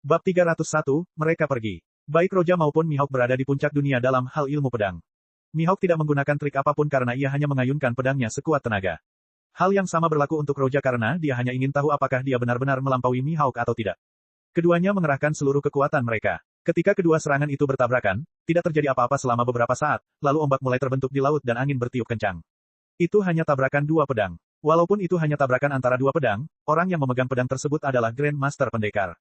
Bab 301, mereka pergi. Baik Roja maupun Mihawk berada di puncak dunia dalam hal ilmu pedang. Mihawk tidak menggunakan trik apapun karena ia hanya mengayunkan pedangnya sekuat tenaga. Hal yang sama berlaku untuk Roja karena dia hanya ingin tahu apakah dia benar-benar melampaui Mihawk atau tidak. Keduanya mengerahkan seluruh kekuatan mereka. Ketika kedua serangan itu bertabrakan, tidak terjadi apa-apa selama beberapa saat, lalu ombak mulai terbentuk di laut dan angin bertiup kencang. Itu hanya tabrakan dua pedang. Walaupun itu hanya tabrakan antara dua pedang, orang yang memegang pedang tersebut adalah Grand Master Pendekar.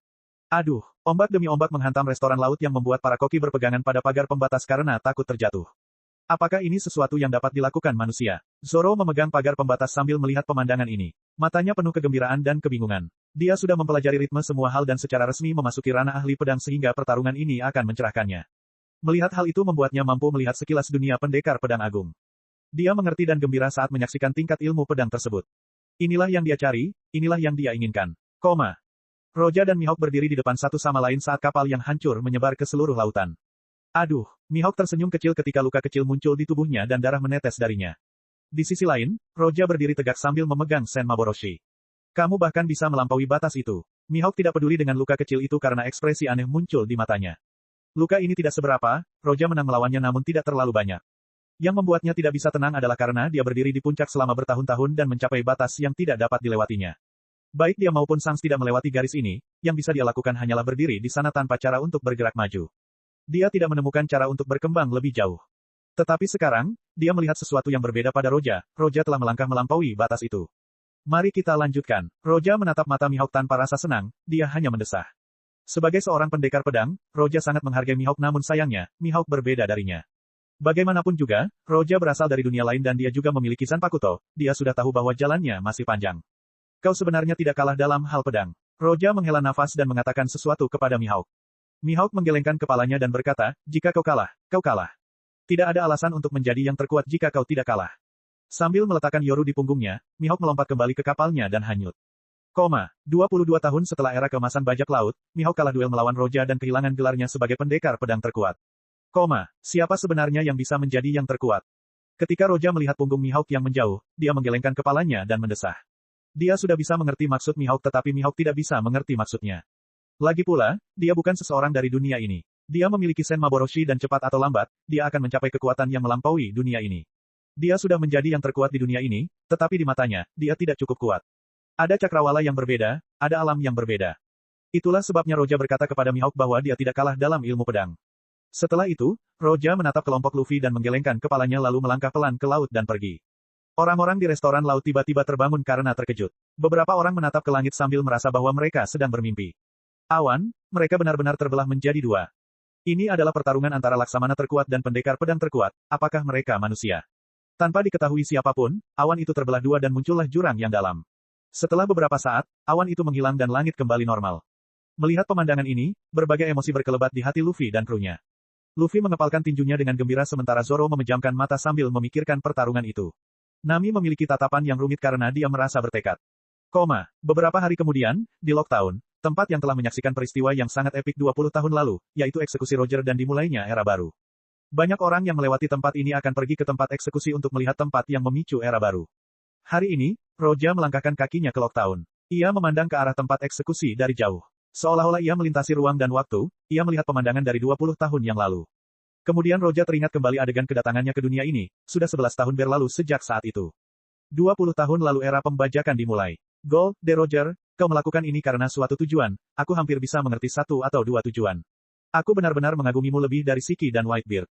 Aduh, ombak demi ombak menghantam restoran laut yang membuat para koki berpegangan pada pagar pembatas karena takut terjatuh. Apakah ini sesuatu yang dapat dilakukan manusia? Zoro memegang pagar pembatas sambil melihat pemandangan ini. Matanya penuh kegembiraan dan kebingungan. Dia sudah mempelajari ritme semua hal dan secara resmi memasuki ranah ahli pedang sehingga pertarungan ini akan mencerahkannya. Melihat hal itu membuatnya mampu melihat sekilas dunia pendekar pedang agung. Dia mengerti dan gembira saat menyaksikan tingkat ilmu pedang tersebut. Inilah yang dia cari, inilah yang dia inginkan. Roja dan Mihawk berdiri di depan satu sama lain saat kapal yang hancur menyebar ke seluruh lautan. Aduh, Mihawk tersenyum kecil ketika luka kecil muncul di tubuhnya dan darah menetes darinya. Di sisi lain, Roja berdiri tegak sambil memegang Sen Maboroshi. Kamu bahkan bisa melampaui batas itu. Mihawk tidak peduli dengan luka kecil itu karena ekspresi aneh muncul di matanya. Luka ini tidak seberapa, Roja menang melawannya namun tidak terlalu banyak. Yang membuatnya tidak bisa tenang adalah karena dia berdiri di puncak selama bertahun-tahun dan mencapai batas yang tidak dapat dilewatinya. Baik dia maupun Sangs tidak melewati garis ini, yang bisa dia lakukan hanyalah berdiri di sana tanpa cara untuk bergerak maju. Dia tidak menemukan cara untuk berkembang lebih jauh. Tetapi sekarang, dia melihat sesuatu yang berbeda pada Roja. Roja telah melangkah melampaui batas itu. Mari kita lanjutkan. Roja menatap mata Mihawk tanpa rasa senang, dia hanya mendesah. Sebagai seorang pendekar pedang, Roja sangat menghargai Mihawk namun sayangnya, Mihawk berbeda darinya. Bagaimanapun juga, Roja berasal dari dunia lain dan dia juga memiliki Zanpakuto, dia sudah tahu bahwa jalannya masih panjang. Kau sebenarnya tidak kalah dalam hal pedang. Roja menghela nafas dan mengatakan sesuatu kepada Mihawk. Mihawk menggelengkan kepalanya dan berkata, jika kau kalah, kau kalah. Tidak ada alasan untuk menjadi yang terkuat jika kau tidak kalah. Sambil meletakkan Yoru di punggungnya, Mihawk melompat kembali ke kapalnya dan hanyut. 22 tahun setelah era keemasan bajak laut, Mihawk kalah duel melawan Roja dan kehilangan gelarnya sebagai pendekar pedang terkuat. Siapa sebenarnya yang bisa menjadi yang terkuat? Ketika Roja melihat punggung Mihawk yang menjauh, dia menggelengkan kepalanya dan mendesah. Dia sudah bisa mengerti maksud Mihawk tetapi Mihawk tidak bisa mengerti maksudnya. Lagi pula, dia bukan seseorang dari dunia ini. Dia memiliki Sen Maboroshi dan cepat atau lambat, dia akan mencapai kekuatan yang melampaui dunia ini. Dia sudah menjadi yang terkuat di dunia ini, tetapi di matanya, dia tidak cukup kuat. Ada cakrawala yang berbeda, ada alam yang berbeda. Itulah sebabnya Roja berkata kepada Mihawk bahwa dia tidak kalah dalam ilmu pedang. Setelah itu, Roja menatap kelompok Luffy dan menggelengkan kepalanya lalu melangkah pelan ke laut dan pergi. Orang-orang di restoran laut tiba-tiba terbangun karena terkejut. Beberapa orang menatap ke langit sambil merasa bahwa mereka sedang bermimpi. Awan, mereka benar-benar terbelah menjadi dua. Ini adalah pertarungan antara Laksamana terkuat dan pendekar pedang terkuat, apakah mereka manusia? Tanpa diketahui siapapun, awan itu terbelah dua dan muncullah jurang yang dalam. Setelah beberapa saat, awan itu menghilang dan langit kembali normal. Melihat pemandangan ini, berbagai emosi berkelebat di hati Luffy dan krunya. Luffy mengepalkan tinjunya dengan gembira sementara Zoro memejamkan mata sambil memikirkan pertarungan itu. Nami memiliki tatapan yang rumit karena dia merasa bertekad. Beberapa hari kemudian, di Locktown, tempat yang telah menyaksikan peristiwa yang sangat epik 20 tahun lalu, yaitu eksekusi Roger dan dimulainya era baru. Banyak orang yang melewati tempat ini akan pergi ke tempat eksekusi untuk melihat tempat yang memicu era baru. Hari ini, Roja melangkahkan kakinya ke Locktown. Ia memandang ke arah tempat eksekusi dari jauh. Seolah-olah ia melintasi ruang dan waktu, ia melihat pemandangan dari 20 tahun yang lalu. Kemudian Roja teringat kembali adegan kedatangannya ke dunia ini, sudah 11 tahun berlalu sejak saat itu. 20 tahun lalu era pembajakan dimulai. Gold, De Roger, kau melakukan ini karena suatu tujuan, aku hampir bisa mengerti satu atau dua tujuan. Aku benar-benar mengagumimu lebih dari Siki dan Whitebeard.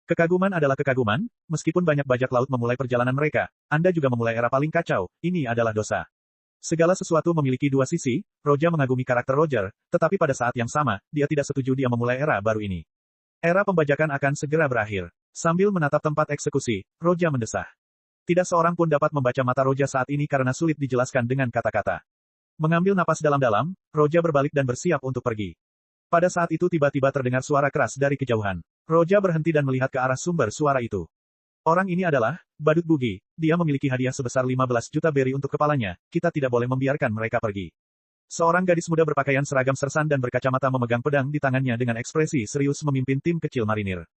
Kekaguman adalah kekaguman, meskipun banyak bajak laut memulai perjalanan mereka, Anda juga memulai era paling kacau, ini adalah dosa. Segala sesuatu memiliki dua sisi, Roja mengagumi karakter Roger, tetapi pada saat yang sama, dia tidak setuju dia memulai era baru ini. Era pembajakan akan segera berakhir. Sambil menatap tempat eksekusi, Roja mendesah. Tidak seorang pun dapat membaca mata Roja saat ini karena sulit dijelaskan dengan kata-kata. Mengambil napas dalam-dalam, Roja berbalik dan bersiap untuk pergi. Pada saat itu tiba-tiba terdengar suara keras dari kejauhan. Roja berhenti dan melihat ke arah sumber suara itu. Orang ini adalah Badut Bugi. Dia memiliki hadiah sebesar 15 juta beri untuk kepalanya, kita tidak boleh membiarkan mereka pergi. Seorang gadis muda berpakaian seragam sersan dan berkacamata memegang pedang di tangannya dengan ekspresi serius memimpin tim kecil marinir.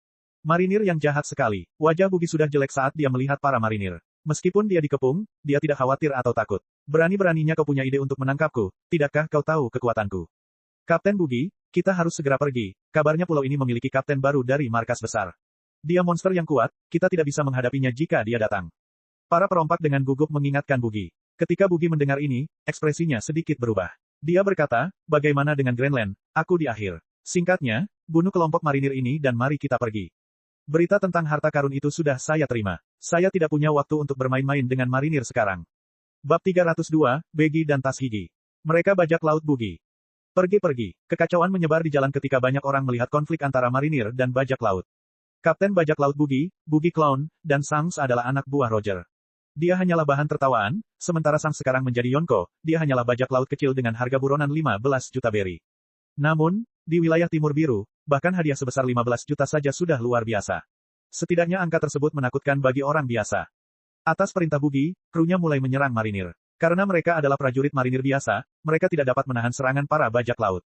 Marinir yang jahat sekali. Wajah Bugi sudah jelek saat dia melihat para marinir. Meskipun dia dikepung, dia tidak khawatir atau takut. Berani-beraninya kau punya ide untuk menangkapku, tidakkah kau tahu kekuatanku? Kapten Bugi, kita harus segera pergi. Kabarnya pulau ini memiliki kapten baru dari markas besar. Dia monster yang kuat, kita tidak bisa menghadapinya jika dia datang. Para perompak dengan gugup mengingatkan Bugi. Ketika Bugi mendengar ini, ekspresinya sedikit berubah. Dia berkata, bagaimana dengan Greenland, aku di akhir. Singkatnya, bunuh kelompok marinir ini dan mari kita pergi. Berita tentang harta karun itu sudah saya terima. Saya tidak punya waktu untuk bermain-main dengan marinir sekarang. Bab 302, Begi dan Tas Gigi. Mereka bajak laut Bugi. Pergi-pergi. Kekacauan menyebar di jalan ketika banyak orang melihat konflik antara marinir dan bajak laut. Kapten bajak laut Bugi, Bugi Clown, dan Sangs adalah anak buah Roger. Dia hanyalah bahan tertawaan, sementara Sangs sekarang menjadi Yonko, dia hanyalah bajak laut kecil dengan harga buronan 15 juta beri. Namun, di wilayah Timur Biru, bahkan hadiah sebesar 15 juta saja sudah luar biasa. Setidaknya angka tersebut menakutkan bagi orang biasa. Atas perintah Bugi, krunya mulai menyerang marinir. Karena mereka adalah prajurit marinir biasa, mereka tidak dapat menahan serangan para bajak laut.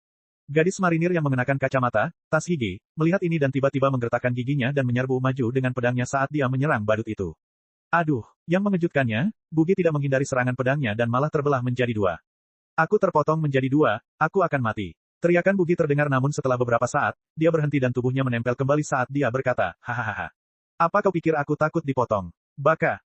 Gadis marinir yang mengenakan kacamata, tas gigi, melihat ini dan tiba-tiba menggertakkan giginya dan menyerbu maju dengan pedangnya saat dia menyerang badut itu. Aduh, yang mengejutkannya, Bugi tidak menghindari serangan pedangnya dan malah terbelah menjadi dua. Aku terpotong menjadi dua, aku akan mati. Teriakan Bugi terdengar namun setelah beberapa saat, dia berhenti dan tubuhnya menempel kembali saat dia berkata, hahaha. Apa kau pikir aku takut dipotong? Baka.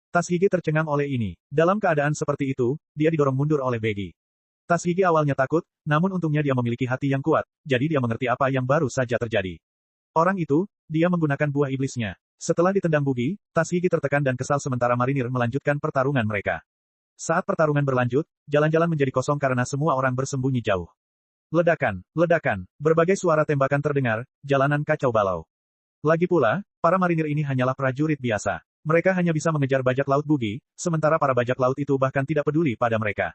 Tas gigi tercengang oleh ini. Dalam keadaan seperti itu, dia didorong mundur oleh Begi. Tas gigi awalnya takut, namun untungnya dia memiliki hati yang kuat, jadi dia mengerti apa yang baru saja terjadi. Orang itu, dia menggunakan buah iblisnya. Setelah ditendang Bugi, Tas gigi tertekan dan kesal sementara marinir melanjutkan pertarungan mereka. Saat pertarungan berlanjut, jalan-jalan menjadi kosong karena semua orang bersembunyi jauh. Ledakan, ledakan, berbagai suara tembakan terdengar, jalanan kacau balau. Lagi pula, para marinir ini hanyalah prajurit biasa. Mereka hanya bisa mengejar bajak laut Bugi, sementara para bajak laut itu bahkan tidak peduli pada mereka.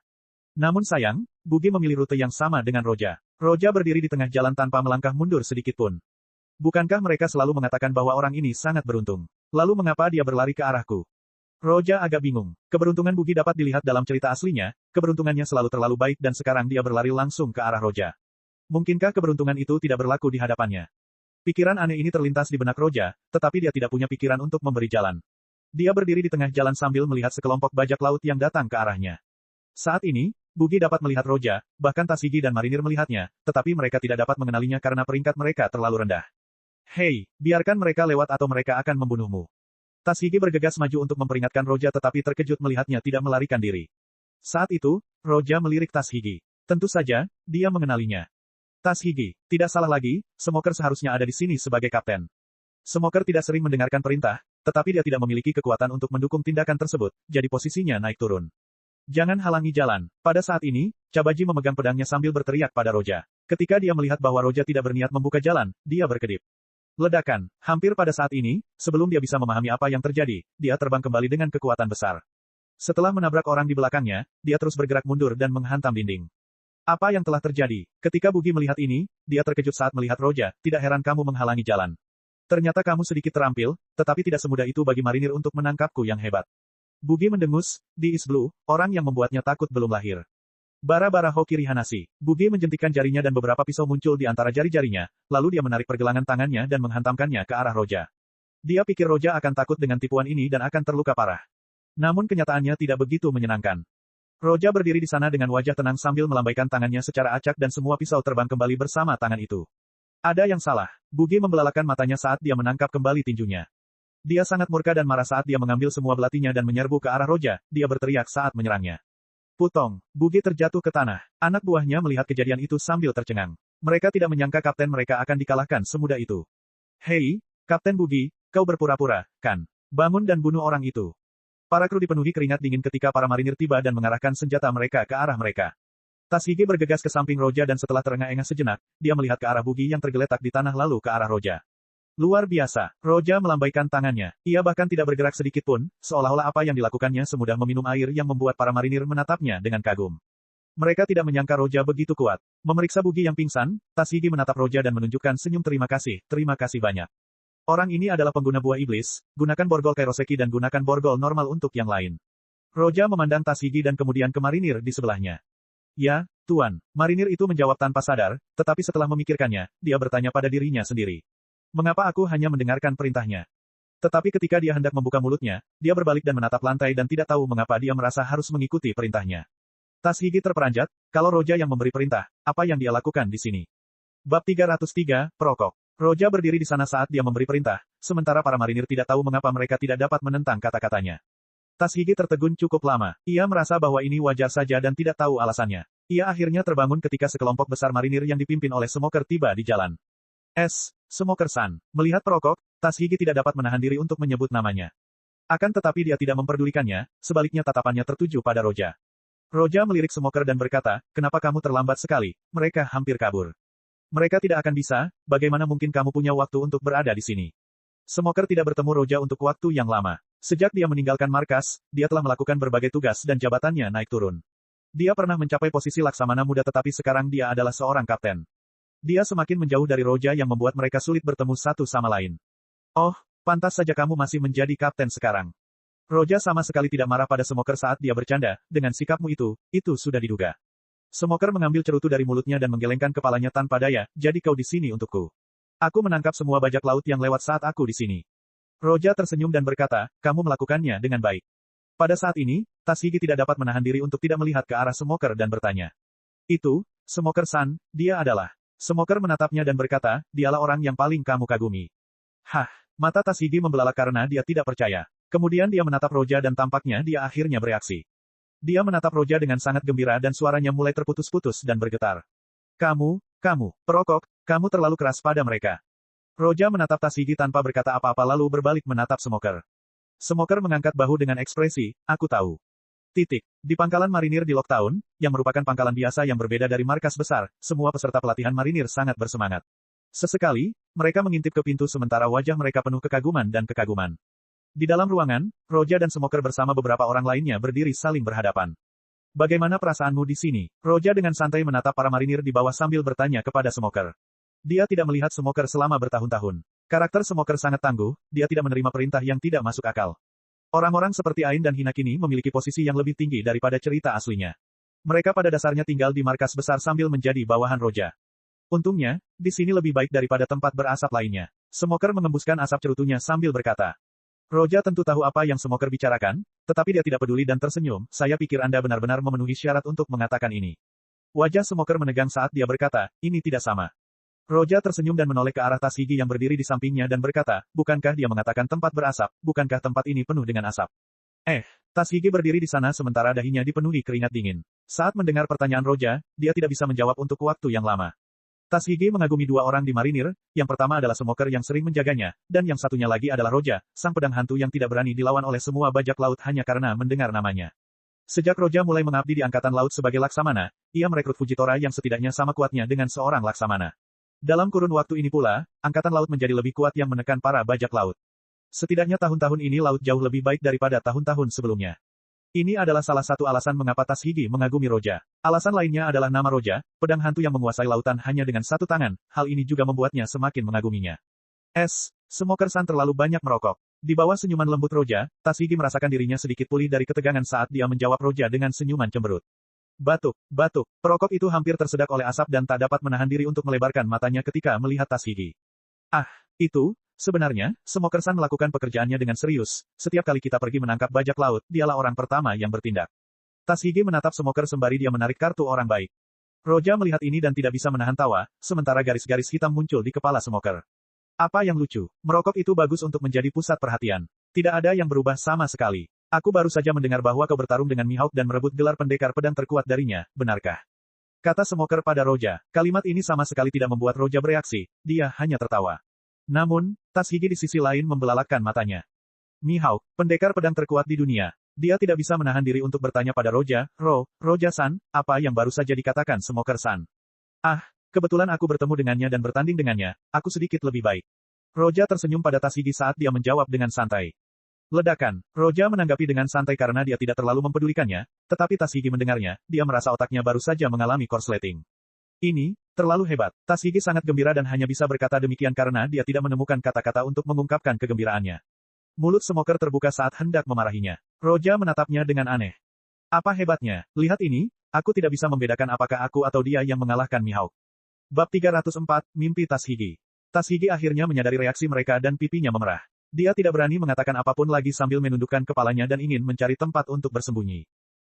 Namun sayang, Bugi memilih rute yang sama dengan Roja. Roja berdiri di tengah jalan tanpa melangkah mundur sedikit pun. Bukankah mereka selalu mengatakan bahwa orang ini sangat beruntung? Lalu mengapa dia berlari ke arahku? Roja agak bingung. Keberuntungan Bugi dapat dilihat dalam cerita aslinya, keberuntungannya selalu terlalu baik dan sekarang dia berlari langsung ke arah Roja. Mungkinkah keberuntungan itu tidak berlaku di hadapannya? Pikiran aneh ini terlintas di benak Roja, tetapi dia tidak punya pikiran untuk memberi jalan. Dia berdiri di tengah jalan sambil melihat sekelompok bajak laut yang datang ke arahnya. Saat ini, Bugi dapat melihat Roja, bahkan Tas gigi dan marinir melihatnya, tetapi mereka tidak dapat mengenalinya karena peringkat mereka terlalu rendah. Hei, biarkan mereka lewat atau mereka akan membunuhmu. Tas gigi bergegas maju untuk memperingatkan Roja tetapi terkejut melihatnya tidak melarikan diri. Saat itu, Roja melirik Tas gigi. Tentu saja, dia mengenalinya. Tas gigi, tidak salah lagi, Smoker seharusnya ada di sini sebagai kapten. Smoker tidak sering mendengarkan perintah, tetapi dia tidak memiliki kekuatan untuk mendukung tindakan tersebut, jadi posisinya naik turun. Jangan halangi jalan. Pada saat ini, Cabaji memegang pedangnya sambil berteriak pada Roja. Ketika dia melihat bahwa Roja tidak berniat membuka jalan, dia berkedip. Ledakan. Hampir pada saat ini, sebelum dia bisa memahami apa yang terjadi, dia terbang kembali dengan kekuatan besar. Setelah menabrak orang di belakangnya, dia terus bergerak mundur dan menghantam dinding. Apa yang telah terjadi? Ketika Bugi melihat ini, dia terkejut saat melihat Roja, tidak heran kamu menghalangi jalan. Ternyata kamu sedikit terampil, tetapi tidak semudah itu bagi marinir untuk menangkapku yang hebat. Bugi mendengus, di East Blue, orang yang membuatnya takut belum lahir. Bara-bara Hokiri Hanashi. Bugi menjentikkan jarinya dan beberapa pisau muncul di antara jari-jarinya, lalu dia menarik pergelangan tangannya dan menghantamkannya ke arah Roja. Dia pikir Roja akan takut dengan tipuan ini dan akan terluka parah. Namun kenyataannya tidak begitu menyenangkan. Roja berdiri di sana dengan wajah tenang sambil melambaikan tangannya secara acak dan semua pisau terbang kembali bersama tangan itu. Ada yang salah. Bugi membelalakan matanya saat dia menangkap kembali tinjunya. Dia sangat murka dan marah saat dia mengambil semua belatinya dan menyerbu ke arah Roja, dia berteriak saat menyerangnya. Putong, Bugi terjatuh ke tanah. Anak buahnya melihat kejadian itu sambil tercengang. Mereka tidak menyangka kapten mereka akan dikalahkan semudah itu. Hei, Kapten Bugi, kau berpura-pura, kan? Bangun dan bunuh orang itu. Para kru dipenuhi keringat dingin ketika para marinir tiba dan mengarahkan senjata mereka ke arah mereka. Tas gigi bergegas ke samping Roja dan setelah terengah-engah sejenak, dia melihat ke arah Bugi yang tergeletak di tanah lalu ke arah Roja. Luar biasa. Roja melambaikan tangannya. Ia bahkan tidak bergerak sedikit pun, seolah-olah apa yang dilakukannya semudah meminum air yang membuat para marinir menatapnya dengan kagum. Mereka tidak menyangka Roja begitu kuat. Memeriksa Bugi yang pingsan, Tas gigi menatap Roja dan menunjukkan senyum terima kasih banyak. Orang ini adalah pengguna buah iblis, gunakan borgol Kairoseki dan gunakan borgol normal untuk yang lain. Roja memandang Tas gigi dan kemudian ke marinir di sebelahnya. Ya, Tuan. Marinir itu menjawab tanpa sadar, tetapi setelah memikirkannya, dia bertanya pada dirinya sendiri. Mengapa aku hanya mendengarkan perintahnya? Tetapi ketika dia hendak membuka mulutnya, dia berbalik dan menatap lantai dan tidak tahu mengapa dia merasa harus mengikuti perintahnya. Tas gigi terperanjat, kalau Roja yang memberi perintah, apa yang dia lakukan di sini? Bab 303, Perokok. Roja berdiri di sana saat dia memberi perintah, sementara para marinir tidak tahu mengapa mereka tidak dapat menentang kata-katanya. Tas gigi tertegun cukup lama. Ia merasa bahwa ini wajar saja dan tidak tahu alasannya. Ia akhirnya terbangun ketika sekelompok besar marinir yang dipimpin oleh Smoker tiba di jalan. Smoker-san. Melihat Perokok, Tas gigi tidak dapat menahan diri untuk menyebut namanya. Akan tetapi dia tidak memperdulikannya, sebaliknya tatapannya tertuju pada Roja. Roja melirik Smoker dan berkata, kenapa kamu terlambat sekali? Mereka hampir kabur. Mereka tidak akan bisa, bagaimana mungkin kamu punya waktu untuk berada di sini? Smoker tidak bertemu Roja untuk waktu yang lama. Sejak dia meninggalkan markas, dia telah melakukan berbagai tugas dan jabatannya naik turun. Dia pernah mencapai posisi Laksamana muda tetapi sekarang dia adalah seorang kapten. Dia semakin menjauh dari Roja yang membuat mereka sulit bertemu satu sama lain. Oh, pantas saja kamu masih menjadi kapten sekarang. Roja sama sekali tidak marah pada Smoker saat dia bercanda, dengan sikapmu itu sudah diduga. Smoker mengambil cerutu dari mulutnya dan menggelengkan kepalanya tanpa daya, jadi kau di sini untukku. Aku menangkap semua bajak laut yang lewat saat aku di sini. Roja tersenyum dan berkata, kamu melakukannya dengan baik. Pada saat ini, Tas gigi tidak dapat menahan diri untuk tidak melihat ke arah Smoker dan bertanya. Itu, Smoker-san, dia adalah. Smoker menatapnya dan berkata, dialah orang yang paling kamu kagumi. Hah, mata Tas gigi membelalak karena dia tidak percaya. Kemudian dia menatap Roja dan tampaknya dia akhirnya bereaksi. Dia menatap Roja dengan sangat gembira dan suaranya mulai terputus-putus dan bergetar. Kamu, Perokok, kamu terlalu keras pada mereka. Roja menatap Tas gigi tanpa berkata apa-apa lalu berbalik menatap Smoker. Smoker mengangkat bahu dengan ekspresi, aku tahu. Di pangkalan marinir di Locktown, yang merupakan pangkalan biasa yang berbeda dari markas besar, semua peserta pelatihan marinir sangat bersemangat. Sesekali, mereka mengintip ke pintu sementara wajah mereka penuh kekaguman dan kekaguman. Di dalam ruangan, Roja dan Smoker bersama beberapa orang lainnya berdiri saling berhadapan. Bagaimana perasaanmu di sini? Roja dengan santai menatap para marinir di bawah sambil bertanya kepada Smoker. Dia tidak melihat Smoker selama bertahun-tahun. Karakter Smoker sangat tangguh, dia tidak menerima perintah yang tidak masuk akal. Orang-orang seperti Ain dan Hinakini memiliki posisi yang lebih tinggi daripada cerita aslinya. Mereka pada dasarnya tinggal di markas besar sambil menjadi bawahan Roja. Untungnya, di sini lebih baik daripada tempat berasap lainnya. Smoker mengembuskan asap cerutunya sambil berkata. Roja tentu tahu apa yang Smoker bicarakan, tetapi dia tidak peduli dan tersenyum, saya pikir Anda benar-benar memenuhi syarat untuk mengatakan ini. Wajah Smoker menegang saat dia berkata, ini tidak sama. Roja tersenyum dan menoleh ke arah Tas gigi yang berdiri di sampingnya dan berkata, bukankah dia mengatakan tempat berasap, bukankah tempat ini penuh dengan asap? Tas gigi berdiri di sana sementara dahinya dipenuhi keringat dingin. Saat mendengar pertanyaan Roja, dia tidak bisa menjawab untuk waktu yang lama. Tas gigi mengagumi dua orang di marinir, yang pertama adalah Smoker yang sering menjaganya, dan yang satunya lagi adalah Roja, sang pedang hantu yang tidak berani dilawan oleh semua bajak laut hanya karena mendengar namanya. Sejak Roja mulai mengabdi di Angkatan Laut sebagai Laksamana, ia merekrut Fujitora yang setidaknya sama kuatnya dengan seorang Laksamana. Dalam kurun waktu ini pula, Angkatan Laut menjadi lebih kuat yang menekan para bajak laut. Setidaknya tahun-tahun ini laut jauh lebih baik daripada tahun-tahun sebelumnya. Ini adalah salah satu alasan mengapa Tas gigi mengagumi Roja. Alasan lainnya adalah nama Roja, pedang hantu yang menguasai lautan hanya dengan satu tangan, hal ini juga membuatnya semakin mengaguminya. Smoker-san terlalu banyak merokok. Di bawah senyuman lembut Roja, Tas gigi merasakan dirinya sedikit pulih dari ketegangan saat dia menjawab Roja dengan senyuman cemberut. Batuk. Perokok itu hampir tersedak oleh asap dan tak dapat menahan diri untuk melebarkan matanya ketika melihat Tas gigi. Sebenarnya, Smoker-san melakukan pekerjaannya dengan serius. Setiap kali kita pergi menangkap bajak laut, dialah orang pertama yang bertindak. Tas gigi menatap Smoker sembari dia menarik kartu orang baik. Roja melihat ini dan tidak bisa menahan tawa, sementara garis-garis hitam muncul di kepala Smoker. Apa yang lucu? Merokok itu bagus untuk menjadi pusat perhatian. Tidak ada yang berubah sama sekali. Aku baru saja mendengar bahwa kau bertarung dengan Mihawk dan merebut gelar pendekar pedang terkuat darinya, benarkah? Kata Smoker pada Roja. Kalimat ini sama sekali tidak membuat Roja bereaksi, dia hanya tertawa. Namun, Tas gigi di sisi lain membelalakkan matanya. Mihawk, pendekar pedang terkuat di dunia. Dia tidak bisa menahan diri untuk bertanya pada Roja, Roja-san, apa yang baru saja dikatakan Smoker-san? Kebetulan aku bertemu dengannya dan bertanding dengannya, aku sedikit lebih baik. Roja tersenyum pada Tas gigi saat dia menjawab dengan santai. Ledakan. Roja menanggapi dengan santai karena dia tidak terlalu mempedulikannya, tetapi Tas gigi mendengarnya, dia merasa otaknya baru saja mengalami korsleting. Ini, terlalu hebat. Tas gigi sangat gembira dan hanya bisa berkata demikian karena dia tidak menemukan kata-kata untuk mengungkapkan kegembiraannya. Mulut Smoker terbuka saat hendak memarahinya. Roja menatapnya dengan aneh. Apa hebatnya? Lihat ini, aku tidak bisa membedakan apakah aku atau dia yang mengalahkan Mihawk. Bab 304, Mimpi Tas gigi. Tas gigi akhirnya menyadari reaksi mereka dan pipinya memerah. Dia tidak berani mengatakan apapun lagi sambil menundukkan kepalanya dan ingin mencari tempat untuk bersembunyi.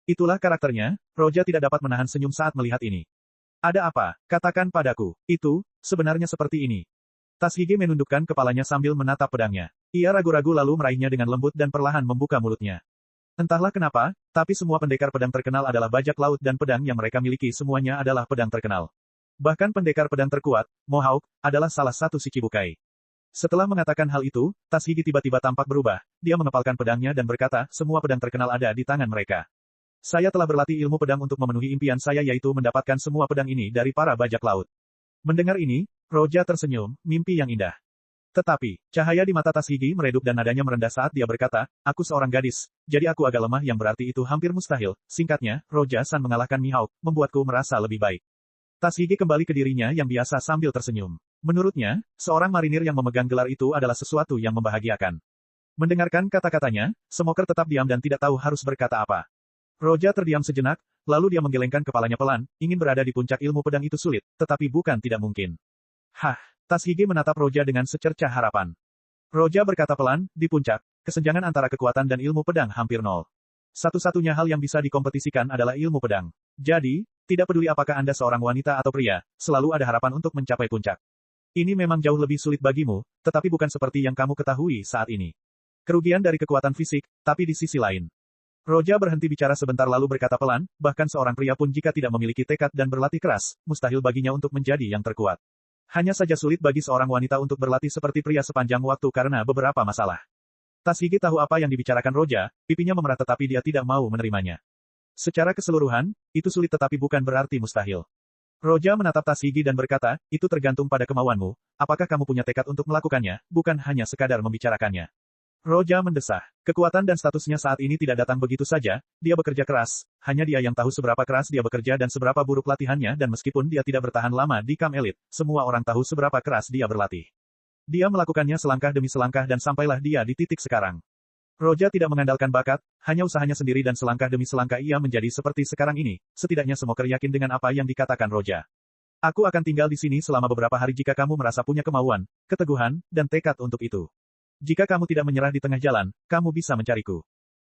Itulah karakternya, Roja tidak dapat menahan senyum saat melihat ini. Ada apa? Katakan padaku. Itu, sebenarnya seperti ini. Tashigi menundukkan kepalanya sambil menatap pedangnya. Ia ragu-ragu lalu meraihnya dengan lembut dan perlahan membuka mulutnya. Entahlah kenapa, tapi semua pendekar pedang terkenal adalah bajak laut dan pedang yang mereka miliki semuanya adalah pedang terkenal. Bahkan pendekar pedang terkuat, Mohawk, adalah salah satu Shichibukai. Setelah mengatakan hal itu, Tashigi tiba-tiba tampak berubah. Dia mengepalkan pedangnya dan berkata, semua pedang terkenal ada di tangan mereka. Saya telah berlatih ilmu pedang untuk memenuhi impian saya yaitu mendapatkan semua pedang ini dari para bajak laut. Mendengar ini, Roja tersenyum, mimpi yang indah. Tetapi, cahaya di mata Tashigi meredup dan nadanya merendah saat dia berkata, aku seorang gadis, jadi aku agak lemah yang berarti itu hampir mustahil. Singkatnya, Roja-san mengalahkan Mihawk, membuatku merasa lebih baik. Tashigi kembali ke dirinya yang biasa sambil tersenyum. Menurutnya, seorang marinir yang memegang gelar itu adalah sesuatu yang membahagiakan. Mendengarkan kata-katanya, Smoker tetap diam dan tidak tahu harus berkata apa. Roja terdiam sejenak, lalu dia menggelengkan kepalanya pelan, ingin berada di puncak ilmu pedang itu sulit, tetapi bukan tidak mungkin. Hah, Tashigi menatap Roja dengan secercah harapan. Roja berkata pelan, di puncak, kesenjangan antara kekuatan dan ilmu pedang hampir nol. Satu-satunya hal yang bisa dikompetisikan adalah ilmu pedang. Jadi, tidak peduli apakah Anda seorang wanita atau pria, selalu ada harapan untuk mencapai puncak. Ini memang jauh lebih sulit bagimu, tetapi bukan seperti yang kamu ketahui saat ini. Kerugian dari kekuatan fisik, tapi di sisi lain. Roja berhenti bicara sebentar lalu berkata pelan, bahkan seorang pria pun jika tidak memiliki tekad dan berlatih keras, mustahil baginya untuk menjadi yang terkuat. Hanya saja sulit bagi seorang wanita untuk berlatih seperti pria sepanjang waktu karena beberapa masalah. Tashigi tahu apa yang dibicarakan Roja, pipinya memerah tetapi dia tidak mau menerimanya. Secara keseluruhan, itu sulit tetapi bukan berarti mustahil. Roja menatap Tashigi dan berkata, itu tergantung pada kemauanmu, apakah kamu punya tekad untuk melakukannya, bukan hanya sekadar membicarakannya. Roja mendesah. Kekuatan dan statusnya saat ini tidak datang begitu saja, dia bekerja keras, hanya dia yang tahu seberapa keras dia bekerja dan seberapa buruk latihannya dan meskipun dia tidak bertahan lama di kamp elit, semua orang tahu seberapa keras dia berlatih. Dia melakukannya selangkah demi selangkah dan sampailah dia di titik sekarang. Roja tidak mengandalkan bakat, hanya usahanya sendiri dan selangkah demi selangkah ia menjadi seperti sekarang ini, setidaknya Smoker yakin dengan apa yang dikatakan Roja. Aku akan tinggal di sini selama beberapa hari jika kamu merasa punya kemauan, keteguhan, dan tekad untuk itu. Jika kamu tidak menyerah di tengah jalan, kamu bisa mencariku.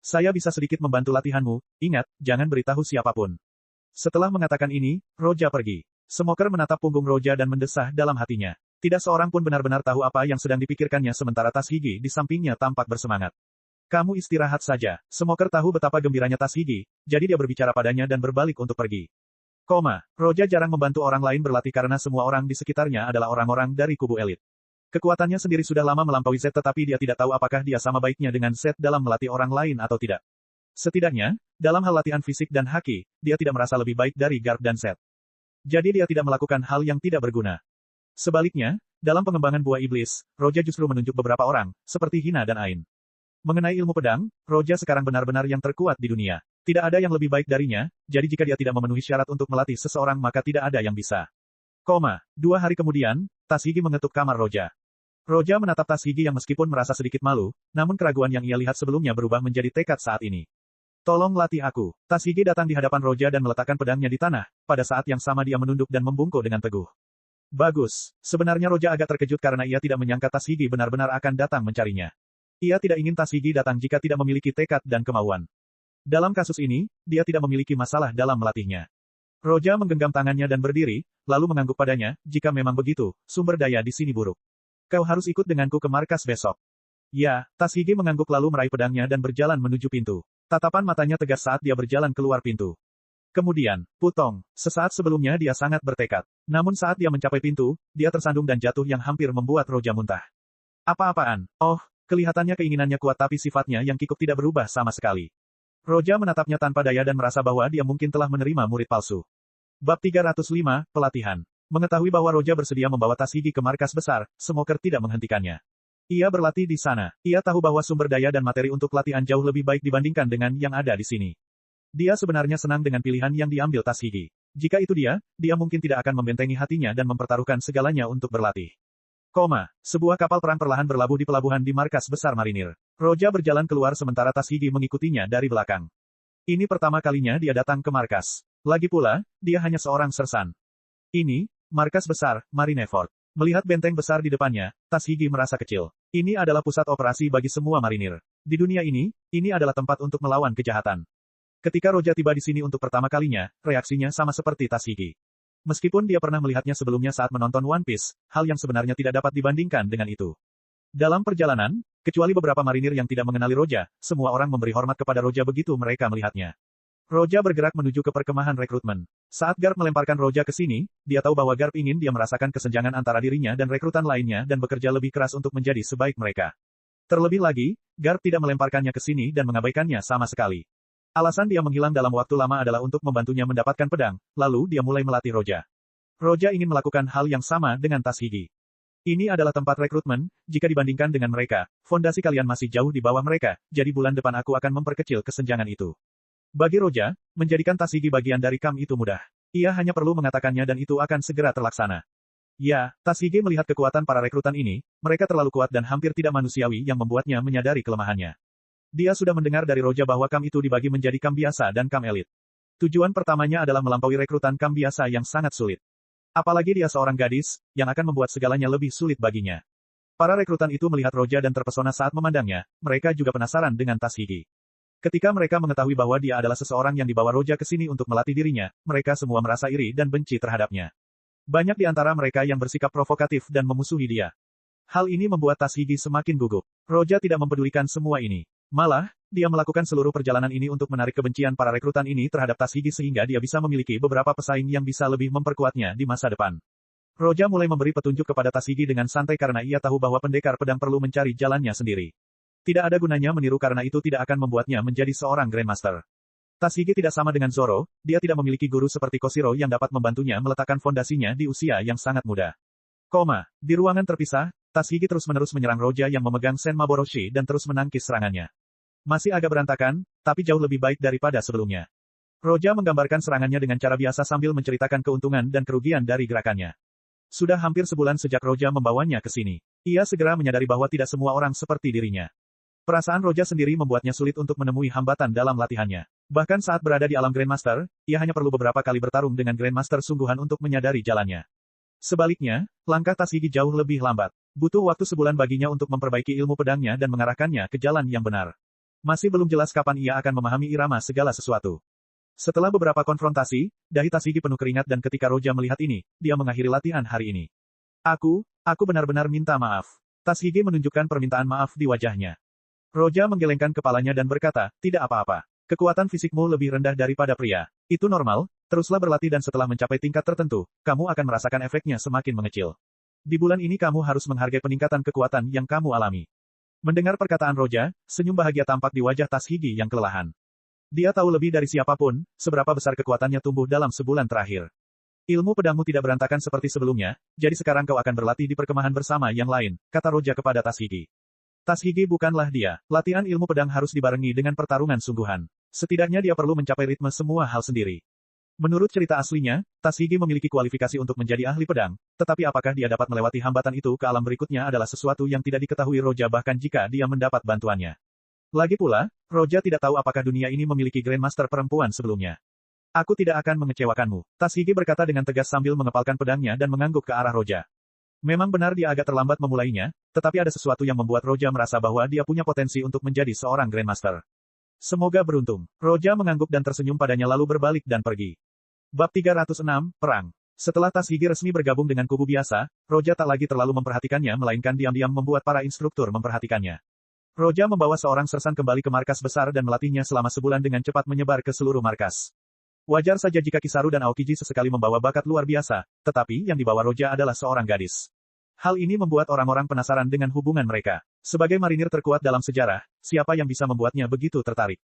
Saya bisa sedikit membantu latihanmu, ingat, jangan beritahu siapapun. Setelah mengatakan ini, Roja pergi. Smoker menatap punggung Roja dan mendesah dalam hatinya. Tidak seorang pun benar-benar tahu apa yang sedang dipikirkannya sementara Tashigi di sampingnya tampak bersemangat. Kamu istirahat saja. Smoker tahu betapa gembiranya Tashigi, jadi dia berbicara padanya dan berbalik untuk pergi. Roja jarang membantu orang lain berlatih karena semua orang di sekitarnya adalah orang-orang dari kubu elit. Kekuatannya sendiri sudah lama melampaui Z tetapi dia tidak tahu apakah dia sama baiknya dengan Z dalam melatih orang lain atau tidak. Setidaknya, dalam hal latihan fisik dan haki, dia tidak merasa lebih baik dari Garp dan Z. Jadi dia tidak melakukan hal yang tidak berguna. Sebaliknya, dalam pengembangan buah iblis, Roja justru menunjuk beberapa orang, seperti Hina dan Ain. Mengenai ilmu pedang, Roja sekarang benar-benar yang terkuat di dunia. Tidak ada yang lebih baik darinya, jadi jika dia tidak memenuhi syarat untuk melatih seseorang maka tidak ada yang bisa. 2 hari kemudian, Tashigi mengetuk kamar Roja. Roja menatap Tashigi yang meskipun merasa sedikit malu, namun keraguan yang ia lihat sebelumnya berubah menjadi tekad saat ini. Tolong latih aku. Tashigi datang di hadapan Roja dan meletakkan pedangnya di tanah, pada saat yang sama dia menunduk dan membungkuk dengan teguh. Bagus. Sebenarnya Roja agak terkejut karena ia tidak menyangka Tashigi benar-benar akan datang mencarinya. Ia tidak ingin Tashigi datang jika tidak memiliki tekad dan kemauan. Dalam kasus ini, dia tidak memiliki masalah dalam melatihnya. Roja menggenggam tangannya dan berdiri, lalu mengangguk padanya, jika memang begitu, sumber daya di sini buruk. Kau harus ikut denganku ke markas besok. Ya, Tashigi mengangguk lalu meraih pedangnya dan berjalan menuju pintu. Tatapan matanya tegas saat dia berjalan keluar pintu. Kemudian, putong, sesaat sebelumnya dia sangat bertekad. Namun saat dia mencapai pintu, dia tersandung dan jatuh yang hampir membuat Roja muntah. Apa-apaan? Oh, kelihatannya keinginannya kuat tapi sifatnya yang kikuk tidak berubah sama sekali. Roja menatapnya tanpa daya dan merasa bahwa dia mungkin telah menerima murid palsu. Bab 305, Pelatihan. Mengetahui bahwa Roja bersedia membawa Tashigi ke markas besar, Smoker tidak menghentikannya. Ia berlatih di sana. Ia tahu bahwa sumber daya dan materi untuk latihan jauh lebih baik dibandingkan dengan yang ada di sini. Dia sebenarnya senang dengan pilihan yang diambil Tashigi. Jika itu dia mungkin tidak akan membentengi hatinya dan mempertaruhkan segalanya untuk berlatih. Sebuah kapal perang perlahan berlabuh di pelabuhan di markas besar marinir. Roja berjalan keluar sementara Tashigi mengikutinya dari belakang. Ini pertama kalinya dia datang ke markas. Lagi pula, dia hanya seorang sersan. Ini, markas besar, Marineford. Melihat benteng besar di depannya, Tashigi merasa kecil. Ini adalah pusat operasi bagi semua marinir. Di dunia ini adalah tempat untuk melawan kejahatan. Ketika Roja tiba di sini untuk pertama kalinya, reaksinya sama seperti Tashigi. Meskipun dia pernah melihatnya sebelumnya saat menonton One Piece, hal yang sebenarnya tidak dapat dibandingkan dengan itu. Dalam perjalanan, kecuali beberapa marinir yang tidak mengenali Roja, semua orang memberi hormat kepada Roja begitu mereka melihatnya. Roja bergerak menuju ke perkemahan rekrutmen. Saat Garp melemparkan Roja ke sini, dia tahu bahwa Garp ingin dia merasakan kesenjangan antara dirinya dan rekrutan lainnya dan bekerja lebih keras untuk menjadi sebaik mereka. Terlebih lagi, Garp tidak melemparkannya ke sini dan mengabaikannya sama sekali. Alasan dia menghilang dalam waktu lama adalah untuk membantunya mendapatkan pedang, lalu dia mulai melatih Roja. Roja ingin melakukan hal yang sama dengan Tashigi. Ini adalah tempat rekrutmen, jika dibandingkan dengan mereka, fondasi kalian masih jauh di bawah mereka, jadi bulan depan aku akan memperkecil kesenjangan itu. Bagi Roja, menjadikan Tashigi bagian dari camp itu mudah. Ia hanya perlu mengatakannya dan itu akan segera terlaksana. Ya, Tashigi melihat kekuatan para rekrutan ini, mereka terlalu kuat dan hampir tidak manusiawi yang membuatnya menyadari kelemahannya. Dia sudah mendengar dari Roja bahwa camp itu dibagi menjadi camp biasa dan camp elit. Tujuan pertamanya adalah melampaui rekrutan camp biasa yang sangat sulit. Apalagi dia seorang gadis, yang akan membuat segalanya lebih sulit baginya. Para rekrutan itu melihat Roja dan terpesona saat memandangnya, mereka juga penasaran dengan Tashigi. Ketika mereka mengetahui bahwa dia adalah seseorang yang dibawa Roja ke sini untuk melatih dirinya, mereka semua merasa iri dan benci terhadapnya. Banyak di antara mereka yang bersikap provokatif dan memusuhi dia. Hal ini membuat Tashigi semakin gugup. Roja tidak mempedulikan semua ini. Malah, dia melakukan seluruh perjalanan ini untuk menarik kebencian para rekrutan ini terhadap Tashigi sehingga dia bisa memiliki beberapa pesaing yang bisa lebih memperkuatnya di masa depan. Roja mulai memberi petunjuk kepada Tashigi dengan santai karena ia tahu bahwa pendekar pedang perlu mencari jalannya sendiri. Tidak ada gunanya meniru karena itu tidak akan membuatnya menjadi seorang Grandmaster. Tashigi tidak sama dengan Zoro, dia tidak memiliki guru seperti Koshiro yang dapat membantunya meletakkan fondasinya di usia yang sangat muda. Di ruangan terpisah, Tashigi terus-menerus menyerang Roja yang memegang Senmaboroshi dan terus menangkis serangannya. Masih agak berantakan, tapi jauh lebih baik daripada sebelumnya. Roja menggambarkan serangannya dengan cara biasa sambil menceritakan keuntungan dan kerugian dari gerakannya. Sudah hampir sebulan sejak Roja membawanya ke sini. Ia segera menyadari bahwa tidak semua orang seperti dirinya. Perasaan Roja sendiri membuatnya sulit untuk menemui hambatan dalam latihannya. Bahkan saat berada di alam Grandmaster, ia hanya perlu beberapa kali bertarung dengan Grandmaster sungguhan untuk menyadari jalannya. Sebaliknya, langkah Tashigi jauh lebih lambat. Butuh waktu sebulan baginya untuk memperbaiki ilmu pedangnya dan mengarahkannya ke jalan yang benar. Masih belum jelas kapan ia akan memahami irama segala sesuatu. Setelah beberapa konfrontasi, dahi Tashigi penuh keringat dan ketika Roja melihat ini, dia mengakhiri latihan hari ini. Aku benar-benar minta maaf. Tashigi menunjukkan permintaan maaf di wajahnya. Roja menggelengkan kepalanya dan berkata, tidak apa-apa. Kekuatan fisikmu lebih rendah daripada pria. Itu normal, teruslah berlatih dan setelah mencapai tingkat tertentu, kamu akan merasakan efeknya semakin mengecil. Di bulan ini kamu harus menghargai peningkatan kekuatan yang kamu alami. Mendengar perkataan Roja, senyum bahagia tampak di wajah Tashigi yang kelelahan. Dia tahu lebih dari siapapun, seberapa besar kekuatannya tumbuh dalam sebulan terakhir. Ilmu pedangmu tidak berantakan seperti sebelumnya, jadi sekarang kau akan berlatih di perkemahan bersama yang lain, kata Roja kepada Tashigi. Tashigi bukanlah dia, latihan ilmu pedang harus dibarengi dengan pertarungan sungguhan. Setidaknya dia perlu mencapai ritme semua hal sendiri. Menurut cerita aslinya, Tashigi memiliki kualifikasi untuk menjadi ahli pedang, tetapi apakah dia dapat melewati hambatan itu ke alam berikutnya adalah sesuatu yang tidak diketahui Roja bahkan jika dia mendapat bantuannya. Lagi pula, Roja tidak tahu apakah dunia ini memiliki Grandmaster perempuan sebelumnya. Aku tidak akan mengecewakanmu, Tashigi berkata dengan tegas sambil mengepalkan pedangnya dan mengangguk ke arah Roja. Memang benar dia agak terlambat memulainya, tetapi ada sesuatu yang membuat Roja merasa bahwa dia punya potensi untuk menjadi seorang Grandmaster. Semoga beruntung. Roja mengangguk dan tersenyum padanya lalu berbalik dan pergi. Bab 306, Perang. Setelah Tashigi resmi bergabung dengan kubu biasa, Roja tak lagi terlalu memperhatikannya melainkan diam-diam membuat para instruktur memperhatikannya. Roja membawa seorang sersan kembali ke markas besar dan melatihnya selama sebulan dengan cepat menyebar ke seluruh markas. Wajar saja jika Kizaru dan Aokiji sesekali membawa bakat luar biasa, tetapi yang dibawa Roja adalah seorang gadis. Hal ini membuat orang-orang penasaran dengan hubungan mereka. Sebagai marinir terkuat dalam sejarah, siapa yang bisa membuatnya begitu tertarik?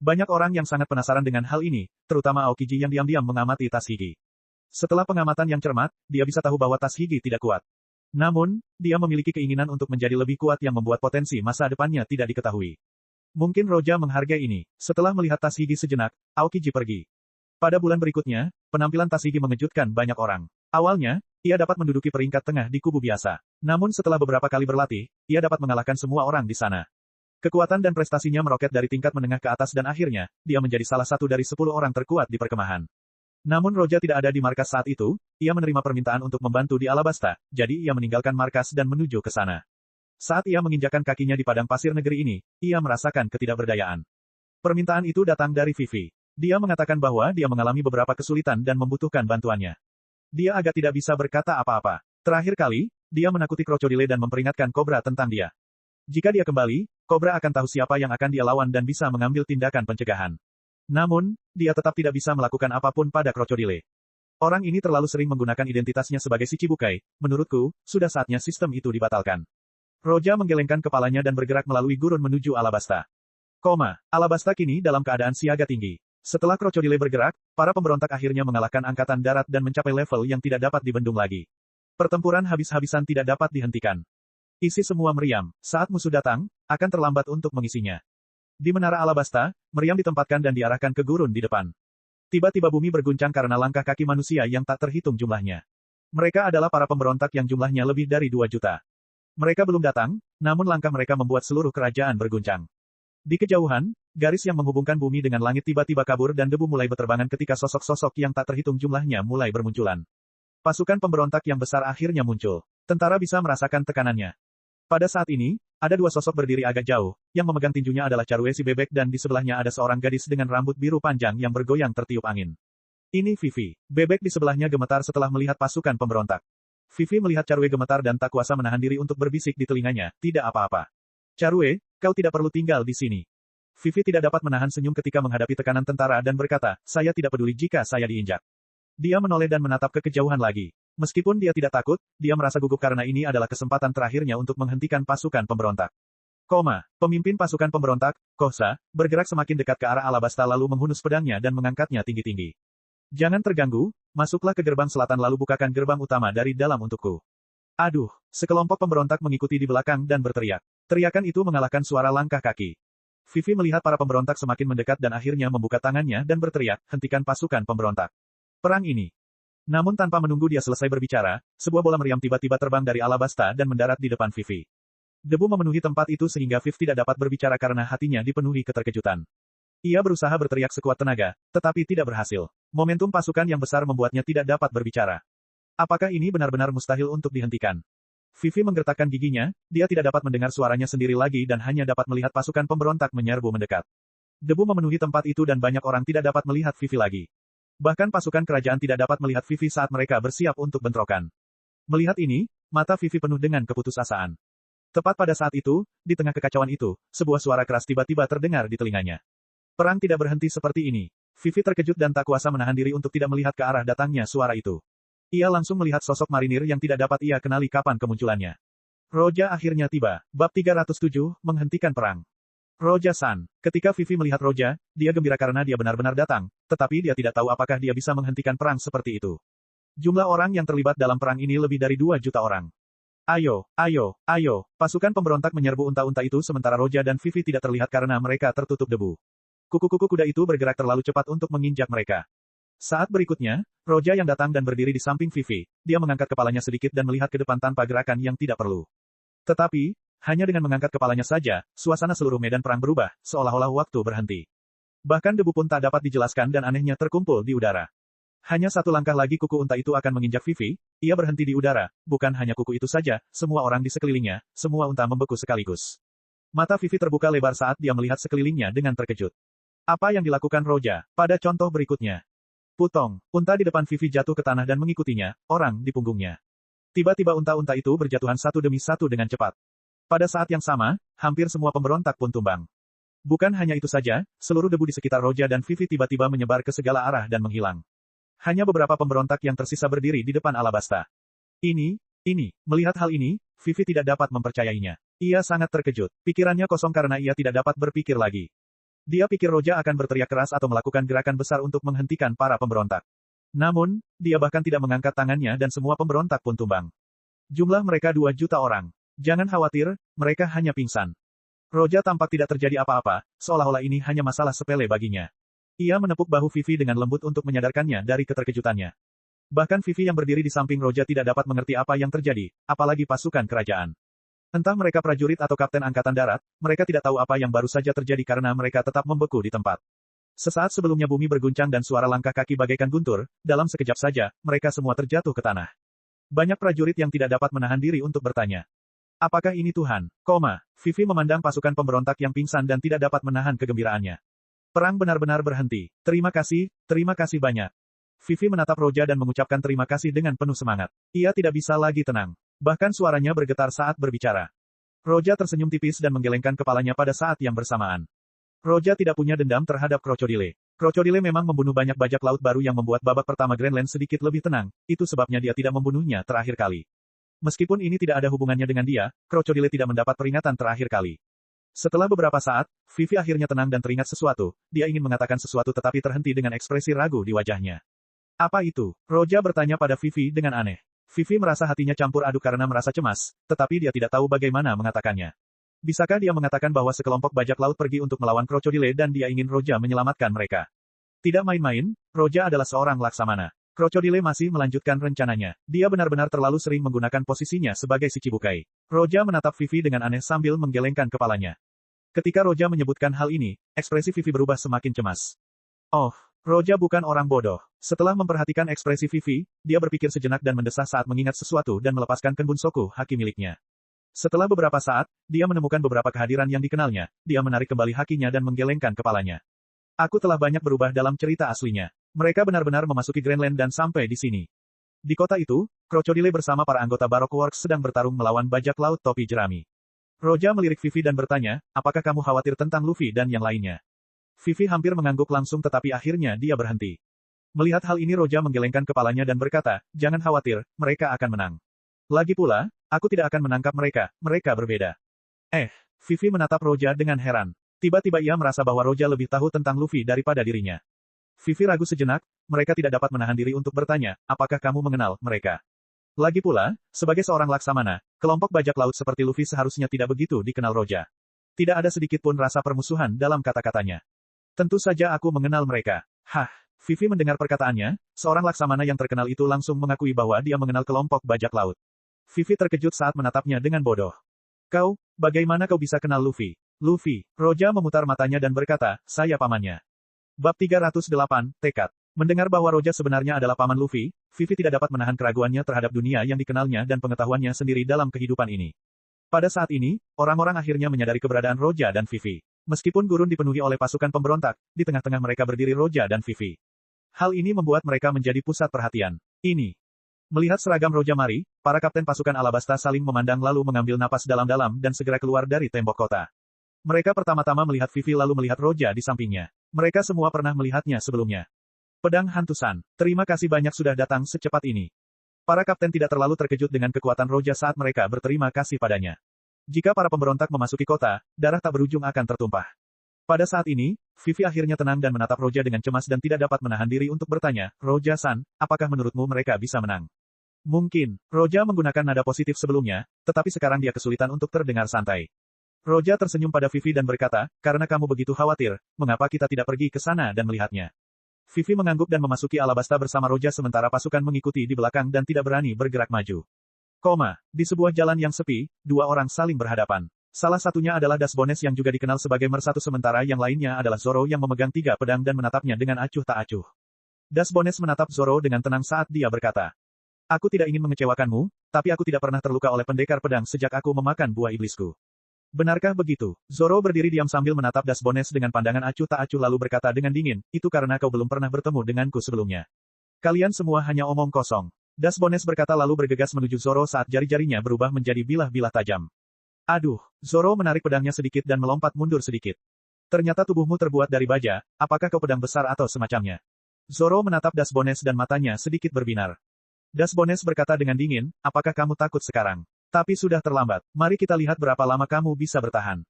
Banyak orang yang sangat penasaran dengan hal ini, terutama Aokiji yang diam-diam mengamati Tashigi. Setelah pengamatan yang cermat, dia bisa tahu bahwa Tashigi tidak kuat. Namun, dia memiliki keinginan untuk menjadi lebih kuat yang membuat potensi masa depannya tidak diketahui. Mungkin Roja menghargai ini. Setelah melihat Tashigi sejenak, Aokiji pergi. Pada bulan berikutnya, penampilan Tashigi mengejutkan banyak orang. Awalnya, ia dapat menduduki peringkat tengah di kubu biasa. Namun setelah beberapa kali berlatih, ia dapat mengalahkan semua orang di sana. Kekuatan dan prestasinya meroket dari tingkat menengah ke atas dan akhirnya, dia menjadi salah satu dari 10 orang terkuat di perkemahan. Namun Roja tidak ada di markas saat itu, ia menerima permintaan untuk membantu di Alabasta, jadi ia meninggalkan markas dan menuju ke sana. Saat ia menginjakan kakinya di padang pasir negeri ini, ia merasakan ketidakberdayaan. Permintaan itu datang dari Vivi. Dia mengatakan bahwa dia mengalami beberapa kesulitan dan membutuhkan bantuannya. Dia agak tidak bisa berkata apa-apa. Terakhir kali, dia menakuti krokodil dan memperingatkan kobra tentang dia. Jika dia kembali, kobra akan tahu siapa yang akan dia lawan dan bisa mengambil tindakan pencegahan. Namun, dia tetap tidak bisa melakukan apapun pada krokodil. Orang ini terlalu sering menggunakan identitasnya sebagai si Cibukai. Menurutku, sudah saatnya sistem itu dibatalkan. Roja menggelengkan kepalanya dan bergerak melalui gurun menuju Alabasta. Alabasta kini dalam keadaan siaga tinggi. Setelah krokodil bergerak, para pemberontak akhirnya mengalahkan angkatan darat dan mencapai level yang tidak dapat dibendung lagi. Pertempuran habis-habisan tidak dapat dihentikan. Isi semua meriam. Saat musuh datang, akan terlambat untuk mengisinya. Di menara Alabasta, meriam ditempatkan dan diarahkan ke gurun di depan. Tiba-tiba bumi berguncang karena langkah kaki manusia yang tak terhitung jumlahnya. Mereka adalah para pemberontak yang jumlahnya lebih dari 2 juta. Mereka belum datang, namun langkah mereka membuat seluruh kerajaan berguncang. Di kejauhan, garis yang menghubungkan bumi dengan langit tiba-tiba kabur dan debu mulai berterbangan ketika sosok-sosok yang tak terhitung jumlahnya mulai bermunculan. Pasukan pemberontak yang besar akhirnya muncul. Tentara bisa merasakan tekanannya. Pada saat ini, ada 2 sosok berdiri agak jauh, yang memegang tinjunya adalah Carue si bebek dan di sebelahnya ada seorang gadis dengan rambut biru panjang yang bergoyang tertiup angin. Ini Vivi. Bebek di sebelahnya gemetar setelah melihat pasukan pemberontak. Vivi melihat Carue gemetar dan tak kuasa menahan diri untuk berbisik di telinganya, tidak apa-apa. Carue, kau tidak perlu tinggal di sini. Vivi tidak dapat menahan senyum ketika menghadapi tekanan tentara dan berkata, saya tidak peduli jika saya diinjak. Dia menoleh dan menatap ke kejauhan lagi. Meskipun dia tidak takut, dia merasa gugup karena ini adalah kesempatan terakhirnya untuk menghentikan pasukan pemberontak. Pemimpin pasukan pemberontak, Kohsa, bergerak semakin dekat ke arah Alabasta lalu menghunus pedangnya dan mengangkatnya tinggi-tinggi. Jangan terganggu, masuklah ke gerbang selatan lalu bukakan gerbang utama dari dalam untukku. Aduh, sekelompok pemberontak mengikuti di belakang dan berteriak. Teriakan itu mengalahkan suara langkah kaki. Vivi melihat para pemberontak semakin mendekat dan akhirnya membuka tangannya dan berteriak, hentikan pasukan pemberontak. Perang ini. Namun tanpa menunggu dia selesai berbicara, sebuah bola meriam tiba-tiba terbang dari Alabasta dan mendarat di depan Vivi. Debu memenuhi tempat itu sehingga Vivi tidak dapat berbicara karena hatinya dipenuhi keterkejutan. Ia berusaha berteriak sekuat tenaga, tetapi tidak berhasil. Momentum pasukan yang besar membuatnya tidak dapat berbicara. Apakah ini benar-benar mustahil untuk dihentikan? Vivi menggertakkan giginya, dia tidak dapat mendengar suaranya sendiri lagi dan hanya dapat melihat pasukan pemberontak menyerbu mendekat. Debu memenuhi tempat itu dan banyak orang tidak dapat melihat Vivi lagi. Bahkan pasukan kerajaan tidak dapat melihat Vivi saat mereka bersiap untuk bentrokan. Melihat ini, mata Vivi penuh dengan keputusasaan. Tepat pada saat itu, di tengah kekacauan itu, sebuah suara keras tiba-tiba terdengar di telinganya. Perang tidak berhenti seperti ini. Vivi terkejut dan tak kuasa menahan diri untuk tidak melihat ke arah datangnya suara itu. Ia langsung melihat sosok marinir yang tidak dapat ia kenali kapan kemunculannya. Roja akhirnya tiba. Bab 307, menghentikan perang. Roja-san. Ketika Vivi melihat Roja, dia gembira karena dia benar-benar datang, tetapi dia tidak tahu apakah dia bisa menghentikan perang seperti itu. Jumlah orang yang terlibat dalam perang ini lebih dari 2 juta orang. Ayo, ayo, ayo, pasukan pemberontak menyerbu unta-unta itu sementara Roja dan Vivi tidak terlihat karena mereka tertutup debu. Kuku-kuku kuda itu bergerak terlalu cepat untuk menginjak mereka. Saat berikutnya, Roja yang datang dan berdiri di samping Vivi, dia mengangkat kepalanya sedikit dan melihat ke depan tanpa gerakan yang tidak perlu. Tetapi, hanya dengan mengangkat kepalanya saja, suasana seluruh medan perang berubah, seolah-olah waktu berhenti. Bahkan debu pun tak dapat dijelaskan dan anehnya terkumpul di udara. Hanya satu langkah lagi kuku unta itu akan menginjak Vivi, ia berhenti di udara, bukan hanya kuku itu saja, semua orang di sekelilingnya, semua unta membeku sekaligus. Mata Vivi terbuka lebar saat dia melihat sekelilingnya dengan terkejut. Apa yang dilakukan Roja? Pada contoh berikutnya. Putong, unta di depan Vivi jatuh ke tanah dan mengikutinya, orang di punggungnya. Tiba-tiba unta-unta itu berjatuhan satu demi satu dengan cepat. Pada saat yang sama, hampir semua pemberontak pun tumbang. Bukan hanya itu saja, seluruh debu di sekitar Roja dan Vivi tiba-tiba menyebar ke segala arah dan menghilang. Hanya beberapa pemberontak yang tersisa berdiri di depan Alabasta. Melihat hal ini, Vivi tidak dapat mempercayainya. Ia sangat terkejut. Pikirannya kosong karena ia tidak dapat berpikir lagi. Dia pikir Roja akan berteriak keras atau melakukan gerakan besar untuk menghentikan para pemberontak. Namun, dia bahkan tidak mengangkat tangannya dan semua pemberontak pun tumbang. Jumlah mereka 2 juta orang. Jangan khawatir, mereka hanya pingsan. Roja tampak tidak terjadi apa-apa, seolah-olah ini hanya masalah sepele baginya. Ia menepuk bahu Vivi dengan lembut untuk menyadarkannya dari keterkejutannya. Bahkan Vivi yang berdiri di samping Roja tidak dapat mengerti apa yang terjadi, apalagi pasukan kerajaan. Entah mereka prajurit atau kapten angkatan darat, mereka tidak tahu apa yang baru saja terjadi karena mereka tetap membeku di tempat. Sesaat sebelumnya bumi berguncang dan suara langkah kaki bagaikan guntur, dalam sekejap saja, mereka semua terjatuh ke tanah. Banyak prajurit yang tidak dapat menahan diri untuk bertanya. Apakah ini Tuhan? Vivi memandang pasukan pemberontak yang pingsan dan tidak dapat menahan kegembiraannya. Perang benar-benar berhenti. Terima kasih banyak. Vivi menatap Roja dan mengucapkan terima kasih dengan penuh semangat. Ia tidak bisa lagi tenang. Bahkan suaranya bergetar saat berbicara. Roja tersenyum tipis dan menggelengkan kepalanya pada saat yang bersamaan. Roja tidak punya dendam terhadap Krokodile. Krokodile memang membunuh banyak bajak laut baru yang membuat babak pertama Grandland sedikit lebih tenang, itu sebabnya dia tidak membunuhnya terakhir kali. Meskipun ini tidak ada hubungannya dengan dia, Krokodile tidak mendapat peringatan terakhir kali. Setelah beberapa saat, Vivi akhirnya tenang dan teringat sesuatu, dia ingin mengatakan sesuatu tetapi terhenti dengan ekspresi ragu di wajahnya. Apa itu? Roja bertanya pada Vivi dengan aneh. Vivi merasa hatinya campur aduk karena merasa cemas, tetapi dia tidak tahu bagaimana mengatakannya. Bisakah dia mengatakan bahwa sekelompok bajak laut pergi untuk melawan Krokodile dan dia ingin Roja menyelamatkan mereka? Tidak main-main, Roja adalah seorang laksamana. Krokodile masih melanjutkan rencananya. Dia benar-benar terlalu sering menggunakan posisinya sebagai si cibukai. Roja menatap Vivi dengan aneh sambil menggelengkan kepalanya. Ketika Roja menyebutkan hal ini, ekspresi Vivi berubah semakin cemas. Oh, Roja bukan orang bodoh. Setelah memperhatikan ekspresi Vivi, dia berpikir sejenak dan mendesah saat mengingat sesuatu dan melepaskan Kenbun Soku haki miliknya. Setelah beberapa saat, dia menemukan beberapa kehadiran yang dikenalnya, dia menarik kembali hakinya dan menggelengkan kepalanya. Aku telah banyak berubah dalam cerita aslinya. Mereka benar-benar memasuki Grandland dan sampai di sini. Di kota itu, Krokodile bersama para anggota Baroque Works sedang bertarung melawan bajak laut topi jerami. Roja melirik Vivi dan bertanya, apakah kamu khawatir tentang Luffy dan yang lainnya? Vivi hampir mengangguk langsung tetapi akhirnya dia berhenti. Melihat hal ini Roja menggelengkan kepalanya dan berkata, jangan khawatir, mereka akan menang. Lagi pula, aku tidak akan menangkap mereka, mereka berbeda. Vivi menatap Roja dengan heran. Tiba-tiba ia merasa bahwa Roja lebih tahu tentang Luffy daripada dirinya. Vivi ragu sejenak, mereka tidak dapat menahan diri untuk bertanya, apakah kamu mengenal mereka? Lagi pula, sebagai seorang laksamana, kelompok bajak laut seperti Luffy seharusnya tidak begitu dikenal Roja. Tidak ada sedikit pun rasa permusuhan dalam kata-katanya. Tentu saja aku mengenal mereka. Vivi mendengar perkataannya, seorang laksamana yang terkenal itu langsung mengakui bahwa dia mengenal kelompok bajak laut. Vivi terkejut saat menatapnya dengan bodoh. Bagaimana kau bisa kenal Luffy? Luffy, Roja memutar matanya dan berkata, saya pamannya. Bab 308, Tekad. Mendengar bahwa Roja sebenarnya adalah paman Luffy, Vivi tidak dapat menahan keraguannya terhadap dunia yang dikenalnya dan pengetahuannya sendiri dalam kehidupan ini. Pada saat ini, orang-orang akhirnya menyadari keberadaan Roja dan Vivi. Meskipun gurun dipenuhi oleh pasukan pemberontak, di tengah-tengah mereka berdiri Roja dan Vivi. Hal ini membuat mereka menjadi pusat perhatian. Melihat seragam Roja Mari, para kapten pasukan Alabasta saling memandang lalu mengambil napas dalam-dalam dan segera keluar dari tembok kota. Mereka pertama-tama melihat Vivi lalu melihat Roja di sampingnya. Mereka semua pernah melihatnya sebelumnya. Pedang Hantusan, terima kasih banyak sudah datang secepat ini. Para kapten tidak terlalu terkejut dengan kekuatan Roja saat mereka berterima kasih padanya. Jika para pemberontak memasuki kota, darah tak berujung akan tertumpah. Pada saat ini, Vivi akhirnya tenang dan menatap Roja dengan cemas dan tidak dapat menahan diri untuk bertanya, Roja-san, apakah menurutmu mereka bisa menang? Mungkin, Roja menggunakan nada positif sebelumnya, tetapi sekarang dia kesulitan untuk terdengar santai. Roja tersenyum pada Vivi dan berkata, karena kamu begitu khawatir, mengapa kita tidak pergi ke sana dan melihatnya? Vivi mengangguk dan memasuki Alabasta bersama Roja sementara pasukan mengikuti di belakang dan tidak berani bergerak maju. Di sebuah jalan yang sepi, dua orang saling berhadapan. Salah satunya adalah Dasbones yang juga dikenal sebagai Mersatu sementara yang lainnya adalah Zoro yang memegang 3 pedang dan menatapnya dengan acuh tak acuh. Dasbones menatap Zoro dengan tenang saat dia berkata, aku tidak ingin mengecewakanmu, tapi aku tidak pernah terluka oleh pendekar pedang sejak aku memakan buah iblisku. Benarkah begitu? Zoro berdiri diam sambil menatap Dasbones dengan pandangan acuh tak acuh lalu berkata dengan dingin, itu karena kau belum pernah bertemu denganku sebelumnya. Kalian semua hanya omong kosong. Dasbones berkata lalu bergegas menuju Zoro saat jari-jarinya berubah menjadi bilah-bilah tajam. Aduh, Zoro menarik pedangnya sedikit dan melompat mundur sedikit. Ternyata tubuhmu terbuat dari baja, apakah kau pedang besar atau semacamnya? Zoro menatap Dasbones dan matanya sedikit berbinar. Dasbones berkata dengan dingin, apakah kamu takut sekarang? Tapi sudah terlambat, mari kita lihat berapa lama kamu bisa bertahan.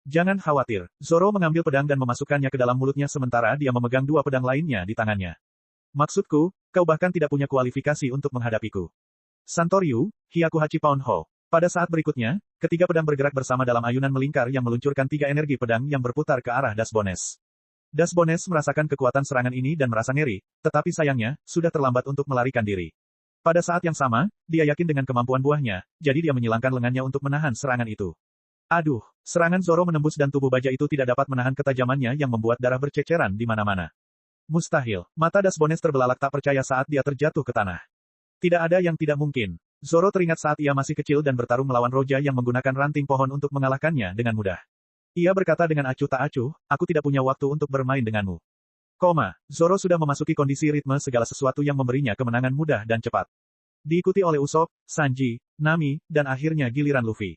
Jangan khawatir, Zoro mengambil pedang dan memasukkannya ke dalam mulutnya sementara dia memegang 2 pedang lainnya di tangannya. Maksudku, kau bahkan tidak punya kualifikasi untuk menghadapiku. Santoryu, Hyakuhachi Pounho. Pada saat berikutnya, ketiga pedang bergerak bersama dalam ayunan melingkar yang meluncurkan 3 energi pedang yang berputar ke arah Dasbones. Dasbones merasakan kekuatan serangan ini dan merasa ngeri, tetapi sayangnya, sudah terlambat untuk melarikan diri. Pada saat yang sama, dia yakin dengan kemampuan buahnya, jadi dia menyilangkan lengannya untuk menahan serangan itu. Aduh, serangan Zoro menembus dan tubuh baja itu tidak dapat menahan ketajamannya yang membuat darah berceceran di mana-mana. Mustahil. Mata Dasbones terbelalak tak percaya saat dia terjatuh ke tanah. Tidak ada yang tidak mungkin. Zoro teringat saat ia masih kecil dan bertarung melawan Roja yang menggunakan ranting pohon untuk mengalahkannya dengan mudah. Ia berkata dengan acuh tak acuh, aku tidak punya waktu untuk bermain denganmu. Zoro sudah memasuki kondisi ritme segala sesuatu yang memberinya kemenangan mudah dan cepat. Diikuti oleh Usopp, Sanji, Nami, dan akhirnya giliran Luffy.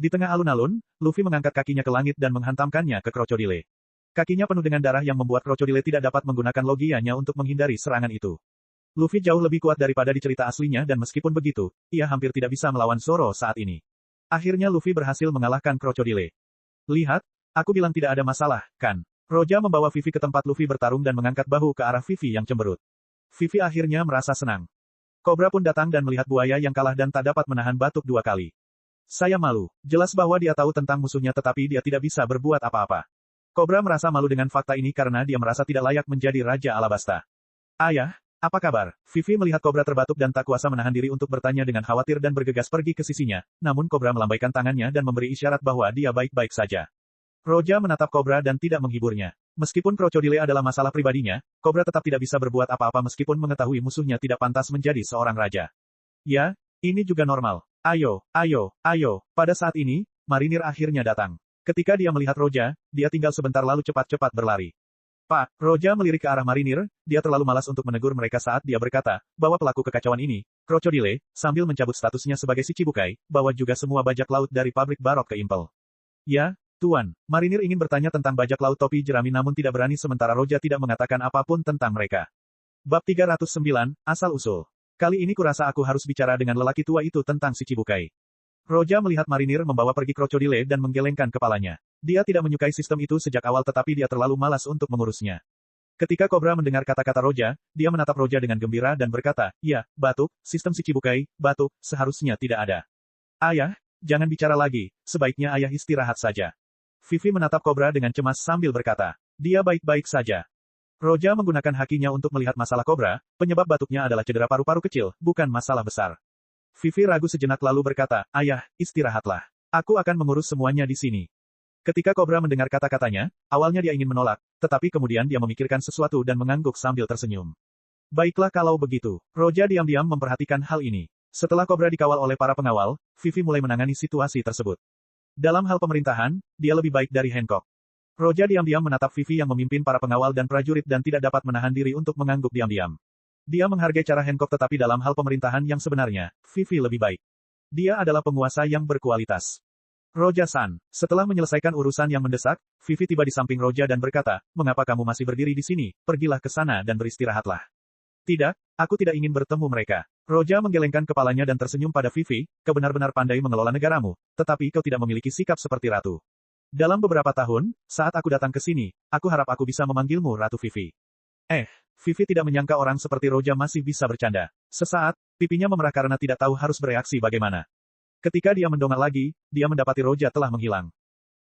Di tengah alun-alun, Luffy mengangkat kakinya ke langit dan menghantamkannya ke krokodile. Kakinya penuh dengan darah yang membuat krokodile tidak dapat menggunakan logianya untuk menghindari serangan itu. Luffy jauh lebih kuat daripada di cerita aslinya dan meskipun begitu, ia hampir tidak bisa melawan Zoro saat ini. Akhirnya Luffy berhasil mengalahkan krokodile. Lihat, aku bilang tidak ada masalah, kan? Roja membawa Vivi ke tempat Luffy bertarung dan mengangkat bahu ke arah Vivi yang cemberut. Vivi akhirnya merasa senang. Kobra pun datang dan melihat buaya yang kalah dan tak dapat menahan batuk 2 kali. Saya malu. Jelas bahwa dia tahu tentang musuhnya tetapi dia tidak bisa berbuat apa-apa. Kobra merasa malu dengan fakta ini karena dia merasa tidak layak menjadi Raja Alabasta. Ayah, apa kabar? Vivi melihat Kobra terbatuk dan tak kuasa menahan diri untuk bertanya dengan khawatir dan bergegas pergi ke sisinya, namun Kobra melambaikan tangannya dan memberi isyarat bahwa dia baik-baik saja. Roja menatap Kobra dan tidak menghiburnya. Meskipun krokodile adalah masalah pribadinya, Kobra tetap tidak bisa berbuat apa-apa meskipun mengetahui musuhnya tidak pantas menjadi seorang raja. Ya, ini juga normal. Ayo, ayo, ayo. Pada saat ini, marinir akhirnya datang. Ketika dia melihat Roja, dia tinggal sebentar lalu cepat-cepat berlari. Pak, Roja melirik ke arah marinir, dia terlalu malas untuk menegur mereka saat dia berkata, bahwa pelaku kekacauan ini, krokodile, sambil mencabut statusnya sebagai si Cibukai, bawa juga semua bajak laut dari pabrik Barok ke Impel. Ya, Tuan, marinir ingin bertanya tentang bajak laut topi jerami namun tidak berani sementara Roja tidak mengatakan apapun tentang mereka. Bab 309, Asal-Usul. Kali ini kurasa aku harus bicara dengan lelaki tua itu tentang si Cibukai. Roja melihat marinir membawa pergi krokodile dan menggelengkan kepalanya. Dia tidak menyukai sistem itu sejak awal tetapi dia terlalu malas untuk mengurusnya. Ketika Kobra mendengar kata-kata Roja, dia menatap Roja dengan gembira dan berkata, ya, batuk, sistem si Cibukai, batuk, seharusnya tidak ada. Ayah, jangan bicara lagi, sebaiknya ayah istirahat saja. Vivi menatap Kobra dengan cemas sambil berkata, dia baik-baik saja. Roja menggunakan hakinya untuk melihat masalah Kobra, penyebab batuknya adalah cedera paru-paru kecil, bukan masalah besar. Vivi ragu sejenak lalu berkata, ayah, istirahatlah. Aku akan mengurus semuanya di sini. Ketika Kobra mendengar kata-katanya, awalnya dia ingin menolak, tetapi kemudian dia memikirkan sesuatu dan mengangguk sambil tersenyum. Baiklah kalau begitu. Roja diam-diam memperhatikan hal ini. Setelah Kobra dikawal oleh para pengawal, Vivi mulai menangani situasi tersebut. Dalam hal pemerintahan, dia lebih baik dari Hancock. Roja diam-diam menatap Vivi yang memimpin para pengawal dan prajurit dan tidak dapat menahan diri untuk mengangguk diam-diam. Dia menghargai cara Hancock tetapi dalam hal pemerintahan yang sebenarnya, Vivi lebih baik. Dia adalah penguasa yang berkualitas. Roja-san, setelah menyelesaikan urusan yang mendesak, Vivi tiba di samping Roja dan berkata, mengapa kamu masih berdiri di sini, pergilah ke sana dan beristirahatlah. Tidak, aku tidak ingin bertemu mereka. Roja menggelengkan kepalanya dan tersenyum pada Vivi, kau benar-benar pandai mengelola negaramu, tetapi kau tidak memiliki sikap seperti ratu. Dalam beberapa tahun, saat aku datang ke sini, aku harap aku bisa memanggilmu Ratu Vivi. Vivi tidak menyangka orang seperti Roja masih bisa bercanda. Sesaat, pipinya memerah karena tidak tahu harus bereaksi bagaimana. Ketika dia mendongak lagi, dia mendapati Roja telah menghilang.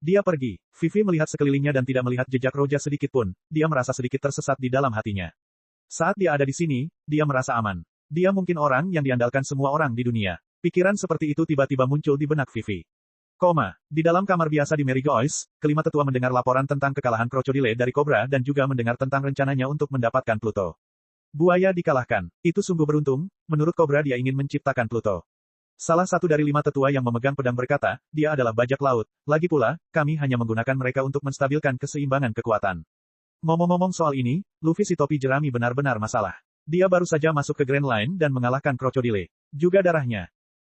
Dia pergi. Vivi melihat sekelilingnya dan tidak melihat jejak Roja sedikit pun, dia merasa sedikit tersesat di dalam hatinya. Saat dia ada di sini, dia merasa aman. Dia mungkin orang yang diandalkan semua orang di dunia. Pikiran seperti itu tiba-tiba muncul di benak Vivi. Di dalam kamar biasa di Marygold, kelima tetua mendengar laporan tentang kekalahan krokodile dari Kobra dan juga mendengar tentang rencananya untuk mendapatkan Pluto. Buaya dikalahkan. Itu sungguh beruntung, menurut Kobra dia ingin menciptakan Pluto. Salah satu dari 5 tetua yang memegang pedang berkata, dia adalah bajak laut. Lagi pula, kami hanya menggunakan mereka untuk menstabilkan keseimbangan kekuatan. Ngomong-ngomong soal ini, Luffy si topi jerami benar-benar masalah. Dia baru saja masuk ke Grand Line dan mengalahkan krokodile. Juga darahnya.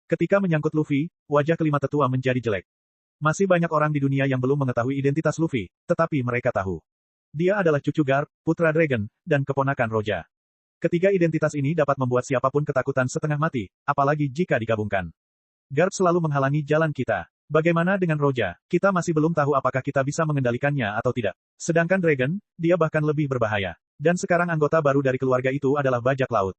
Ketika menyangkut Luffy, wajah kelima tetua menjadi jelek. Masih banyak orang di dunia yang belum mengetahui identitas Luffy, tetapi mereka tahu. Dia adalah cucu Garp, putra Dragon, dan keponakan Roja. Ketiga identitas ini dapat membuat siapapun ketakutan setengah mati, apalagi jika digabungkan. Garp selalu menghalangi jalan kita. Bagaimana dengan Roja? Kita masih belum tahu apakah kita bisa mengendalikannya atau tidak. Sedangkan Dragon, dia bahkan lebih berbahaya. Dan sekarang anggota baru dari keluarga itu adalah bajak laut.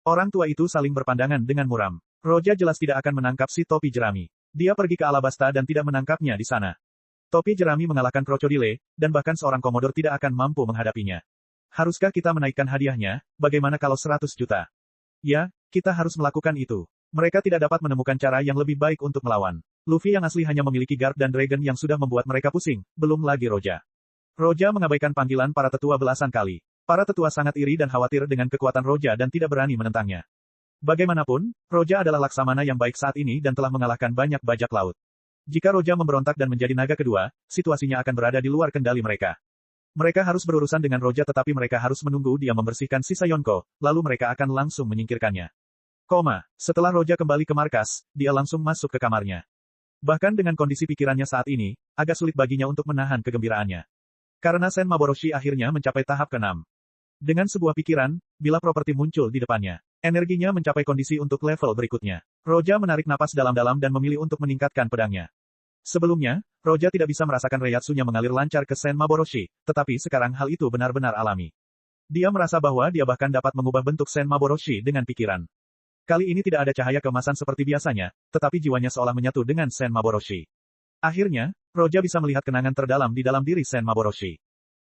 Orang tua itu saling berpandangan dengan muram. Roja jelas tidak akan menangkap si topi jerami. Dia pergi ke Alabasta dan tidak menangkapnya di sana. Topi jerami mengalahkan krokodile, dan bahkan seorang komodor tidak akan mampu menghadapinya. Haruskah kita menaikkan hadiahnya? Bagaimana kalau 100 juta? Ya, kita harus melakukan itu. Mereka tidak dapat menemukan cara yang lebih baik untuk melawan. Luffy yang asli hanya memiliki Garp dan Dragon yang sudah membuat mereka pusing, belum lagi Roja. Roja mengabaikan panggilan para tetua belasan kali. Para tetua sangat iri dan khawatir dengan kekuatan Roja dan tidak berani menentangnya. Bagaimanapun, Roja adalah laksamana yang baik saat ini dan telah mengalahkan banyak bajak laut. Jika Roja memberontak dan menjadi naga kedua, situasinya akan berada di luar kendali mereka. Mereka harus berurusan dengan Roja tetapi mereka harus menunggu dia membersihkan sisa Yonko, lalu mereka akan langsung menyingkirkannya. Setelah Roja kembali ke markas, dia langsung masuk ke kamarnya. Bahkan dengan kondisi pikirannya saat ini, agak sulit baginya untuk menahan kegembiraannya. Karena Sen Maboroshi akhirnya mencapai tahap ke-6. Dengan sebuah pikiran, bila properti muncul di depannya, energinya mencapai kondisi untuk level berikutnya. Roja menarik napas dalam-dalam dan memilih untuk meningkatkan pedangnya. Sebelumnya, Roja tidak bisa merasakan Reiatsu-nya mengalir lancar ke Sen Maboroshi, tetapi sekarang hal itu benar-benar alami. Dia merasa bahwa dia bahkan dapat mengubah bentuk Sen Maboroshi dengan pikiran. Kali ini tidak ada cahaya keemasan seperti biasanya, tetapi jiwanya seolah menyatu dengan Sen Maboroshi. Akhirnya, Roja bisa melihat kenangan terdalam di dalam diri Sen Maboroshi.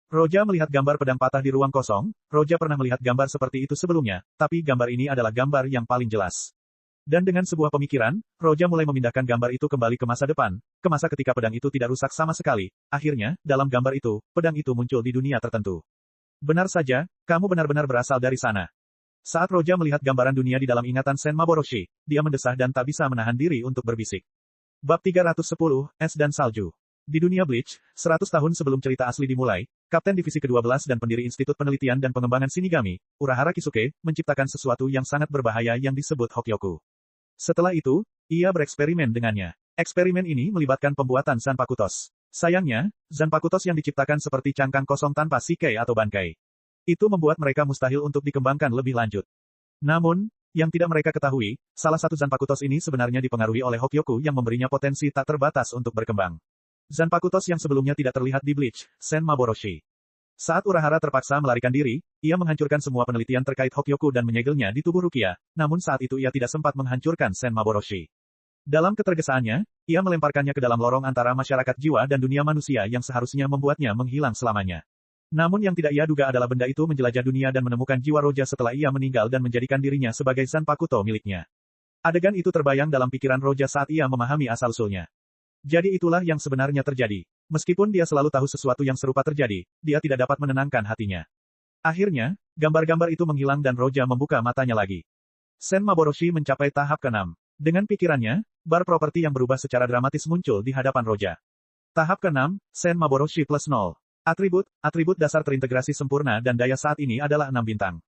Roja melihat gambar pedang patah di ruang kosong. Roja pernah melihat gambar seperti itu sebelumnya, tapi gambar ini adalah gambar yang paling jelas. Dan dengan sebuah pemikiran, Roja mulai memindahkan gambar itu kembali ke masa depan, ke masa ketika pedang itu tidak rusak sama sekali. Akhirnya, dalam gambar itu, pedang itu muncul di dunia tertentu. Benar saja, kamu benar-benar berasal dari sana. Saat Roja melihat gambaran dunia di dalam ingatan Sen Maboroshi, dia mendesah dan tak bisa menahan diri untuk berbisik. Bab 310, Es dan Salju. Di dunia Bleach, 100 tahun sebelum cerita asli dimulai, Kapten Divisi ke-12 dan pendiri Institut Penelitian dan Pengembangan Shinigami, Urahara Kisuke, menciptakan sesuatu yang sangat berbahaya yang disebut Hokyoku. Setelah itu, ia bereksperimen dengannya. Eksperimen ini melibatkan pembuatan Zanpakutos. Sayangnya, Zanpakutos yang diciptakan seperti cangkang kosong tanpa Shikkei atau Bankai. Itu membuat mereka mustahil untuk dikembangkan lebih lanjut. Namun, yang tidak mereka ketahui, salah satu Zanpakutos ini sebenarnya dipengaruhi oleh Hokyoku yang memberinya potensi tak terbatas untuk berkembang. Zanpakutos yang sebelumnya tidak terlihat di Bleach, Sen Maboroshi. Saat Urahara terpaksa melarikan diri, ia menghancurkan semua penelitian terkait Hokyoku dan menyegelnya di tubuh Rukia, namun saat itu ia tidak sempat menghancurkan Sen Maboroshi. Dalam ketergesaannya, ia melemparkannya ke dalam lorong antara masyarakat jiwa dan dunia manusia yang seharusnya membuatnya menghilang selamanya. Namun yang tidak ia duga adalah benda itu menjelajah dunia dan menemukan jiwa Roja setelah ia meninggal dan menjadikan dirinya sebagai Zanpakuto miliknya. Adegan itu terbayang dalam pikiran Roja saat ia memahami asal-usulnya. Jadi itulah yang sebenarnya terjadi. Meskipun dia selalu tahu sesuatu yang serupa terjadi, dia tidak dapat menenangkan hatinya. Akhirnya, gambar-gambar itu menghilang dan Roja membuka matanya lagi. Sen Maboroshi mencapai tahap ke-6. Dengan pikirannya, bar properti yang berubah secara dramatis muncul di hadapan Roja. Tahap ke-6, Sen Maboroshi plus 0. Atribut dasar terintegrasi sempurna dan daya saat ini adalah 6 bintang.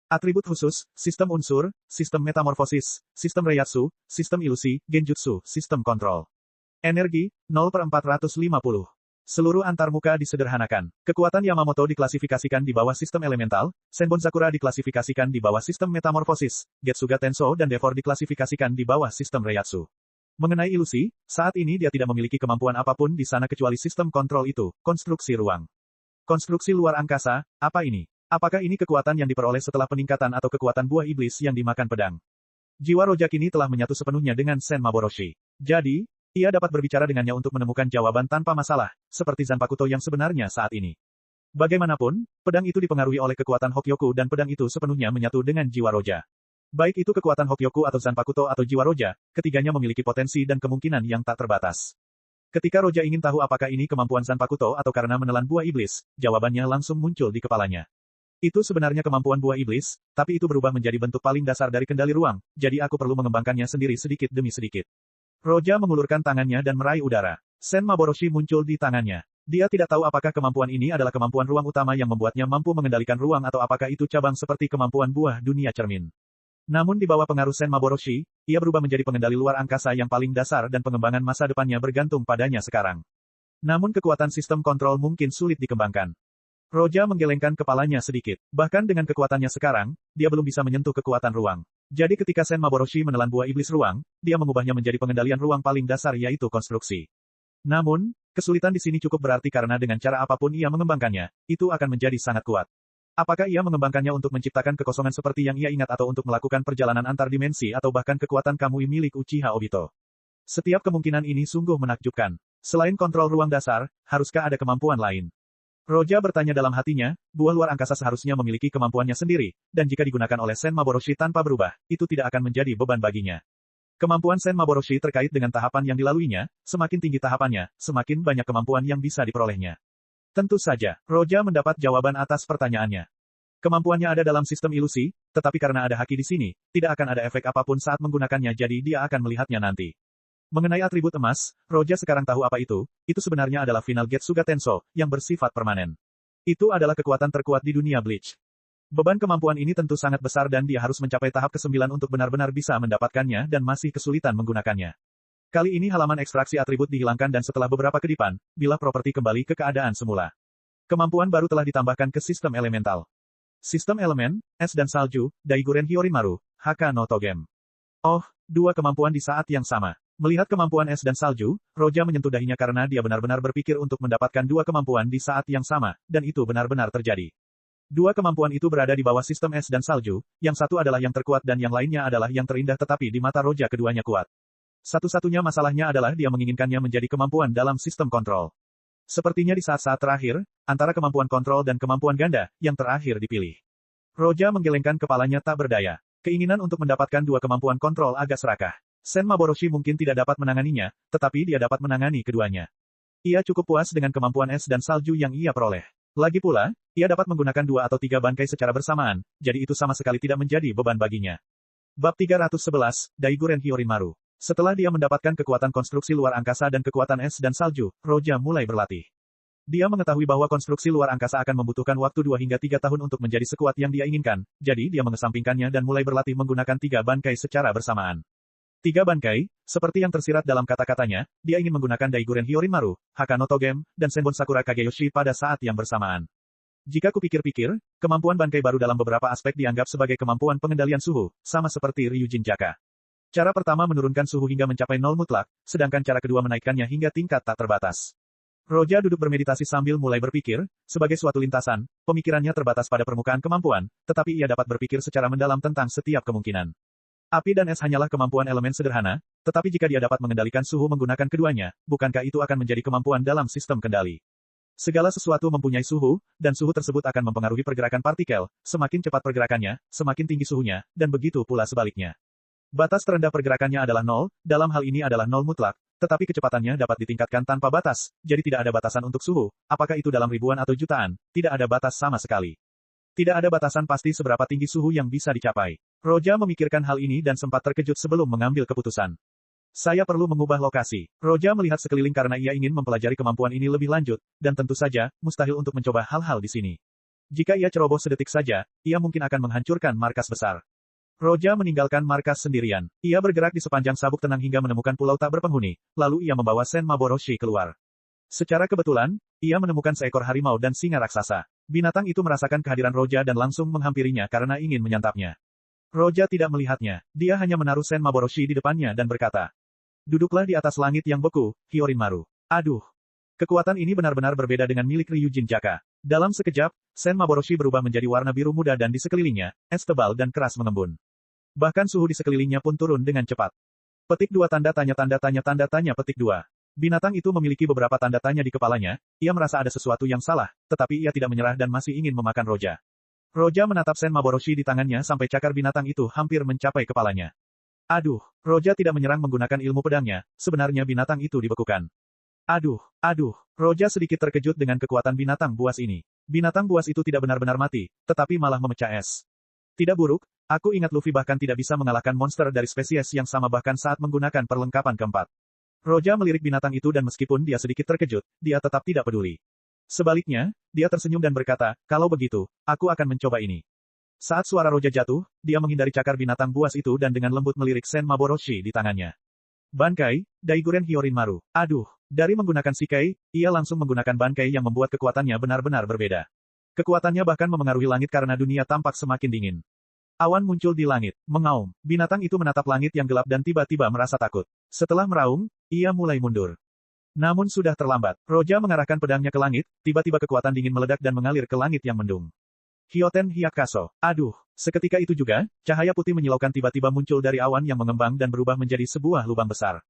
Atribut khusus, sistem unsur, sistem metamorfosis, sistem reiatsu, sistem ilusi, genjutsu, sistem kontrol. Energi, 0/450. Seluruh antarmuka disederhanakan. Kekuatan Yamamoto diklasifikasikan di bawah sistem elemental, Senbon Sakura diklasifikasikan di bawah sistem metamorfosis, Getsuga Tenso dan Devor diklasifikasikan di bawah sistem reiatsu. Mengenai ilusi, saat ini dia tidak memiliki kemampuan apapun di sana kecuali sistem kontrol itu, konstruksi ruang. Konstruksi luar angkasa, apa ini? Apakah ini kekuatan yang diperoleh setelah peningkatan atau kekuatan buah iblis yang dimakan pedang? Jiwa Roja kini telah menyatu sepenuhnya dengan Sen Maboroshi. Jadi, ia dapat berbicara dengannya untuk menemukan jawaban tanpa masalah, seperti Zanpakuto yang sebenarnya saat ini. Bagaimanapun, pedang itu dipengaruhi oleh kekuatan Hokyoku dan pedang itu sepenuhnya menyatu dengan jiwa Roja. Baik itu kekuatan Hokyoku atau Zanpakuto atau jiwa Roja, ketiganya memiliki potensi dan kemungkinan yang tak terbatas. Ketika Roja ingin tahu apakah ini kemampuan Zanpakuto atau karena menelan buah iblis, jawabannya langsung muncul di kepalanya. Itu sebenarnya kemampuan buah iblis, tapi itu berubah menjadi bentuk paling dasar dari kendali ruang, jadi aku perlu mengembangkannya sendiri sedikit demi sedikit. Roja mengulurkan tangannya dan meraih udara. Sen Maboroshi muncul di tangannya. Dia tidak tahu apakah kemampuan ini adalah kemampuan ruang utama yang membuatnya mampu mengendalikan ruang atau apakah itu cabang seperti kemampuan buah dunia cermin. Namun di bawah pengaruh Sen Maboroshi, ia berubah menjadi pengendali luar angkasa yang paling dasar dan pengembangan masa depannya bergantung padanya sekarang. Namun kekuatan sistem kontrol mungkin sulit dikembangkan. Roja menggelengkan kepalanya sedikit. Bahkan dengan kekuatannya sekarang, dia belum bisa menyentuh kekuatan ruang. Jadi ketika Sen Maboroshi menelan buah iblis ruang, dia mengubahnya menjadi pengendalian ruang paling dasar yaitu konstruksi. Namun, kesulitan di sini cukup berarti karena dengan cara apapun ia mengembangkannya, itu akan menjadi sangat kuat. Apakah ia mengembangkannya untuk menciptakan kekosongan seperti yang ia ingat atau untuk melakukan perjalanan antar dimensi atau bahkan kekuatan Kamui milik Uchiha Obito? Setiap kemungkinan ini sungguh menakjubkan. Selain kontrol ruang dasar, haruskah ada kemampuan lain? Roja bertanya dalam hatinya, buah luar angkasa seharusnya memiliki kemampuannya sendiri, dan jika digunakan oleh Sen Maboroshi tanpa berubah, itu tidak akan menjadi beban baginya. Kemampuan Sen Maboroshi terkait dengan tahapan yang dilaluinya, semakin tinggi tahapannya, semakin banyak kemampuan yang bisa diperolehnya. Tentu saja, Roja mendapat jawaban atas pertanyaannya. Kemampuannya ada dalam sistem ilusi, tetapi karena ada haki di sini, tidak akan ada efek apapun saat menggunakannya jadi dia akan melihatnya nanti. Mengenai atribut emas, Roja sekarang tahu apa itu sebenarnya adalah Final Getsuga Tenso, yang bersifat permanen. Itu adalah kekuatan terkuat di dunia Bleach. Beban kemampuan ini tentu sangat besar dan dia harus mencapai tahap ke-9 untuk benar-benar bisa mendapatkannya dan masih kesulitan menggunakannya. Kali ini halaman ekstraksi atribut dihilangkan dan setelah beberapa kedipan, bilah properti kembali ke keadaan semula. Kemampuan baru telah ditambahkan ke sistem elemental. Sistem elemen, es dan salju, Daiguren Hyorimaru, Haka no Togem. Oh, dua kemampuan di saat yang sama. Melihat kemampuan es dan salju, Roja menyentuh dahinya karena dia benar-benar berpikir untuk mendapatkan dua kemampuan di saat yang sama, dan itu benar-benar terjadi. Dua kemampuan itu berada di bawah sistem es dan salju, yang satu adalah yang terkuat dan yang lainnya adalah yang terindah tetapi di mata Roja keduanya kuat. Satu-satunya masalahnya adalah dia menginginkannya menjadi kemampuan dalam sistem kontrol. Sepertinya di saat-saat terakhir, antara kemampuan kontrol dan kemampuan ganda, yang terakhir dipilih. Roja menggelengkan kepalanya tak berdaya. Keinginan untuk mendapatkan dua kemampuan kontrol agak serakah. Sen Maboroshi mungkin tidak dapat menanganinya, tetapi dia dapat menangani keduanya. Ia cukup puas dengan kemampuan es dan salju yang ia peroleh. Lagi pula, ia dapat menggunakan 2 atau 3 bangkai secara bersamaan, jadi itu sama sekali tidak menjadi beban baginya. Bab 311, Daiguren Hyorimaru. Setelah dia mendapatkan kekuatan konstruksi luar angkasa dan kekuatan es dan salju, Roja mulai berlatih. Dia mengetahui bahwa konstruksi luar angkasa akan membutuhkan waktu 2 hingga 3 tahun untuk menjadi sekuat yang dia inginkan, jadi dia mengesampingkannya dan mulai berlatih menggunakan 3 bangkai secara bersamaan. 3 bangkai, seperti yang tersirat dalam kata-katanya, dia ingin menggunakan Daiguren Hyorimaru, Haka no Togem, dan Senbon Sakura Kageyoshi pada saat yang bersamaan. Jika kupikir-pikir, kemampuan bangkai baru dalam beberapa aspek dianggap sebagai kemampuan pengendalian suhu, sama seperti Ryujin Jaka. Cara pertama menurunkan suhu hingga mencapai 0 mutlak, sedangkan cara kedua menaikkannya hingga tingkat tak terbatas. Roja duduk bermeditasi sambil mulai berpikir, sebagai suatu lintasan, pemikirannya terbatas pada permukaan kemampuan, tetapi ia dapat berpikir secara mendalam tentang setiap kemungkinan. Api dan es hanyalah kemampuan elemen sederhana, tetapi jika dia dapat mengendalikan suhu menggunakan keduanya, bukankah itu akan menjadi kemampuan dalam sistem kendali? Segala sesuatu mempunyai suhu, dan suhu tersebut akan mempengaruhi pergerakan partikel, semakin cepat pergerakannya, semakin tinggi suhunya, dan begitu pula sebaliknya. Batas terendah pergerakannya adalah 0, dalam hal ini adalah 0 mutlak, tetapi kecepatannya dapat ditingkatkan tanpa batas, jadi tidak ada batasan untuk suhu, apakah itu dalam ribuan atau jutaan, tidak ada batas sama sekali. Tidak ada batasan pasti seberapa tinggi suhu yang bisa dicapai. Roja memikirkan hal ini dan sempat terkejut sebelum mengambil keputusan. Saya perlu mengubah lokasi. Roja melihat sekeliling karena ia ingin mempelajari kemampuan ini lebih lanjut, dan tentu saja, mustahil untuk mencoba hal-hal di sini. Jika ia ceroboh sedetik saja, ia mungkin akan menghancurkan markas besar. Roja meninggalkan markas sendirian. Ia bergerak di sepanjang sabuk tenang hingga menemukan pulau tak berpenghuni, lalu ia membawa Sen Maboroshi keluar. Secara kebetulan, ia menemukan seekor harimau dan singa raksasa. Binatang itu merasakan kehadiran Roja dan langsung menghampirinya karena ingin menyantapnya. Roja tidak melihatnya, dia hanya menaruh Sen Maboroshi di depannya dan berkata, "Duduklah di atas langit yang beku, Hyorimaru." Aduh! Kekuatan ini benar-benar berbeda dengan milik Ryujin Jaka. Dalam sekejap, Sen Maboroshi berubah menjadi warna biru muda dan di sekelilingnya, es tebal dan keras mengembun. Bahkan suhu di sekelilingnya pun turun dengan cepat. Petik 2 tanda tanya petik 2. Binatang itu memiliki beberapa tanda tanya di kepalanya, ia merasa ada sesuatu yang salah, tetapi ia tidak menyerah dan masih ingin memakan Roja. Roja menatap Sen Maboroshi di tangannya sampai cakar binatang itu hampir mencapai kepalanya. Aduh, Roja tidak menyerang menggunakan ilmu pedangnya, sebenarnya binatang itu dibekukan. Aduh, Roja sedikit terkejut dengan kekuatan binatang buas ini. Binatang buas itu tidak benar-benar mati, tetapi malah memecah es. Tidak buruk, aku ingat Luffy bahkan tidak bisa mengalahkan monster dari spesies yang sama bahkan saat menggunakan perlengkapan keempat. Roja melirik binatang itu dan meskipun dia sedikit terkejut, dia tetap tidak peduli. Sebaliknya, dia tersenyum dan berkata, "Kalau begitu, aku akan mencoba ini." Saat suara Roja jatuh, dia menghindari cakar binatang buas itu dan dengan lembut melirik Sen Maboroshi di tangannya. Bankai, Daiguren Hyorimaru. Aduh, dari menggunakan Shikai, ia langsung menggunakan Bankai yang membuat kekuatannya benar-benar berbeda. Kekuatannya bahkan memengaruhi langit karena dunia tampak semakin dingin. Awan muncul di langit, mengaum. Binatang itu menatap langit yang gelap dan tiba-tiba merasa takut. Setelah meraung, ia mulai mundur. Namun sudah terlambat. Roja mengarahkan pedangnya ke langit, tiba-tiba kekuatan dingin meledak dan mengalir ke langit yang mendung. Hyoten Hyakaso. Aduh, seketika itu juga, cahaya putih menyilaukan tiba-tiba muncul dari awan yang mengembang dan berubah menjadi sebuah lubang besar.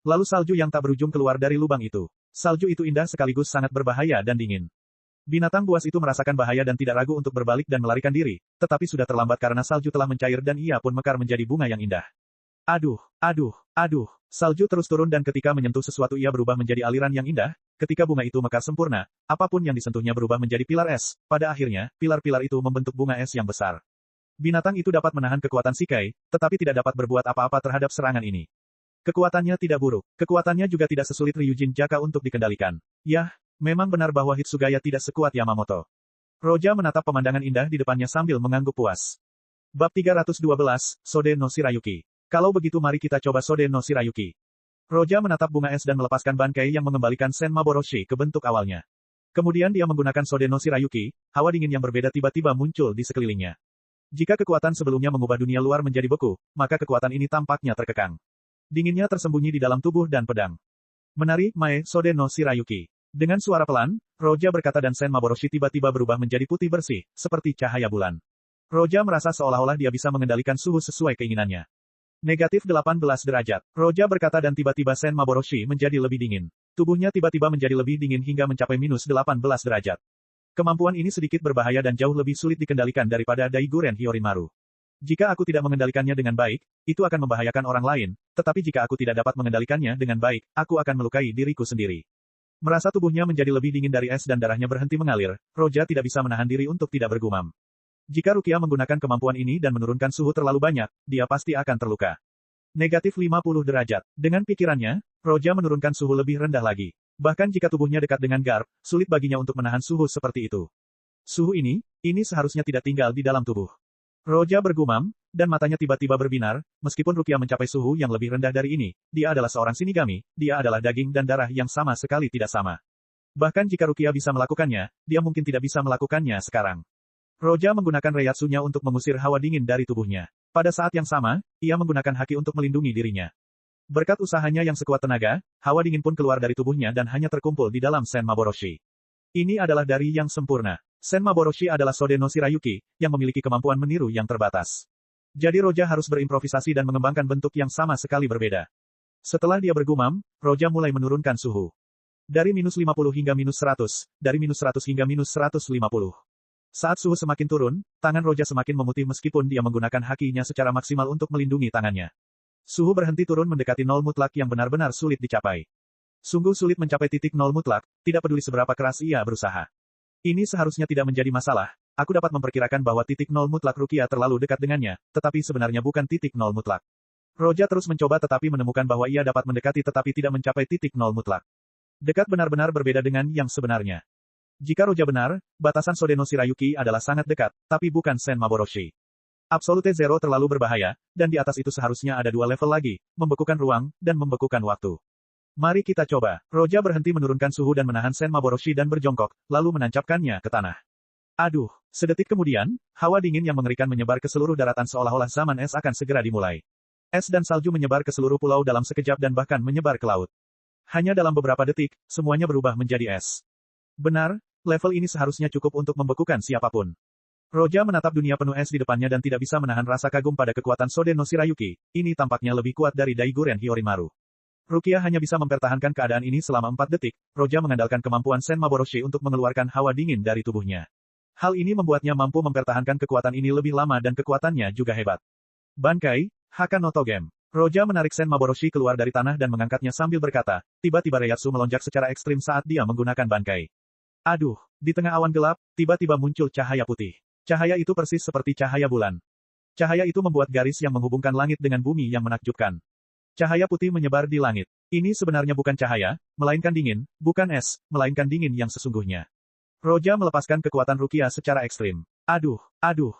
Lalu salju yang tak berujung keluar dari lubang itu. Salju itu indah sekaligus sangat berbahaya dan dingin. Binatang buas itu merasakan bahaya dan tidak ragu untuk berbalik dan melarikan diri, tetapi sudah terlambat karena salju telah mencair dan ia pun mekar menjadi bunga yang indah. Aduh, salju terus turun dan ketika menyentuh sesuatu ia berubah menjadi aliran yang indah, ketika bunga itu mekar sempurna, apapun yang disentuhnya berubah menjadi pilar es, pada akhirnya, pilar-pilar itu membentuk bunga es yang besar. Binatang itu dapat menahan kekuatan Shikai, tetapi tidak dapat berbuat apa-apa terhadap serangan ini. Kekuatannya tidak buruk. Kekuatannya juga tidak sesulit Ryujin Jaka untuk dikendalikan. Yah, memang benar bahwa Hitsugaya tidak sekuat Yamamoto. Roja menatap pemandangan indah di depannya sambil mengangguk puas. Bab 312, Sode no Shirayuki. Kalau begitu mari kita coba Sode no Shirayuki. Roja menatap bunga es dan melepaskan Bankai yang mengembalikan Sen Maboroshi ke bentuk awalnya. Kemudian dia menggunakan Sode no Shirayuki, hawa dingin yang berbeda tiba-tiba muncul di sekelilingnya. Jika kekuatan sebelumnya mengubah dunia luar menjadi beku, maka kekuatan ini tampaknya terkekang. Dinginnya tersembunyi di dalam tubuh dan pedang. Menari, Mae, Sode no Shirayuki. Dengan suara pelan, Roja berkata dan Sen Maboroshi tiba-tiba berubah menjadi putih bersih, seperti cahaya bulan. Roja merasa seolah-olah dia bisa mengendalikan suhu sesuai keinginannya. Negatif 18 derajat. Roja berkata dan tiba-tiba Sen Maboroshi menjadi lebih dingin. Tubuhnya tiba-tiba menjadi lebih dingin hingga mencapai minus 18 derajat. Kemampuan ini sedikit berbahaya dan jauh lebih sulit dikendalikan daripada Daiguren Hyorimaru. Jika aku tidak mengendalikannya dengan baik, itu akan membahayakan orang lain, tetapi jika aku tidak dapat mengendalikannya dengan baik, aku akan melukai diriku sendiri. Merasa tubuhnya menjadi lebih dingin dari es dan darahnya berhenti mengalir, Roja tidak bisa menahan diri untuk tidak bergumam. Jika Rukia menggunakan kemampuan ini dan menurunkan suhu terlalu banyak, dia pasti akan terluka. Negatif 50 derajat. Dengan pikirannya, Roja menurunkan suhu lebih rendah lagi. Bahkan jika tubuhnya dekat dengan Garp, sulit baginya untuk menahan suhu seperti itu. Suhu ini seharusnya tidak tinggal di dalam tubuh. Roja bergumam, dan matanya tiba-tiba berbinar, meskipun Rukia mencapai suhu yang lebih rendah dari ini, dia adalah seorang Shinigami, dia adalah daging dan darah yang sama sekali tidak sama. Bahkan jika Rukia bisa melakukannya, dia mungkin tidak bisa melakukannya sekarang. Roja menggunakan Reiatsunya untuk mengusir hawa dingin dari tubuhnya. Pada saat yang sama, ia menggunakan haki untuk melindungi dirinya. Berkat usahanya yang sekuat tenaga, hawa dingin pun keluar dari tubuhnya dan hanya terkumpul di dalam Sen Maboroshi. Ini adalah dari yang sempurna. Sen Maboroshi adalah Sode no Shirayuki, yang memiliki kemampuan meniru yang terbatas. Jadi Roja harus berimprovisasi dan mengembangkan bentuk yang sama sekali berbeda. Setelah dia bergumam, Roja mulai menurunkan suhu. Dari minus 50 hingga minus 100, dari minus 100 hingga minus 150. Saat suhu semakin turun, tangan Roja semakin memutih meskipun dia menggunakan hakinya secara maksimal untuk melindungi tangannya. Suhu berhenti turun mendekati nol mutlak yang benar-benar sulit dicapai. Sungguh sulit mencapai titik nol mutlak, tidak peduli seberapa keras ia berusaha. Ini seharusnya tidak menjadi masalah, aku dapat memperkirakan bahwa titik nol mutlak Rukia terlalu dekat dengannya, tetapi sebenarnya bukan titik nol mutlak. Roja terus mencoba tetapi menemukan bahwa ia dapat mendekati tetapi tidak mencapai titik nol mutlak. Dekat benar-benar berbeda dengan yang sebenarnya. Jika Roja benar, batasan Sode no Shirayuki adalah sangat dekat, tapi bukan Sen Maboroshi. Absolute Zero terlalu berbahaya, dan di atas itu seharusnya ada dua level lagi, membekukan ruang, dan membekukan waktu. Mari kita coba. Roja berhenti menurunkan suhu dan menahan Sen Maboroshi dan berjongkok, lalu menancapkannya ke tanah. Aduh, sedetik kemudian, hawa dingin yang mengerikan menyebar ke seluruh daratan seolah-olah zaman es akan segera dimulai. Es dan salju menyebar ke seluruh pulau dalam sekejap dan bahkan menyebar ke laut. Hanya dalam beberapa detik, semuanya berubah menjadi es. Benar, level ini seharusnya cukup untuk membekukan siapapun. Roja menatap dunia penuh es di depannya dan tidak bisa menahan rasa kagum pada kekuatan Sode no Shirayuki, ini tampaknya lebih kuat dari Daiguren Hyorimaru. Rukia hanya bisa mempertahankan keadaan ini selama 4 detik, Roja mengandalkan kemampuan Sen Maboroshi untuk mengeluarkan hawa dingin dari tubuhnya. Hal ini membuatnya mampu mempertahankan kekuatan ini lebih lama dan kekuatannya juga hebat. Bankai, Haka no Togem. Roja menarik Sen Maboroshi keluar dari tanah dan mengangkatnya sambil berkata, tiba-tiba Reiatsu melonjak secara ekstrim saat dia menggunakan Bankai. Aduh, di tengah awan gelap, tiba-tiba muncul cahaya putih. Cahaya itu persis seperti cahaya bulan. Cahaya itu membuat garis yang menghubungkan langit dengan bumi yang menakjubkan. Cahaya putih menyebar di langit. Ini sebenarnya bukan cahaya, melainkan dingin, bukan es, melainkan dingin yang sesungguhnya. Roja melepaskan kekuatan Rukia secara ekstrim. Aduh, aduh.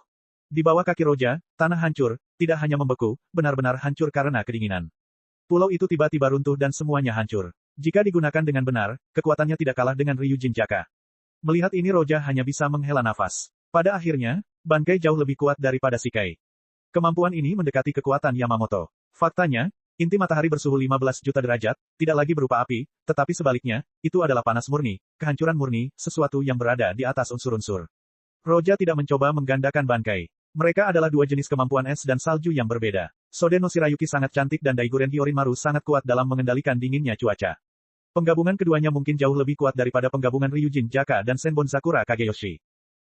Di bawah kaki Roja, tanah hancur, tidak hanya membeku, benar-benar hancur karena kedinginan. Pulau itu tiba-tiba runtuh dan semuanya hancur. Jika digunakan dengan benar, kekuatannya tidak kalah dengan Ryujin Jaka. Melihat ini Roja hanya bisa menghela nafas. Pada akhirnya, Bankai jauh lebih kuat daripada Shikai. Kemampuan ini mendekati kekuatan Yamamoto. Faktanya, inti matahari bersuhu 15 juta derajat, tidak lagi berupa api, tetapi sebaliknya, itu adalah panas murni, kehancuran murni, sesuatu yang berada di atas unsur-unsur. Roja tidak mencoba menggandakan Bankai. Mereka adalah dua jenis kemampuan es dan salju yang berbeda. Sode no Shirayuki sangat cantik dan Daiguren Hyorimaru sangat kuat dalam mengendalikan dinginnya cuaca. Penggabungan keduanya mungkin jauh lebih kuat daripada penggabungan Ryujin Jaka dan Senbon Sakura Kageyoshi.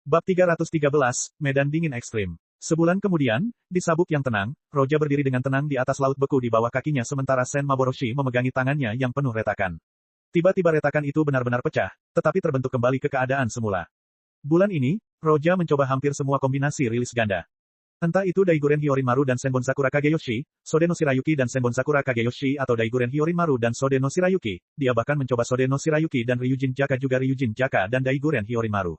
Bab 313, Medan Dingin Ekstrim. Sebulan kemudian, di sabuk yang tenang, Roja berdiri dengan tenang di atas laut beku di bawah kakinya sementara Sen Maboroshi memegangi tangannya yang penuh retakan. Tiba-tiba retakan itu benar-benar pecah, tetapi terbentuk kembali ke keadaan semula. Bulan ini, Roja mencoba hampir semua kombinasi rilis ganda. Entah itu Daiguren Hyorinmaru dan Senbon Sakura Kageyoshi, Sode no Shirayuki dan Senbon Sakura Kageyoshi atau Daiguren Hyorinmaru dan Sode no Shirayuki, dia bahkan mencoba Sode no Shirayuki dan Ryujin Jaka juga Ryujin Jaka dan Daiguren Hyorinmaru.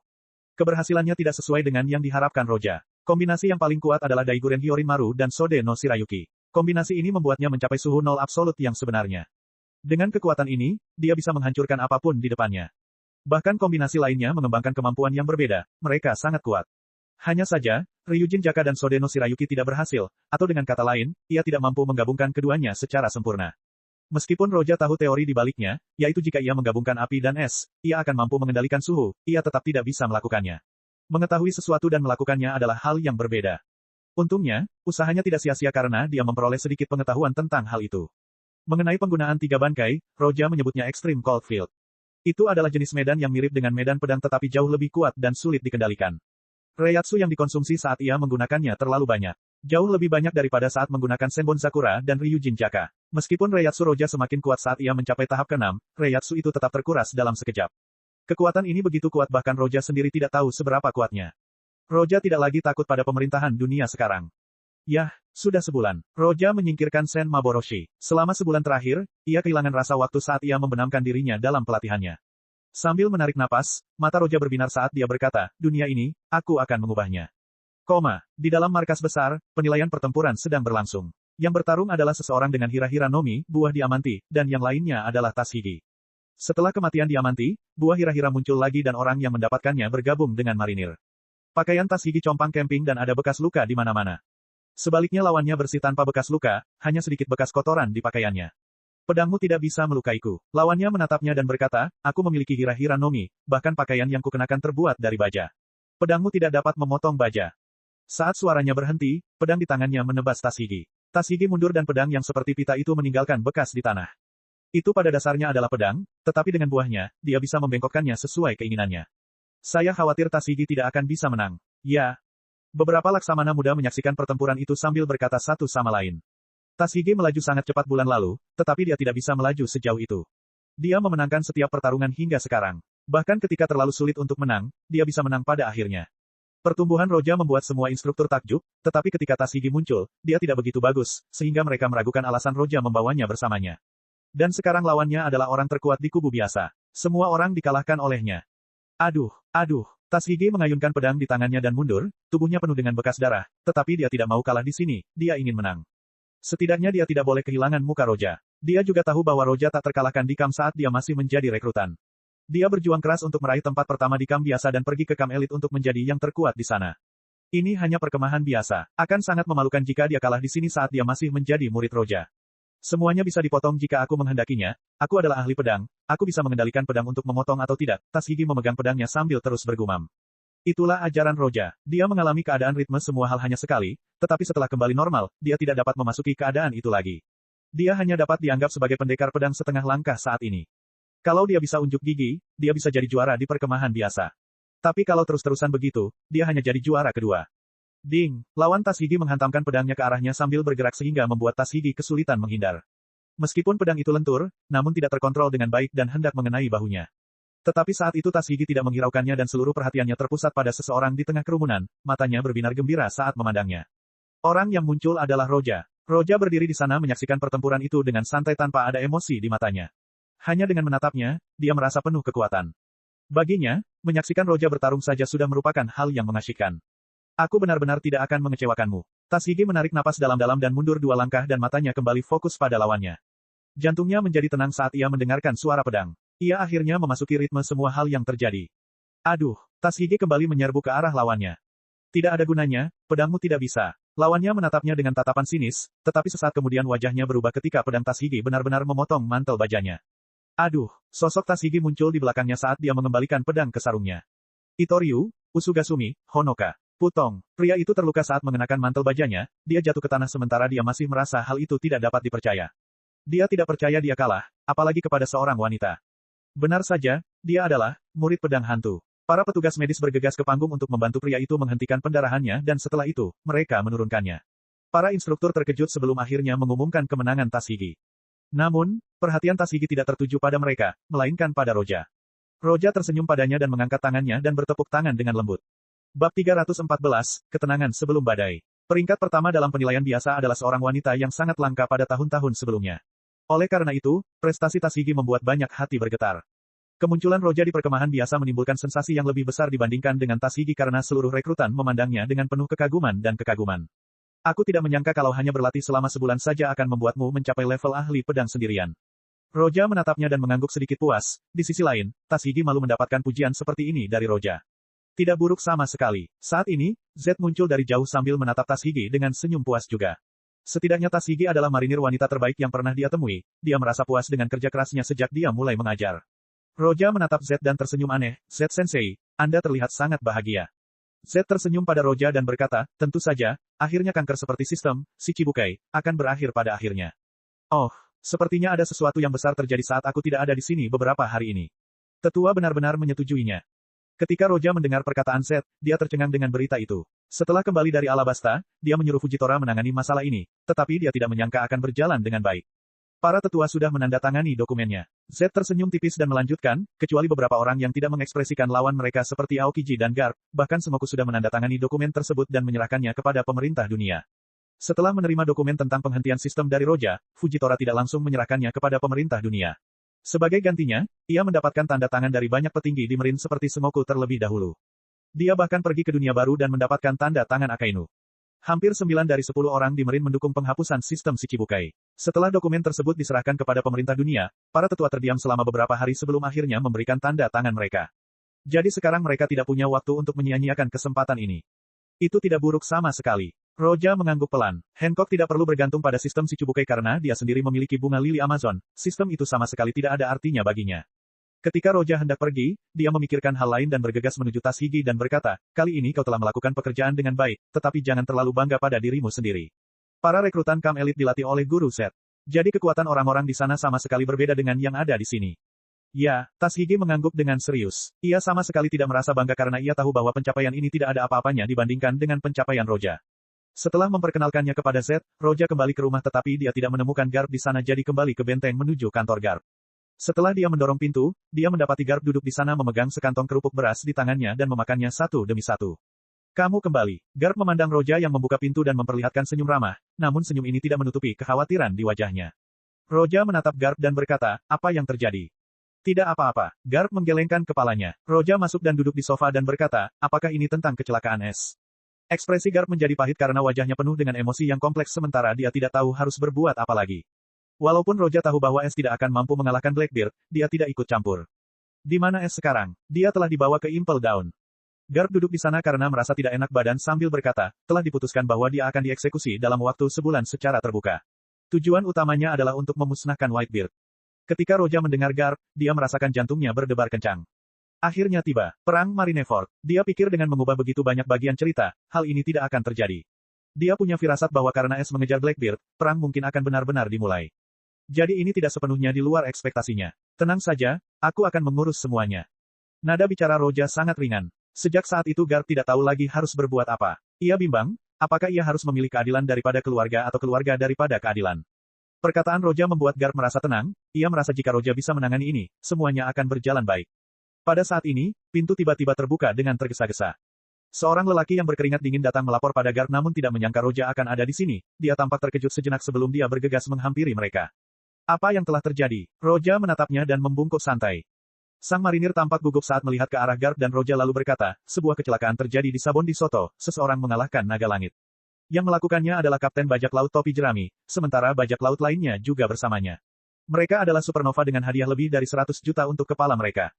Keberhasilannya tidak sesuai dengan yang diharapkan Roja. Kombinasi yang paling kuat adalah Daiguren Hyorinmaru dan Sode no Shirayuki. Kombinasi ini membuatnya mencapai suhu nol absolut yang sebenarnya. Dengan kekuatan ini, dia bisa menghancurkan apapun di depannya. Bahkan kombinasi lainnya mengembangkan kemampuan yang berbeda, mereka sangat kuat. Hanya saja, Ryujin Jaka dan Sode no Shirayuki tidak berhasil, atau dengan kata lain, ia tidak mampu menggabungkan keduanya secara sempurna. Meskipun Roja tahu teori di baliknya, yaitu jika ia menggabungkan api dan es, ia akan mampu mengendalikan suhu, ia tetap tidak bisa melakukannya. Mengetahui sesuatu dan melakukannya adalah hal yang berbeda. Untungnya, usahanya tidak sia-sia karena dia memperoleh sedikit pengetahuan tentang hal itu. Mengenai penggunaan 3 bangkai, Roja menyebutnya Extreme Cold Field. Itu adalah jenis medan yang mirip dengan medan pedang tetapi jauh lebih kuat dan sulit dikendalikan. Reiatsu yang dikonsumsi saat ia menggunakannya terlalu banyak. Jauh lebih banyak daripada saat menggunakan Senbon Sakura dan Ryujin Jaka. Meskipun Reiatsu Roja semakin kuat saat ia mencapai tahap ke-6, Reiatsu itu tetap terkuras dalam sekejap. Kekuatan ini begitu kuat bahkan Roja sendiri tidak tahu seberapa kuatnya. Roja tidak lagi takut pada pemerintahan dunia sekarang. Yah, sudah sebulan. Roja menyingkirkan Sen Maboroshi. Selama sebulan terakhir, ia kehilangan rasa waktu saat ia membenamkan dirinya dalam pelatihannya. Sambil menarik napas, mata Roja berbinar saat dia berkata, dunia ini, aku akan mengubahnya. Di dalam markas besar, penilaian pertempuran sedang berlangsung. Yang bertarung adalah seseorang dengan hira-hira Nomi, buah diamanti, dan yang lainnya adalah Tashigi. Setelah kematian diamanti, buah hira-hira muncul lagi dan orang yang mendapatkannya bergabung dengan marinir. Pakaian Tashigi compang camping dan ada bekas luka di mana-mana. Sebaliknya lawannya bersih tanpa bekas luka, hanya sedikit bekas kotoran di pakaiannya. Pedangmu tidak bisa melukaiku. Lawannya menatapnya dan berkata, aku memiliki hira-hira Nomi, bahkan pakaian yang kukenakan terbuat dari baja. Pedangmu tidak dapat memotong baja. Saat suaranya berhenti, pedang di tangannya menebas Tashigi. Tashigi mundur dan pedang yang seperti pita itu meninggalkan bekas di tanah. Itu pada dasarnya adalah pedang, tetapi dengan buahnya, dia bisa membengkokkannya sesuai keinginannya. Saya khawatir Tashigi tidak akan bisa menang. Ya. Beberapa laksamana muda menyaksikan pertempuran itu sambil berkata satu sama lain. Tashigi melaju sangat cepat bulan lalu, tetapi dia tidak bisa melaju sejauh itu. Dia memenangkan setiap pertarungan hingga sekarang. Bahkan ketika terlalu sulit untuk menang, dia bisa menang pada akhirnya. Pertumbuhan Roja membuat semua instruktur takjub, tetapi ketika Tashigi muncul, dia tidak begitu bagus, sehingga mereka meragukan alasan Roja membawanya bersamanya. Dan sekarang lawannya adalah orang terkuat di kubu biasa. Semua orang dikalahkan olehnya. Aduh. Tashigi mengayunkan pedang di tangannya dan mundur, tubuhnya penuh dengan bekas darah, tetapi dia tidak mau kalah di sini, dia ingin menang. Setidaknya dia tidak boleh kehilangan muka Roja. Dia juga tahu bahwa Roja tak terkalahkan di kamp saat dia masih menjadi rekrutan. Dia berjuang keras untuk meraih tempat pertama di kamp biasa dan pergi ke kamp elit untuk menjadi yang terkuat di sana. Ini hanya perkemahan biasa. Akan sangat memalukan jika dia kalah di sini saat dia masih menjadi murid Roja. Semuanya bisa dipotong jika aku menghendakinya, aku adalah ahli pedang, aku bisa mengendalikan pedang untuk memotong atau tidak. Tashigi memegang pedangnya sambil terus bergumam. Itulah ajaran Roja. Dia mengalami keadaan ritme semua hal hanya sekali, tetapi setelah kembali normal, dia tidak dapat memasuki keadaan itu lagi. Dia hanya dapat dianggap sebagai pendekar pedang setengah langkah saat ini. Kalau dia bisa unjuk gigi, dia bisa jadi juara di perkemahan biasa. Tapi kalau terus-terusan begitu, dia hanya jadi juara kedua. Ding! Lawan Tashigi menghantamkan pedangnya ke arahnya sambil bergerak sehingga membuat Tashigi kesulitan menghindar. Meskipun pedang itu lentur, namun tidak terkontrol dengan baik dan hendak mengenai bahunya. Tetapi saat itu Tashigi tidak menghiraukannya dan seluruh perhatiannya terpusat pada seseorang di tengah kerumunan, matanya berbinar gembira saat memandangnya. Orang yang muncul adalah Roja. Roja berdiri di sana menyaksikan pertempuran itu dengan santai tanpa ada emosi di matanya. Hanya dengan menatapnya, dia merasa penuh kekuatan. Baginya, menyaksikan Roja bertarung saja sudah merupakan hal yang mengasyikkan. Aku benar-benar tidak akan mengecewakanmu. Tashigi menarik napas dalam-dalam dan mundur 2 langkah dan matanya kembali fokus pada lawannya. Jantungnya menjadi tenang saat ia mendengarkan suara pedang. Ia akhirnya memasuki ritme semua hal yang terjadi. Tashigi kembali menyerbu ke arah lawannya. Tidak ada gunanya, pedangmu tidak bisa. Lawannya menatapnya dengan tatapan sinis, tetapi sesaat kemudian wajahnya berubah ketika pedang Tashigi benar-benar memotong mantel bajanya. Sosok Tashigi muncul di belakangnya saat dia mengembalikan pedang ke sarungnya. Itoryu, Usugasumi, Honoka. Putong, pria itu terluka saat mengenakan mantel bajanya, dia jatuh ke tanah sementara dia masih merasa hal itu tidak dapat dipercaya. Dia tidak percaya dia kalah, apalagi kepada seorang wanita. Benar saja, dia adalah murid pedang hantu. Para petugas medis bergegas ke panggung untuk membantu pria itu menghentikan pendarahannya dan setelah itu, mereka menurunkannya. Para instruktur terkejut sebelum akhirnya mengumumkan kemenangan Tashigi. Namun, perhatian Tashigi tidak tertuju pada mereka, melainkan pada Roja. Roja tersenyum padanya dan mengangkat tangannya dan bertepuk tangan dengan lembut. Bab 314, Ketenangan sebelum badai. Peringkat pertama dalam penilaian biasa adalah seorang wanita yang sangat langka pada tahun-tahun sebelumnya. Oleh karena itu, prestasi Tashigi membuat banyak hati bergetar. Kemunculan Roja di perkemahan biasa menimbulkan sensasi yang lebih besar dibandingkan dengan Tashigi karena seluruh rekrutan memandangnya dengan penuh kekaguman dan kekaguman. Aku tidak menyangka kalau hanya berlatih selama sebulan saja akan membuatmu mencapai level ahli pedang sendirian. Roja menatapnya dan mengangguk sedikit puas. Di sisi lain, Tashigi malu mendapatkan pujian seperti ini dari Roja. Tidak buruk sama sekali. Saat ini, Z muncul dari jauh sambil menatap Tashigi dengan senyum puas juga. Setidaknya Tashigi adalah marinir wanita terbaik yang pernah dia temui. Dia merasa puas dengan kerja kerasnya sejak dia mulai mengajar. Roja menatap Z dan tersenyum aneh. Z-sensei, Anda terlihat sangat bahagia. Z tersenyum pada Roja dan berkata, tentu saja, akhirnya kanker seperti sistem, Shichibukai, akan berakhir pada akhirnya. Oh, sepertinya ada sesuatu yang besar terjadi saat aku tidak ada di sini beberapa hari ini. Tetua benar-benar menyetujuinya. Ketika Roja mendengar perkataan Z, dia tercengang dengan berita itu. Setelah kembali dari Alabasta, dia menyuruh Fujitora menangani masalah ini, tetapi dia tidak menyangka akan berjalan dengan baik. Para tetua sudah menandatangani dokumennya. Z tersenyum tipis dan melanjutkan, kecuali beberapa orang yang tidak mengekspresikan lawan mereka seperti Aokiji dan Garp, bahkan Semoku sudah menandatangani dokumen tersebut dan menyerahkannya kepada pemerintah dunia. Setelah menerima dokumen tentang penghentian sistem dari Roja, Fujitora tidak langsung menyerahkannya kepada pemerintah dunia. Sebagai gantinya, ia mendapatkan tanda tangan dari banyak petinggi di Merin seperti Semoku terlebih dahulu. Dia bahkan pergi ke dunia baru dan mendapatkan tanda tangan Akainu. Hampir 9 dari 10 orang di Merin mendukung penghapusan sistem Shichibukai. Setelah dokumen tersebut diserahkan kepada pemerintah dunia, para tetua terdiam selama beberapa hari sebelum akhirnya memberikan tanda tangan mereka. Jadi sekarang mereka tidak punya waktu untuk menyia-nyiakan kesempatan ini. Itu tidak buruk sama sekali. Roja mengangguk pelan. Hancock tidak perlu bergantung pada sistem Shichibukai karena dia sendiri memiliki bunga lili Amazon. Sistem itu sama sekali tidak ada artinya baginya. Ketika Roja hendak pergi, dia memikirkan hal lain dan bergegas menuju Tashigi dan berkata, kali ini kau telah melakukan pekerjaan dengan baik, tetapi jangan terlalu bangga pada dirimu sendiri. Para rekrutan Kam Elit dilatih oleh Guru Set. Jadi kekuatan orang-orang di sana sama sekali berbeda dengan yang ada di sini. Ya, Tashigi mengangguk dengan serius. Ia sama sekali tidak merasa bangga karena ia tahu bahwa pencapaian ini tidak ada apa-apanya dibandingkan dengan pencapaian Roja. Setelah memperkenalkannya kepada Z, Roja kembali ke rumah tetapi dia tidak menemukan Garp di sana jadi kembali ke benteng menuju kantor Garp. Setelah dia mendorong pintu, dia mendapati Garp duduk di sana memegang sekantong kerupuk beras di tangannya dan memakannya satu demi satu. Kamu kembali. Garp memandang Roja yang membuka pintu dan memperlihatkan senyum ramah, namun senyum ini tidak menutupi kekhawatiran di wajahnya. Roja menatap Garp dan berkata, apa yang terjadi? Tidak apa-apa. Garp menggelengkan kepalanya. Roja masuk dan duduk di sofa dan berkata, apakah ini tentang kecelakaan es? Ekspresi Garp menjadi pahit karena wajahnya penuh dengan emosi yang kompleks sementara dia tidak tahu harus berbuat apa lagi. Walaupun Roja tahu bahwa Es tidak akan mampu mengalahkan Blackbeard, dia tidak ikut campur. Di mana Es sekarang? Dia telah dibawa ke Impel Down. Garp duduk di sana karena merasa tidak enak badan sambil berkata, telah diputuskan bahwa dia akan dieksekusi dalam waktu sebulan secara terbuka. Tujuan utamanya adalah untuk memusnahkan Whitebeard. Ketika Roja mendengar Garp, dia merasakan jantungnya berdebar kencang. Akhirnya tiba, Perang Marineford. Dia pikir dengan mengubah begitu banyak bagian cerita, hal ini tidak akan terjadi. Dia punya firasat bahwa karena Es mengejar Blackbeard, perang mungkin akan benar-benar dimulai. Jadi ini tidak sepenuhnya di luar ekspektasinya. Tenang saja, aku akan mengurus semuanya. Nada bicara Roja sangat ringan. Sejak saat itu Garp tidak tahu lagi harus berbuat apa. Ia bimbang, apakah ia harus memilih keadilan daripada keluarga atau keluarga daripada keadilan. Perkataan Roja membuat Garp merasa tenang, ia merasa jika Roja bisa menangani ini, semuanya akan berjalan baik. Pada saat ini, pintu tiba-tiba terbuka dengan tergesa-gesa. Seorang lelaki yang berkeringat dingin datang melapor pada Garp namun tidak menyangka Roja akan ada di sini. Dia tampak terkejut sejenak sebelum dia bergegas menghampiri mereka. Apa yang telah terjadi? Roja menatapnya dan membungkuk santai. Sang marinir tampak gugup saat melihat ke arah Garp dan Roja lalu berkata, sebuah kecelakaan terjadi di Sabon di Soto, seseorang mengalahkan naga langit. Yang melakukannya adalah Kapten Bajak Laut Topi Jerami, sementara bajak laut lainnya juga bersamanya. Mereka adalah supernova dengan hadiah lebih dari 100 juta untuk kepala mereka.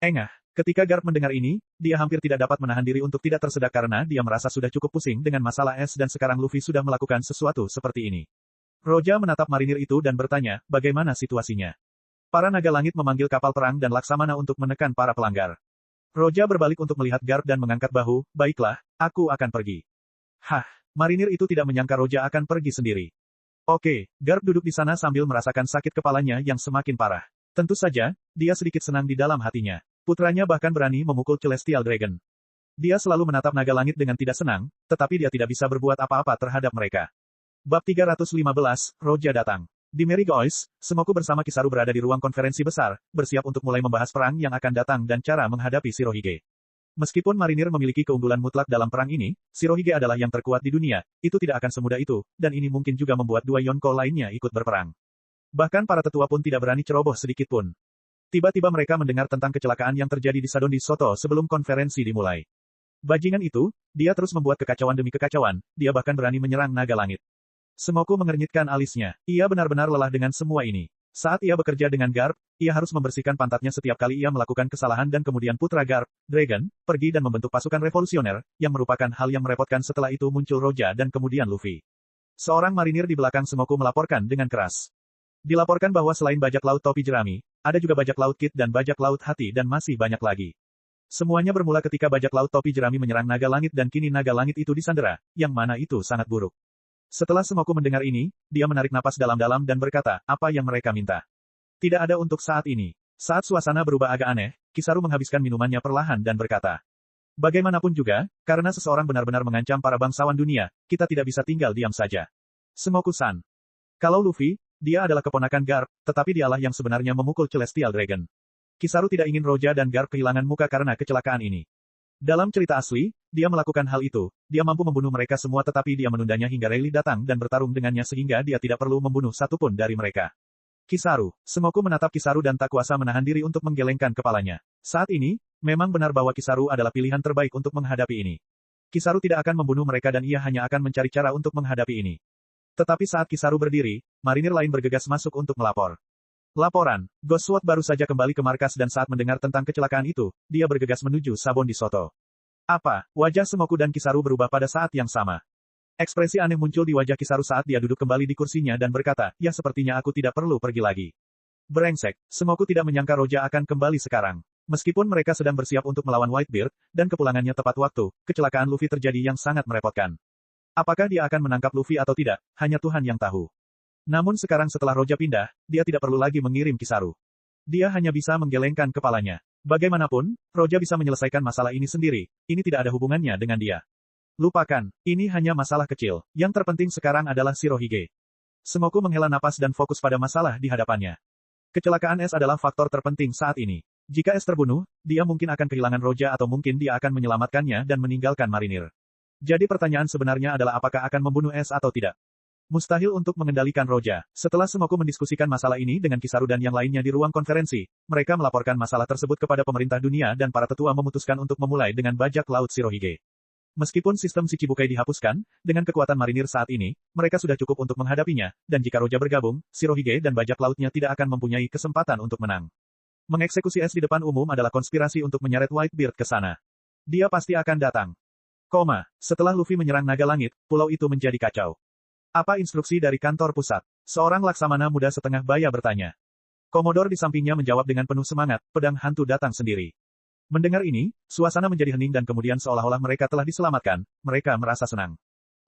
Engah. Ketika Garp mendengar ini, dia hampir tidak dapat menahan diri untuk tidak tersedak karena dia merasa sudah cukup pusing dengan masalah Es dan sekarang Luffy sudah melakukan sesuatu seperti ini. Roja menatap marinir itu dan bertanya, bagaimana situasinya? Para naga langit memanggil kapal perang dan Laksamana untuk menekan para pelanggar. Roja berbalik untuk melihat Garp dan mengangkat bahu, baiklah, aku akan pergi. Hah, marinir itu tidak menyangka Roja akan pergi sendiri. Oke, Garp duduk di sana sambil merasakan sakit kepalanya yang semakin parah. Tentu saja, dia sedikit senang di dalam hatinya. Putranya bahkan berani memukul Celestial Dragon. Dia selalu menatap naga langit dengan tidak senang, tetapi dia tidak bisa berbuat apa-apa terhadap mereka. Bab 315, Roja datang. Di Merigold, Semoku bersama Kisaru berada di ruang konferensi besar, bersiap untuk mulai membahas perang yang akan datang dan cara menghadapi Shirohige. Meskipun marinir memiliki keunggulan mutlak dalam perang ini, Shirohige adalah yang terkuat di dunia, itu tidak akan semudah itu, dan ini mungkin juga membuat dua Yonko lainnya ikut berperang. Bahkan para tetua pun tidak berani ceroboh sedikit pun. Tiba-tiba mereka mendengar tentang kecelakaan yang terjadi di Sadondi Soto sebelum konferensi dimulai. Bajingan itu, dia terus membuat kekacauan demi kekacauan, dia bahkan berani menyerang naga langit. Semoku mengernyitkan alisnya, ia benar-benar lelah dengan semua ini. Saat ia bekerja dengan Garp, ia harus membersihkan pantatnya setiap kali ia melakukan kesalahan dan kemudian putra Garp, Dragon, pergi dan membentuk pasukan revolusioner, yang merupakan hal yang merepotkan. Setelah itu muncul Roja dan kemudian Luffy. Seorang marinir di belakang Semoku melaporkan dengan keras. Dilaporkan bahwa selain bajak laut topi jerami, ada juga bajak laut Kid dan bajak laut hati dan masih banyak lagi. Semuanya bermula ketika bajak laut topi jerami menyerang naga langit dan kini naga langit itu disandera, yang mana itu sangat buruk. Setelah Semoku mendengar ini, dia menarik napas dalam-dalam dan berkata, apa yang mereka minta? Tidak ada untuk saat ini. Saat suasana berubah agak aneh, Kizaru menghabiskan minumannya perlahan dan berkata, bagaimanapun juga, karena seseorang benar-benar mengancam para bangsawan dunia, kita tidak bisa tinggal diam saja. Semoku-san. Kalau Luffy, dia adalah keponakan Garp, tetapi dialah yang sebenarnya memukul Celestial Dragon. Kizaru tidak ingin Roja dan Garp kehilangan muka karena kecelakaan ini. Dalam cerita asli, dia melakukan hal itu, dia mampu membunuh mereka semua tetapi dia menundanya hingga Rayleigh datang dan bertarung dengannya sehingga dia tidak perlu membunuh satupun dari mereka. Kizaru, Semoku menatap Kizaru dan tak kuasa menahan diri untuk menggelengkan kepalanya. Saat ini, memang benar bahwa Kizaru adalah pilihan terbaik untuk menghadapi ini. Kizaru tidak akan membunuh mereka dan ia hanya akan mencari cara untuk menghadapi ini. Tetapi saat Kizaru berdiri, marinir lain bergegas masuk untuk melapor. Laporan, Ghost Sword baru saja kembali ke markas dan saat mendengar tentang kecelakaan itu, dia bergegas menuju Sabondi Soto. Apa? Wajah Semoku dan Kizaru berubah pada saat yang sama. Ekspresi aneh muncul di wajah Kizaru saat dia duduk kembali di kursinya dan berkata, ya sepertinya aku tidak perlu pergi lagi. Brengsek, Semoku tidak menyangka Roja akan kembali sekarang. Meskipun mereka sedang bersiap untuk melawan Whitebeard, dan kepulangannya tepat waktu, kecelakaan Luffy terjadi yang sangat merepotkan. Apakah dia akan menangkap Luffy atau tidak, hanya Tuhan yang tahu. Namun sekarang setelah Roja pindah, dia tidak perlu lagi mengirim Kizaru. Dia hanya bisa menggelengkan kepalanya. Bagaimanapun, Roja bisa menyelesaikan masalah ini sendiri, ini tidak ada hubungannya dengan dia. Lupakan, ini hanya masalah kecil, yang terpenting sekarang adalah Shirohige. Semoku menghela napas dan fokus pada masalah di hadapannya. Kecelakaan S adalah faktor terpenting saat ini. Jika S terbunuh, dia mungkin akan kehilangan Roja atau mungkin dia akan menyelamatkannya dan meninggalkan marinir. Jadi pertanyaan sebenarnya adalah apakah akan membunuh S atau tidak. Mustahil untuk mengendalikan Roja. Setelah Semoku mendiskusikan masalah ini dengan Kizaru dan yang lainnya di ruang konferensi, mereka melaporkan masalah tersebut kepada pemerintah dunia dan para tetua memutuskan untuk memulai dengan bajak laut Shirohige. Meskipun sistem Shichibukai dihapuskan, dengan kekuatan marinir saat ini, mereka sudah cukup untuk menghadapinya, dan jika Roja bergabung, Shirohige dan bajak lautnya tidak akan mempunyai kesempatan untuk menang. Mengeksekusi S di depan umum adalah konspirasi untuk menyeret Whitebeard ke sana. Dia pasti akan datang. Setelah Luffy menyerang naga langit, pulau itu menjadi kacau. Apa instruksi dari kantor pusat? Seorang laksamana muda setengah baya bertanya. Komodor di sampingnya menjawab dengan penuh semangat, pedang hantu datang sendiri. Mendengar ini, suasana menjadi hening dan kemudian seolah-olah mereka telah diselamatkan, mereka merasa senang.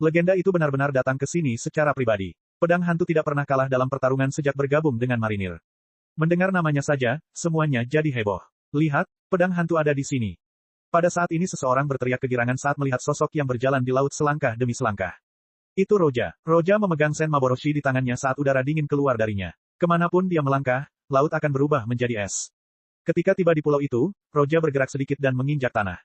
Legenda itu benar-benar datang ke sini secara pribadi. Pedang hantu tidak pernah kalah dalam pertarungan sejak bergabung dengan marinir. Mendengar namanya saja, semuanya jadi heboh. Lihat, pedang hantu ada di sini. Pada saat ini seseorang berteriak kegirangan saat melihat sosok yang berjalan di laut selangkah demi selangkah. Itu Roja. Roja memegang Sen Maboroshi di tangannya saat udara dingin keluar darinya. Kemanapun dia melangkah, laut akan berubah menjadi es. Ketika tiba di pulau itu, Roja bergerak sedikit dan menginjak tanah.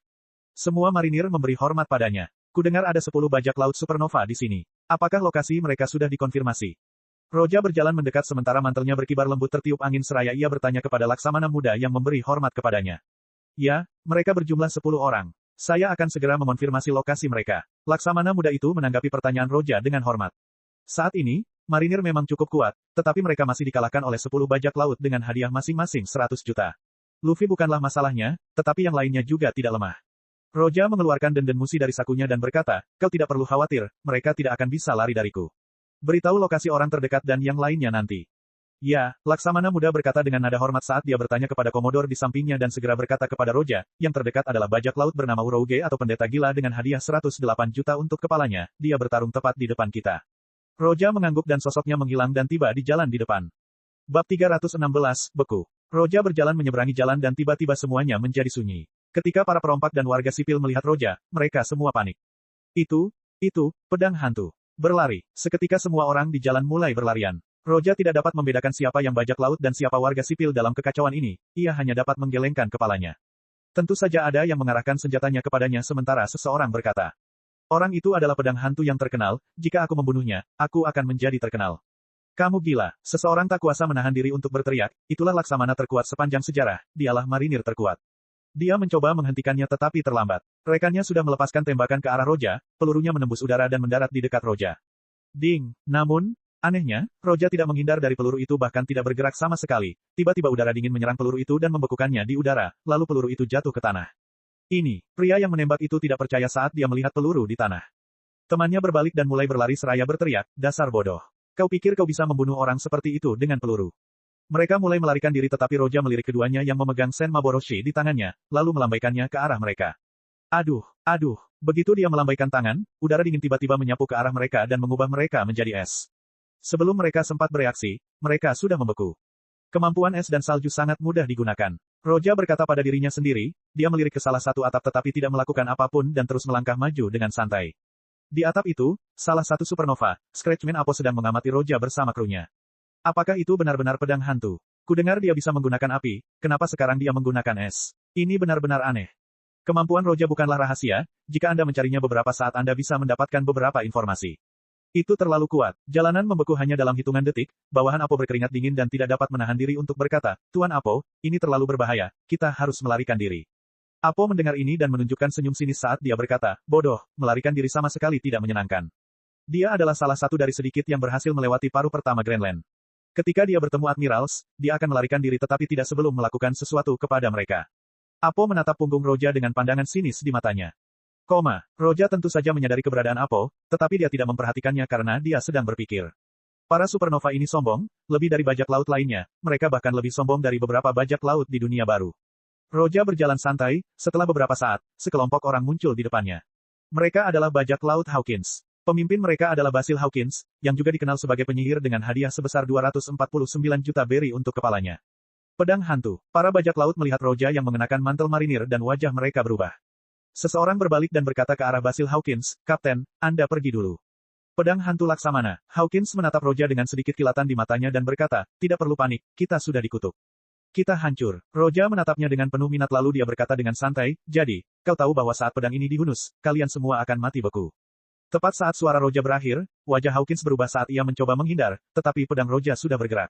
Semua marinir memberi hormat padanya. Kudengar ada 10 bajak laut supernova di sini. Apakah lokasi mereka sudah dikonfirmasi? Roja berjalan mendekat sementara mantelnya berkibar lembut tertiup angin seraya ia bertanya kepada laksamana muda yang memberi hormat kepadanya. Ya, mereka berjumlah 10 orang. Saya akan segera mengonfirmasi lokasi mereka. Laksamana muda itu menanggapi pertanyaan Roja dengan hormat. Saat ini, marinir memang cukup kuat, tetapi mereka masih dikalahkan oleh 10 bajak laut dengan hadiah masing-masing 100 juta. Luffy bukanlah masalahnya, tetapi yang lainnya juga tidak lemah. Roja mengeluarkan denden musi dari sakunya dan berkata, kau tidak perlu khawatir, mereka tidak akan bisa lari dariku. Beritahu lokasi orang terdekat dan yang lainnya nanti. Ya, laksamana muda berkata dengan nada hormat saat dia bertanya kepada komodor di sampingnya dan segera berkata kepada Roja, yang terdekat adalah bajak laut bernama Urouge atau pendeta gila dengan hadiah 108 juta untuk kepalanya, dia bertarung tepat di depan kita. Roja mengangguk dan sosoknya menghilang dan tiba di jalan di depan. Bab 316, Beku. Roja berjalan menyeberangi jalan dan tiba-tiba semuanya menjadi sunyi. Ketika para perompak dan warga sipil melihat Roja, mereka semua panik. Itu, pedang hantu. Berlari, seketika semua orang di jalan mulai berlarian. Roja tidak dapat membedakan siapa yang bajak laut dan siapa warga sipil dalam kekacauan ini, ia hanya dapat menggelengkan kepalanya. Tentu saja ada yang mengarahkan senjatanya kepadanya sementara seseorang berkata. Orang itu adalah pedang hantu yang terkenal, jika aku membunuhnya, aku akan menjadi terkenal. Kamu gila, seseorang tak kuasa menahan diri untuk berteriak, itulah Laksamana terkuat sepanjang sejarah, dialah marinir terkuat. Dia mencoba menghentikannya tetapi terlambat. Rekannya sudah melepaskan tembakan ke arah Roja, pelurunya menembus udara dan mendarat di dekat Roja. Ding! Namun, anehnya, Roja tidak menghindar dari peluru itu bahkan tidak bergerak sama sekali. Tiba-tiba udara dingin menyerang peluru itu dan membekukannya di udara, lalu peluru itu jatuh ke tanah. Ini, pria yang menembak itu tidak percaya saat dia melihat peluru di tanah. Temannya berbalik dan mulai berlari seraya berteriak, dasar bodoh. Kau pikir kau bisa membunuh orang seperti itu dengan peluru? Mereka mulai melarikan diri tetapi Roja melirik keduanya yang memegang Sen Maboroshi di tangannya, lalu melambaikannya ke arah mereka. Aduh, aduh, begitu dia melambaikan tangan, udara dingin tiba-tiba menyapu ke arah mereka dan mengubah mereka menjadi es. Sebelum mereka sempat bereaksi, mereka sudah membeku. Kemampuan es dan salju sangat mudah digunakan. Roja berkata pada dirinya sendiri, dia melirik ke salah satu atap tetapi tidak melakukan apapun dan terus melangkah maju dengan santai. Di atap itu, salah satu supernova, Scratchman Apo sedang mengamati Roja bersama krunya. Apakah itu benar-benar pedang hantu? Kudengar dia bisa menggunakan api, kenapa sekarang dia menggunakan es? Ini benar-benar aneh. Kemampuan Roja bukanlah rahasia, jika Anda mencarinya beberapa saat Anda bisa mendapatkan beberapa informasi. Itu terlalu kuat. Jalanan membeku hanya dalam hitungan detik, bawahan Apo berkeringat dingin dan tidak dapat menahan diri untuk berkata, Tuan Apo, ini terlalu berbahaya, kita harus melarikan diri. Apo mendengar ini dan menunjukkan senyum sinis saat dia berkata, bodoh, melarikan diri sama sekali tidak menyenangkan. Dia adalah salah satu dari sedikit yang berhasil melewati paruh pertama Grandland. Ketika dia bertemu Admirals, dia akan melarikan diri tetapi tidak sebelum melakukan sesuatu kepada mereka. Apo menatap punggung Roja dengan pandangan sinis di matanya. Roja tentu saja menyadari keberadaan Apo, tetapi dia tidak memperhatikannya karena dia sedang berpikir. Para supernova ini sombong, lebih dari bajak laut lainnya, mereka bahkan lebih sombong dari beberapa bajak laut di dunia baru. Roja berjalan santai, setelah beberapa saat, sekelompok orang muncul di depannya. Mereka adalah bajak laut Hawkins. Pemimpin mereka adalah Basil Hawkins, yang juga dikenal sebagai penyihir dengan hadiah sebesar 249 juta beri untuk kepalanya. Pedang hantu. Para bajak laut melihat Roja yang mengenakan mantel marinir dan wajah mereka berubah. Seseorang berbalik dan berkata ke arah Basil Hawkins, Kapten, Anda pergi dulu. Pedang hantu Laksamana. Hawkins menatap Roja dengan sedikit kilatan di matanya dan berkata, tidak perlu panik, kita sudah dikutuk. Kita hancur. Roja menatapnya dengan penuh minat lalu dia berkata dengan santai, jadi, kau tahu bahwa saat pedang ini dihunus, kalian semua akan mati beku. Tepat saat suara Roja berakhir, wajah Hawkins berubah saat ia mencoba menghindar, tetapi pedang Roja sudah bergerak.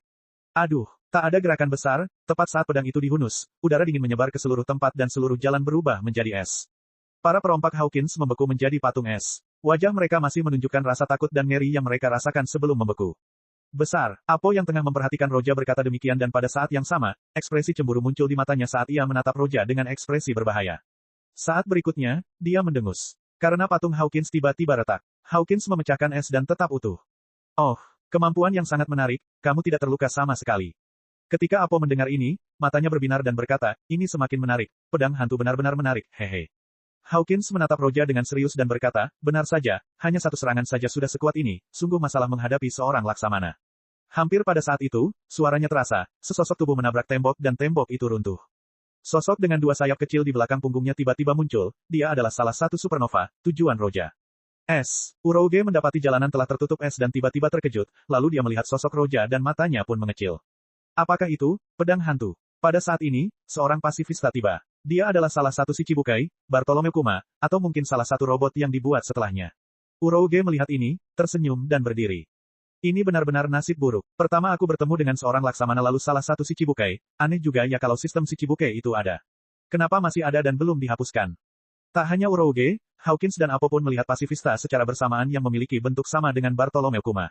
Aduh, tak ada gerakan besar, tepat saat pedang itu dihunus, udara dingin menyebar ke seluruh tempat dan seluruh jalan berubah menjadi es. Para perompak Hawkins membeku menjadi patung es. Wajah mereka masih menunjukkan rasa takut dan ngeri yang mereka rasakan sebelum membeku. Besar, Apo yang tengah memperhatikan Roja berkata demikian dan pada saat yang sama, ekspresi cemburu muncul di matanya saat ia menatap Roja dengan ekspresi berbahaya. Saat berikutnya, dia mendengus. Karena patung Hawkins tiba-tiba retak. Hawkins memecahkan es dan tetap utuh. Oh, kemampuan yang sangat menarik, kamu tidak terluka sama sekali. Ketika Apo mendengar ini, matanya berbinar dan berkata, ini semakin menarik, pedang hantu benar-benar menarik, hehe. Hawkins menatap Roja dengan serius dan berkata, benar saja, hanya satu serangan saja sudah sekuat ini, sungguh masalah menghadapi seorang Laksamana. Hampir pada saat itu, suaranya terasa, sesosok tubuh menabrak tembok dan tembok itu runtuh. Sosok dengan dua sayap kecil di belakang punggungnya tiba-tiba muncul, dia adalah salah satu supernova, tujuan Roja. Es. Urouge mendapati jalanan telah tertutup es dan tiba-tiba terkejut, lalu dia melihat sosok Roja dan matanya pun mengecil. Apakah itu, pedang hantu? Pada saat ini, seorang pasifista tiba. Dia adalah salah satu Shichibukai, Bartolomeu Kuma, atau mungkin salah satu robot yang dibuat setelahnya. Urouge melihat ini, tersenyum dan berdiri. Ini benar-benar nasib buruk. Pertama aku bertemu dengan seorang Laksamana lalu salah satu Shichibukai, aneh juga ya kalau sistem Shichibukai itu ada. Kenapa masih ada dan belum dihapuskan? Tak hanya Urouge, Hawkins dan Apo pun melihat pasifista secara bersamaan yang memiliki bentuk sama dengan Bartolomeu Kuma.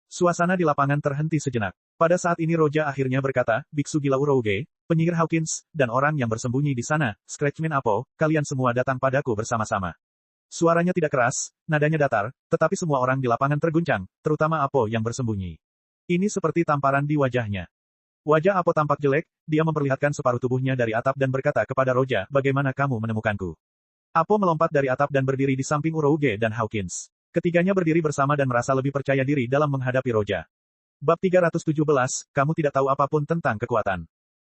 Suasana di lapangan terhenti sejenak. Pada saat ini Roja akhirnya berkata, Biksu gila Urouge, penyihir Hawkins, dan orang yang bersembunyi di sana, Scratchman Apo, kalian semua datang padaku bersama-sama. Suaranya tidak keras, nadanya datar, tetapi semua orang di lapangan terguncang, terutama Apo yang bersembunyi. Ini seperti tamparan di wajahnya. Wajah Apo tampak jelek, dia memperlihatkan separuh tubuhnya dari atap dan berkata kepada Roja, bagaimana kamu menemukanku? Apo melompat dari atap dan berdiri di samping Urouge dan Hawkins. Ketiganya berdiri bersama dan merasa lebih percaya diri dalam menghadapi Roja. Bab 317, kamu tidak tahu apapun tentang kekuatan.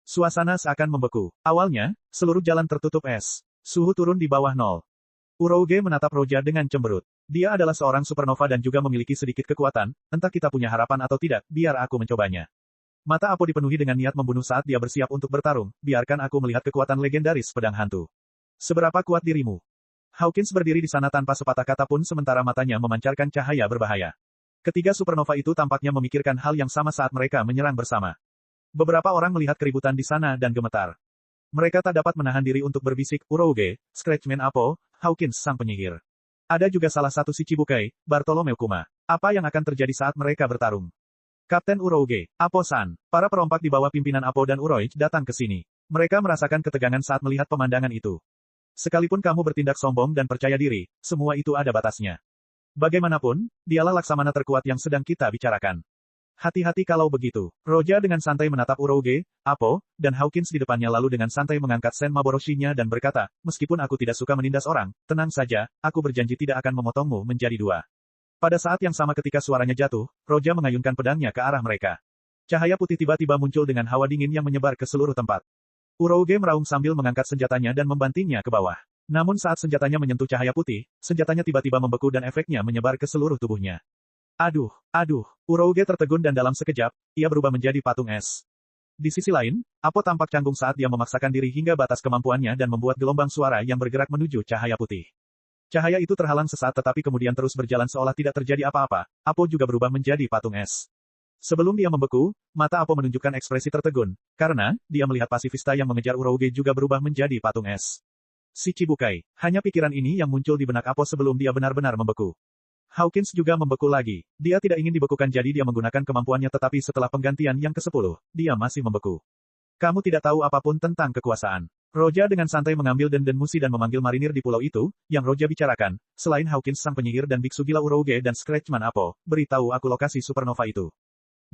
Suasana seakan membeku. Awalnya, seluruh jalan tertutup es. Suhu turun di bawah nol. Urouge menatap Roja dengan cemberut. Dia adalah seorang supernova dan juga memiliki sedikit kekuatan, entah kita punya harapan atau tidak, biar aku mencobanya. Mata Apo dipenuhi dengan niat membunuh saat dia bersiap untuk bertarung, biarkan aku melihat kekuatan legendaris pedang hantu. Seberapa kuat dirimu? Hawkins berdiri di sana tanpa sepatah kata pun sementara matanya memancarkan cahaya berbahaya. Ketiga supernova itu tampaknya memikirkan hal yang sama saat mereka menyerang bersama. Beberapa orang melihat keributan di sana dan gemetar. Mereka tak dapat menahan diri untuk berbisik, Urouge, Scratchman Apo, Hawkins sang penyihir. Ada juga salah satu si Cibukai, Bartolomeu Kuma. Apa yang akan terjadi saat mereka bertarung? Kapten Urouge, Apo-san, para perompak di bawah pimpinan Apo dan Urouge datang ke sini. Mereka merasakan ketegangan saat melihat pemandangan itu. Sekalipun kamu bertindak sombong dan percaya diri, semua itu ada batasnya. Bagaimanapun, dialah laksamana terkuat yang sedang kita bicarakan. Hati-hati kalau begitu. Roja dengan santai menatap Urouge, Apo, dan Hawkins di depannya lalu dengan santai mengangkat Sen Maboroshi-nya dan berkata, meskipun aku tidak suka menindas orang, tenang saja, aku berjanji tidak akan memotongmu menjadi dua. Pada saat yang sama ketika suaranya jatuh, Roja mengayunkan pedangnya ke arah mereka. Cahaya putih tiba-tiba muncul dengan hawa dingin yang menyebar ke seluruh tempat. Urouge meraung sambil mengangkat senjatanya dan membantingnya ke bawah. Namun saat senjatanya menyentuh cahaya putih, senjatanya tiba-tiba membeku dan efeknya menyebar ke seluruh tubuhnya. Aduh, Urouge tertegun dan dalam sekejap, ia berubah menjadi patung es. Di sisi lain, Apo tampak canggung saat dia memaksakan diri hingga batas kemampuannya dan membuat gelombang suara yang bergerak menuju cahaya putih. Cahaya itu terhalang sesaat tetapi kemudian terus berjalan seolah tidak terjadi apa-apa. Apo juga berubah menjadi patung es. Sebelum dia membeku, mata Apo menunjukkan ekspresi tertegun, karena dia melihat pasifista yang mengejar Urouge juga berubah menjadi patung es. Si Cibukai, hanya pikiran ini yang muncul di benak Apo sebelum dia benar-benar membeku. Hawkins juga membeku lagi. Dia tidak ingin dibekukan jadi dia menggunakan kemampuannya tetapi setelah penggantian yang ke-10, dia masih membeku. Kamu tidak tahu apapun tentang kekuasaan. Roja dengan santai mengambil denden musi dan memanggil marinir di pulau itu, yang Roja bicarakan, selain Hawkins sang penyihir dan biksu gila Urouge dan Scratchman Apo, beritahu aku lokasi supernova itu.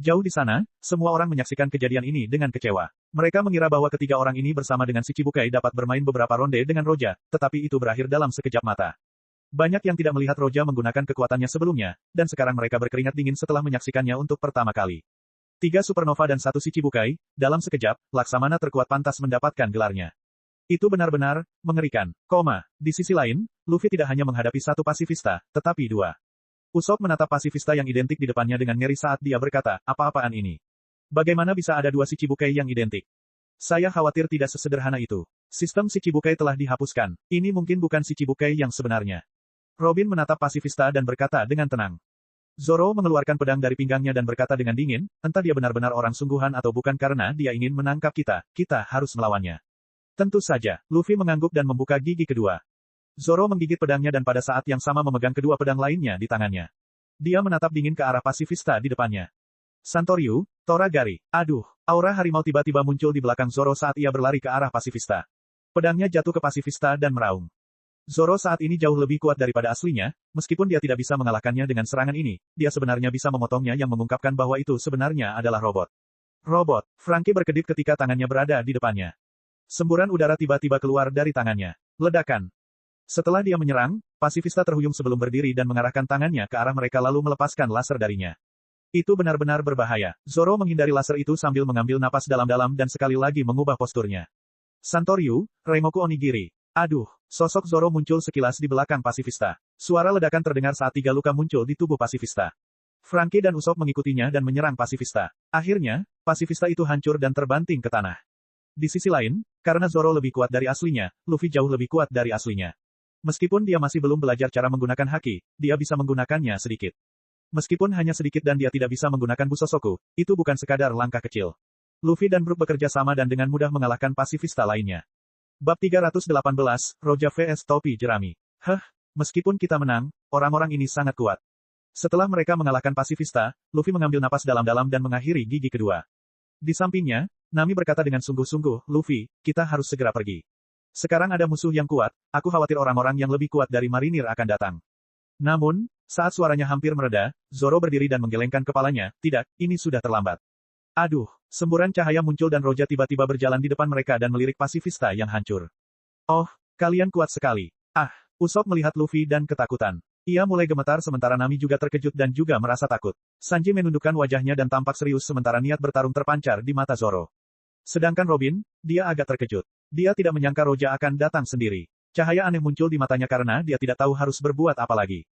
Jauh di sana, semua orang menyaksikan kejadian ini dengan kecewa. Mereka mengira bahwa ketiga orang ini bersama dengan si Cibukai dapat bermain beberapa ronde dengan Roja, tetapi itu berakhir dalam sekejap mata. Banyak yang tidak melihat Roja menggunakan kekuatannya sebelumnya, dan sekarang mereka berkeringat dingin setelah menyaksikannya untuk pertama kali. 3 supernova dan 1 si Cibukai, dalam sekejap, laksamana terkuat pantas mendapatkan gelarnya. Itu benar-benar mengerikan. Di sisi lain, Luffy tidak hanya menghadapi satu pasifista, tetapi 2. Usopp menatap pasifista yang identik di depannya dengan ngeri saat dia berkata, apa-apaan ini? Bagaimana bisa ada 2 si Cibukai yang identik? Saya khawatir tidak sesederhana itu. Sistem si Cibukai telah dihapuskan. Ini mungkin bukan si Cibukai yang sebenarnya. Robin menatap pasifista dan berkata dengan tenang. Zoro mengeluarkan pedang dari pinggangnya dan berkata dengan dingin, entah dia benar-benar orang sungguhan atau bukan karena dia ingin menangkap kita harus melawannya. Tentu saja, Luffy mengangguk dan membuka gigi kedua. Zoro menggigit pedangnya dan pada saat yang sama memegang kedua pedang lainnya di tangannya. Dia menatap dingin ke arah pasifista di depannya. Santoryu, Toragari. Aura harimau tiba-tiba muncul di belakang Zoro saat ia berlari ke arah pasifista. Pedangnya jatuh ke pasifista dan meraung. Zoro saat ini jauh lebih kuat daripada aslinya, meskipun dia tidak bisa mengalahkannya dengan serangan ini, dia sebenarnya bisa memotongnya yang mengungkapkan bahwa itu sebenarnya adalah robot. Robot, Franky berkedip ketika tangannya berada di depannya. Semburan udara tiba-tiba keluar dari tangannya. Ledakan. Setelah dia menyerang, pasifista terhuyung sebelum berdiri dan mengarahkan tangannya ke arah mereka lalu melepaskan laser darinya. Itu benar-benar berbahaya. Zoro menghindari laser itu sambil mengambil napas dalam-dalam dan sekali lagi mengubah posturnya. Santoryu, Reimoku Onigiri. Sosok Zoro muncul sekilas di belakang pasifista. Suara ledakan terdengar saat 3 luka muncul di tubuh pasifista. Franky dan Usopp mengikutinya dan menyerang pasifista. Akhirnya, pasifista itu hancur dan terbanting ke tanah. Di sisi lain, karena Zoro lebih kuat dari aslinya, Luffy jauh lebih kuat dari aslinya. Meskipun dia masih belum belajar cara menggunakan haki, dia bisa menggunakannya sedikit. Meskipun hanya sedikit dan dia tidak bisa menggunakan Busosoku, itu bukan sekadar langkah kecil. Luffy dan Brook bekerja sama dan dengan mudah mengalahkan pasifista lainnya. Bab 318, Roja vs Topi Jerami. Meskipun kita menang, orang-orang ini sangat kuat. Setelah mereka mengalahkan pasifista, Luffy mengambil napas dalam-dalam dan mengakhiri gigi kedua. Di sampingnya, Nami berkata dengan sungguh-sungguh, Luffy, kita harus segera pergi. Sekarang ada musuh yang kuat, aku khawatir orang-orang yang lebih kuat dari marinir akan datang. Namun, saat suaranya hampir mereda, Zoro berdiri dan menggelengkan kepalanya, tidak, ini sudah terlambat. Semburan cahaya muncul dan Roja tiba-tiba berjalan di depan mereka dan melirik pasifista yang hancur. Oh, kalian kuat sekali. Usopp melihat Luffy dan ketakutan. Ia mulai gemetar sementara Nami juga terkejut dan juga merasa takut. Sanji menundukkan wajahnya dan tampak serius sementara niat bertarung terpancar di mata Zoro. Sedangkan Robin, dia agak terkejut. Dia tidak menyangka Roja akan datang sendiri. Cahaya aneh muncul di matanya karena dia tidak tahu harus berbuat apa lagi.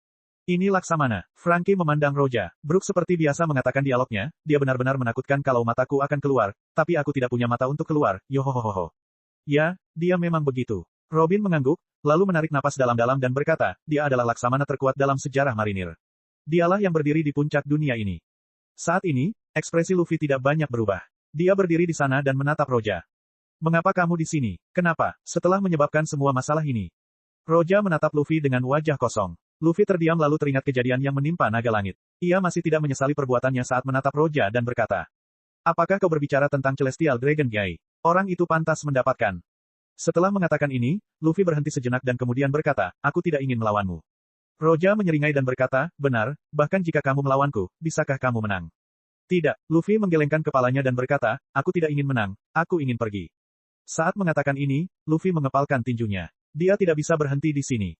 Ini Laksamana. Frankie memandang Roja. Brook seperti biasa mengatakan dialognya, dia benar-benar menakutkan kalau mataku akan keluar, tapi aku tidak punya mata untuk keluar, yohohoho. Ya, dia memang begitu. Robin mengangguk, lalu menarik napas dalam-dalam dan berkata, dia adalah Laksamana terkuat dalam sejarah marinir. Dialah yang berdiri di puncak dunia ini. Saat ini, ekspresi Luffy tidak banyak berubah. Dia berdiri di sana dan menatap Roja. Mengapa kamu di sini? Kenapa? Setelah menyebabkan semua masalah ini. Roja menatap Luffy dengan wajah kosong. Luffy terdiam lalu teringat kejadian yang menimpa naga langit. Ia masih tidak menyesali perbuatannya saat menatap Roja dan berkata, apakah kau berbicara tentang Celestial Dragon Guy? Orang itu pantas mendapatkan. Setelah mengatakan ini, Luffy berhenti sejenak dan kemudian berkata, aku tidak ingin melawanmu. Roja menyeringai dan berkata, benar, bahkan jika kamu melawanku, bisakah kamu menang? Tidak, Luffy menggelengkan kepalanya dan berkata, aku tidak ingin menang, aku ingin pergi. Saat mengatakan ini, Luffy mengepalkan tinjunya. Dia tidak bisa berhenti di sini.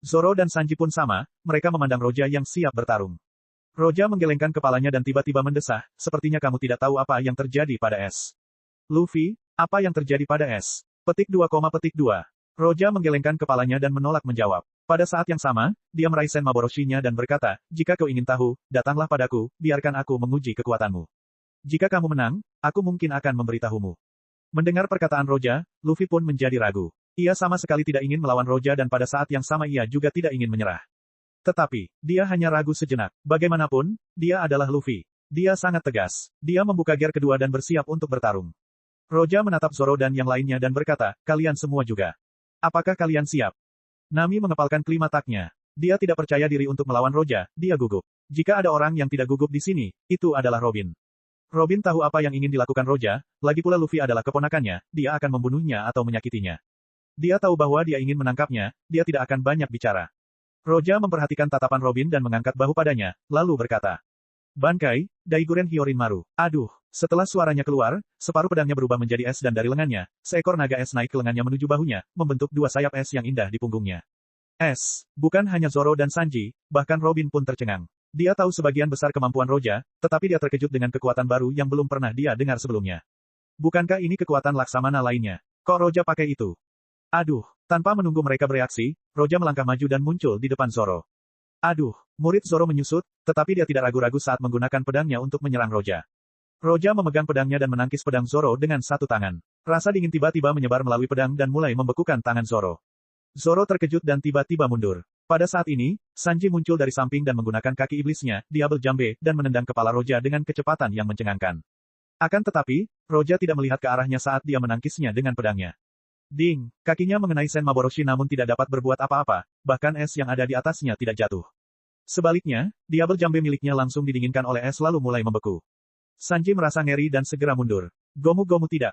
Zoro dan Sanji pun sama, mereka memandang Roja yang siap bertarung. Roja menggelengkan kepalanya dan tiba-tiba mendesah, sepertinya kamu tidak tahu apa yang terjadi pada S. Luffy, apa yang terjadi pada S? Petik 2, petik 2. Roja menggelengkan kepalanya dan menolak menjawab. Pada saat yang sama, dia meraih Senmaboroshinya dan berkata, jika kau ingin tahu, datanglah padaku, biarkan aku menguji kekuatanmu. Jika kamu menang, aku mungkin akan memberitahumu. Mendengar perkataan Roja, Luffy pun menjadi ragu. Ia sama sekali tidak ingin melawan Roja dan pada saat yang sama ia juga tidak ingin menyerah. Tetapi, dia hanya ragu sejenak. Bagaimanapun, dia adalah Luffy. Dia sangat tegas. Dia membuka gear kedua dan bersiap untuk bertarung. Roja menatap Zoro dan yang lainnya dan berkata, kalian semua juga. Apakah kalian siap? Nami mengepalkan klimataknya. Dia tidak percaya diri untuk melawan Roja, dia gugup. Jika ada orang yang tidak gugup di sini, itu adalah Robin. Robin tahu apa yang ingin dilakukan Roja, lagi pula Luffy adalah keponakannya, dia akan membunuhnya atau menyakitinya. Dia tahu bahwa dia ingin menangkapnya, dia tidak akan banyak bicara. Roja memperhatikan tatapan Robin dan mengangkat bahu padanya, lalu berkata, Bankai, Daiguren Hyorinmaru. Aduh, setelah suaranya keluar, separuh pedangnya berubah menjadi es dan dari lengannya, seekor naga es naik ke lengannya menuju bahunya, membentuk dua sayap es yang indah di punggungnya. Es, bukan hanya Zoro dan Sanji, bahkan Robin pun tercengang. Dia tahu sebagian besar kemampuan Roja, tetapi dia terkejut dengan kekuatan baru yang belum pernah dia dengar sebelumnya. Bukankah ini kekuatan Laksamana lainnya? Kok Roja pakai itu? Aduh, tanpa menunggu mereka bereaksi, Roja melangkah maju dan muncul di depan Zoro. Aduh, murid Zoro menyusut, tetapi dia tidak ragu-ragu saat menggunakan pedangnya untuk menyerang Roja. Roja memegang pedangnya dan menangkis pedang Zoro dengan satu tangan. Rasa dingin tiba-tiba menyebar melalui pedang dan mulai membekukan tangan Zoro. Zoro terkejut dan tiba-tiba mundur. Pada saat ini, Sanji muncul dari samping dan menggunakan kaki iblisnya, Diablo Jambe, dan menendang kepala Roja dengan kecepatan yang mencengangkan. Akan tetapi, Roja tidak melihat ke arahnya saat dia menangkisnya dengan pedangnya. Ding, kakinya mengenai Senmaboroshi namun tidak dapat berbuat apa-apa, bahkan es yang ada di atasnya tidak jatuh. Sebaliknya, Diablo Jambe miliknya langsung didinginkan oleh es lalu mulai membeku. Sanji merasa ngeri dan segera mundur. Gomu-gomu tidak.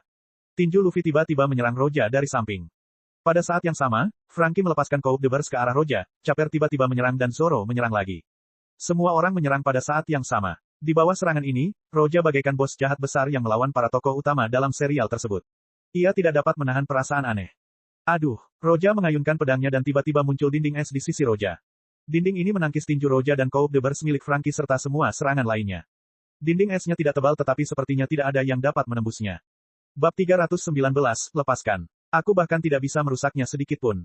Tinju Luffy tiba-tiba menyerang Roja dari samping. Pada saat yang sama, Frankie melepaskan Coupe de Bers ke arah Roja, Chopper tiba-tiba menyerang dan Zoro menyerang lagi. Semua orang menyerang pada saat yang sama. Di bawah serangan ini, Roja bagaikan bos jahat besar yang melawan para tokoh utama dalam serial tersebut. Ia tidak dapat menahan perasaan aneh. Aduh, Roja mengayunkan pedangnya dan tiba-tiba muncul dinding es di sisi Roja. Dinding ini menangkis tinju Roja dan Coupe de Bers milik Frankie serta semua serangan lainnya. Dinding esnya tidak tebal tetapi sepertinya tidak ada yang dapat menembusnya. Bab 319, lepaskan. Aku bahkan tidak bisa merusaknya sedikit pun.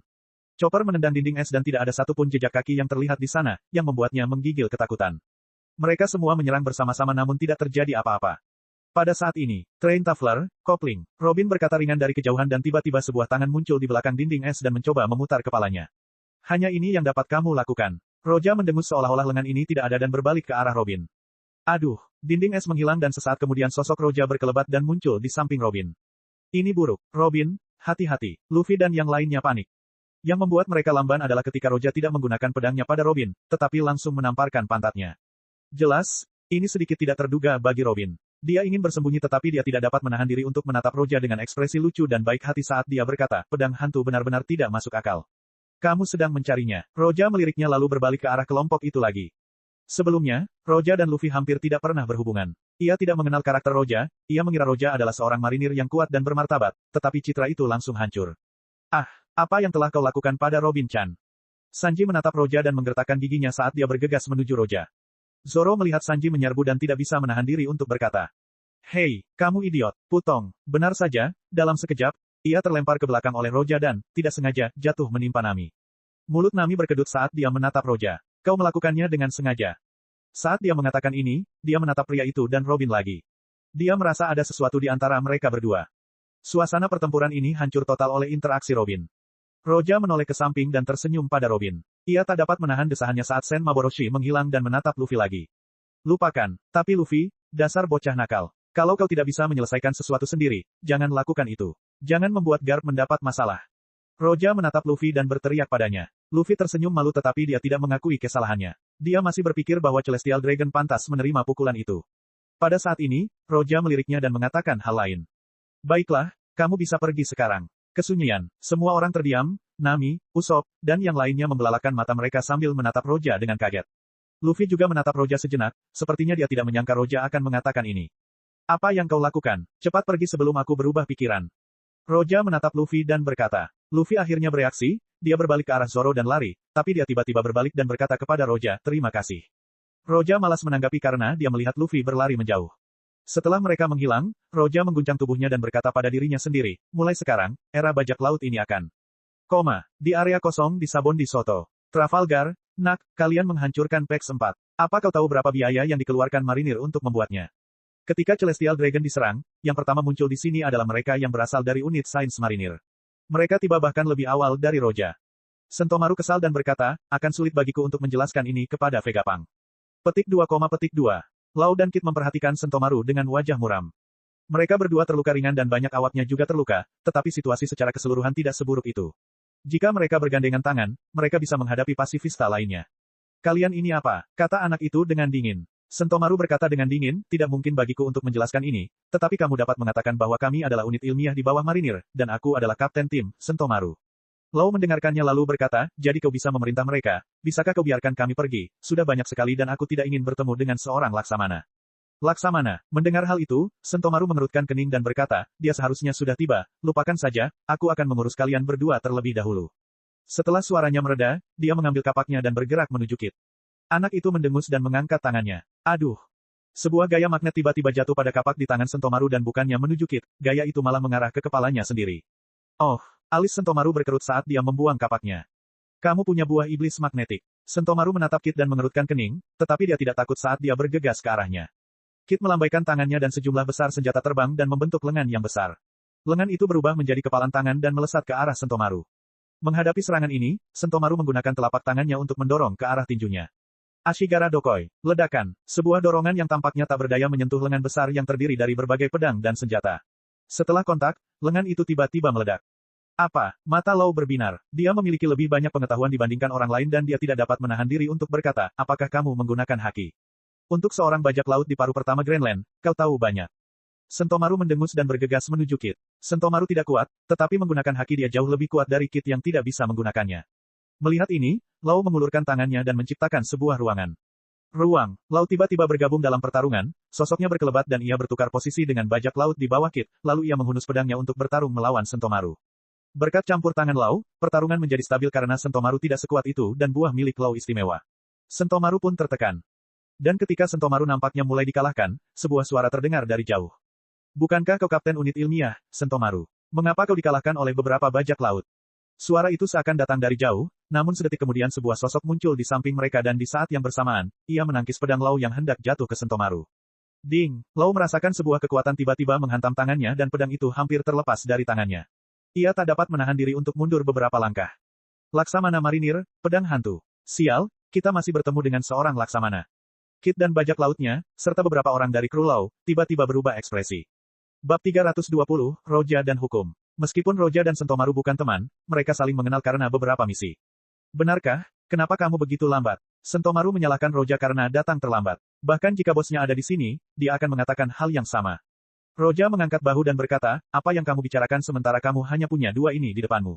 Chopper menendang dinding es dan tidak ada satupun jejak kaki yang terlihat di sana, yang membuatnya menggigil ketakutan. Mereka semua menyerang bersama-sama namun tidak terjadi apa-apa. Pada saat ini, Train Tafler, Kopling, Robin berkata ringan dari kejauhan dan tiba-tiba sebuah tangan muncul di belakang dinding es dan mencoba memutar kepalanya. Hanya ini yang dapat kamu lakukan. Roja mendengus seolah-olah lengan ini tidak ada dan berbalik ke arah Robin. Aduh, dinding es menghilang dan sesaat kemudian sosok Roja berkelebat dan muncul di samping Robin. Ini buruk. Robin, hati-hati. Luffy dan yang lainnya panik. Yang membuat mereka lamban adalah ketika Roja tidak menggunakan pedangnya pada Robin, tetapi langsung menamparkan pantatnya. Jelas, ini sedikit tidak terduga bagi Robin. Dia ingin bersembunyi tetapi dia tidak dapat menahan diri untuk menatap Roja dengan ekspresi lucu dan baik hati saat dia berkata, pedang hantu benar-benar tidak masuk akal. Kamu sedang mencarinya. Roja meliriknya lalu berbalik ke arah kelompok itu lagi. Sebelumnya, Roja dan Luffy hampir tidak pernah berhubungan. Ia tidak mengenal karakter Roja, ia mengira Roja adalah seorang marinir yang kuat dan bermartabat, tetapi citra itu langsung hancur. Ah, apa yang telah kau lakukan pada Robin-chan? Sanji menatap Roja dan menggertakkan giginya saat dia bergegas menuju Roja. Zoro melihat Sanji menyerbu dan tidak bisa menahan diri untuk berkata. Hei, kamu idiot, Putong. Benar saja, dalam sekejap, ia terlempar ke belakang oleh Roja dan, tidak sengaja, jatuh menimpa Nami. Mulut Nami berkedut saat dia menatap Roja. Kau melakukannya dengan sengaja. Saat dia mengatakan ini, dia menatap pria itu dan Robin lagi. Dia merasa ada sesuatu di antara mereka berdua. Suasana pertempuran ini hancur total oleh interaksi Robin. Roja menoleh ke samping dan tersenyum pada Robin. Ia tak dapat menahan desahannya saat Sen Maboroshi menghilang dan menatap Luffy lagi. Lupakan. Tapi Luffy, dasar bocah nakal. Kalau kau tidak bisa menyelesaikan sesuatu sendiri, jangan lakukan itu. Jangan membuat Garp mendapat masalah. Roja menatap Luffy dan berteriak padanya. Luffy tersenyum malu tetapi dia tidak mengakui kesalahannya. Dia masih berpikir bahwa Celestial Dragon pantas menerima pukulan itu. Pada saat ini, Roja meliriknya dan mengatakan hal lain. Baiklah, kamu bisa pergi sekarang. Kesunyian. Semua orang terdiam, Nami, Usopp, dan yang lainnya membelalakan mata mereka sambil menatap Roja dengan kaget. Luffy juga menatap Roja sejenak, sepertinya dia tidak menyangka Roja akan mengatakan ini. Apa yang kau lakukan? Cepat pergi sebelum aku berubah pikiran. Roja menatap Luffy dan berkata. Luffy akhirnya bereaksi, dia berbalik ke arah Zoro dan lari, tapi dia tiba-tiba berbalik dan berkata kepada Roja, terima kasih. Roja malas menanggapi karena dia melihat Luffy berlari menjauh. Setelah mereka menghilang, Roja mengguncang tubuhnya dan berkata pada dirinya sendiri, mulai sekarang, era bajak laut ini akan. Di area kosong di Sabon di Soto. Trafalgar, nak, kalian menghancurkan PEX 4. Apa kau tahu berapa biaya yang dikeluarkan marinir untuk membuatnya? Ketika Celestial Dragon diserang, yang pertama muncul di sini adalah mereka yang berasal dari unit sains marinir. Mereka tiba bahkan lebih awal dari Roja. Sentomaru kesal dan berkata, akan sulit bagiku untuk menjelaskan ini kepada Vegapunk. Petik 2, Lau dan Kid memperhatikan Sentomaru dengan wajah muram. Mereka berdua terluka ringan dan banyak awaknya juga terluka, tetapi situasi secara keseluruhan tidak seburuk itu. Jika mereka bergandengan tangan, mereka bisa menghadapi pasifista lainnya. Kalian ini apa? Kata anak itu dengan dingin. Sentomaru berkata dengan dingin, tidak mungkin bagiku untuk menjelaskan ini, tetapi kamu dapat mengatakan bahwa kami adalah unit ilmiah di bawah marinir, dan aku adalah kapten tim, Sentomaru. Lau mendengarkannya lalu berkata, jadi kau bisa memerintah mereka, bisakah kau biarkan kami pergi, sudah banyak sekali dan aku tidak ingin bertemu dengan seorang Laksamana. Laksamana, mendengar hal itu, Sentomaru mengerutkan kening dan berkata, dia seharusnya sudah tiba, lupakan saja, aku akan mengurus kalian berdua terlebih dahulu. Setelah suaranya mereda, dia mengambil kapaknya dan bergerak menuju Kid. Anak itu mendengus dan mengangkat tangannya. Aduh. Sebuah gaya magnet tiba-tiba jatuh pada kapak di tangan Sentomaru dan bukannya menuju Kid, gaya itu malah mengarah ke kepalanya sendiri. Oh, alis Sentomaru berkerut saat dia membuang kapaknya. Kamu punya buah iblis magnetik. Sentomaru menatap Kid dan mengerutkan kening, tetapi dia tidak takut saat dia bergegas ke arahnya. Kid melambaikan tangannya dan sejumlah besar senjata terbang dan membentuk lengan yang besar. Lengan itu berubah menjadi kepalan tangan dan melesat ke arah Sentomaru. Menghadapi serangan ini, Sentomaru menggunakan telapak tangannya untuk mendorong ke arah tinjunya. Ashigara Dokoi. Ledakan. Sebuah dorongan yang tampaknya tak berdaya menyentuh lengan besar yang terdiri dari berbagai pedang dan senjata. Setelah kontak, lengan itu tiba-tiba meledak. Apa? Mata Lau berbinar. Dia memiliki lebih banyak pengetahuan dibandingkan orang lain dan dia tidak dapat menahan diri untuk berkata, apakah kamu menggunakan haki? Untuk seorang bajak laut di paruh pertama Greenland, kau tahu banyak. Sentomaru mendengus dan bergegas menuju Kid. Sentomaru tidak kuat, tetapi menggunakan haki dia jauh lebih kuat dari Kid yang tidak bisa menggunakannya. Melihat ini, Lau mengulurkan tangannya dan menciptakan sebuah ruangan. Lau tiba-tiba bergabung dalam pertarungan, sosoknya berkelebat dan ia bertukar posisi dengan bajak laut di bawah Kid, lalu ia menghunus pedangnya untuk bertarung melawan Sentomaru. Berkat campur tangan Lau, pertarungan menjadi stabil karena Sentomaru tidak sekuat itu dan buah milik Lau istimewa. Sentomaru pun tertekan. Dan ketika Sentomaru nampaknya mulai dikalahkan, sebuah suara terdengar dari jauh. Bukankah kau kapten unit ilmiah, Sentomaru? Mengapa kau dikalahkan oleh beberapa bajak laut? Suara itu seakan datang dari jauh, namun sedetik kemudian sebuah sosok muncul di samping mereka dan di saat yang bersamaan, ia menangkis pedang Lau yang hendak jatuh ke Sentomaru. Ding! Lau merasakan sebuah kekuatan tiba-tiba menghantam tangannya dan pedang itu hampir terlepas dari tangannya. Ia tak dapat menahan diri untuk mundur beberapa langkah. Laksamana marinir, pedang hantu. Sial, kita masih bertemu dengan seorang Laksamana. Kid dan bajak lautnya, serta beberapa orang dari kru Lau, tiba-tiba berubah ekspresi. Bab 320, Roja dan Hukum. Meskipun Roja dan Sentomaru bukan teman, mereka saling mengenal karena beberapa misi. Benarkah? Kenapa kamu begitu lambat? Sentomaru menyalahkan Roja karena datang terlambat. Bahkan jika bosnya ada di sini, dia akan mengatakan hal yang sama. Roja mengangkat bahu dan berkata, apa yang kamu bicarakan sementara kamu hanya punya dua ini di depanmu?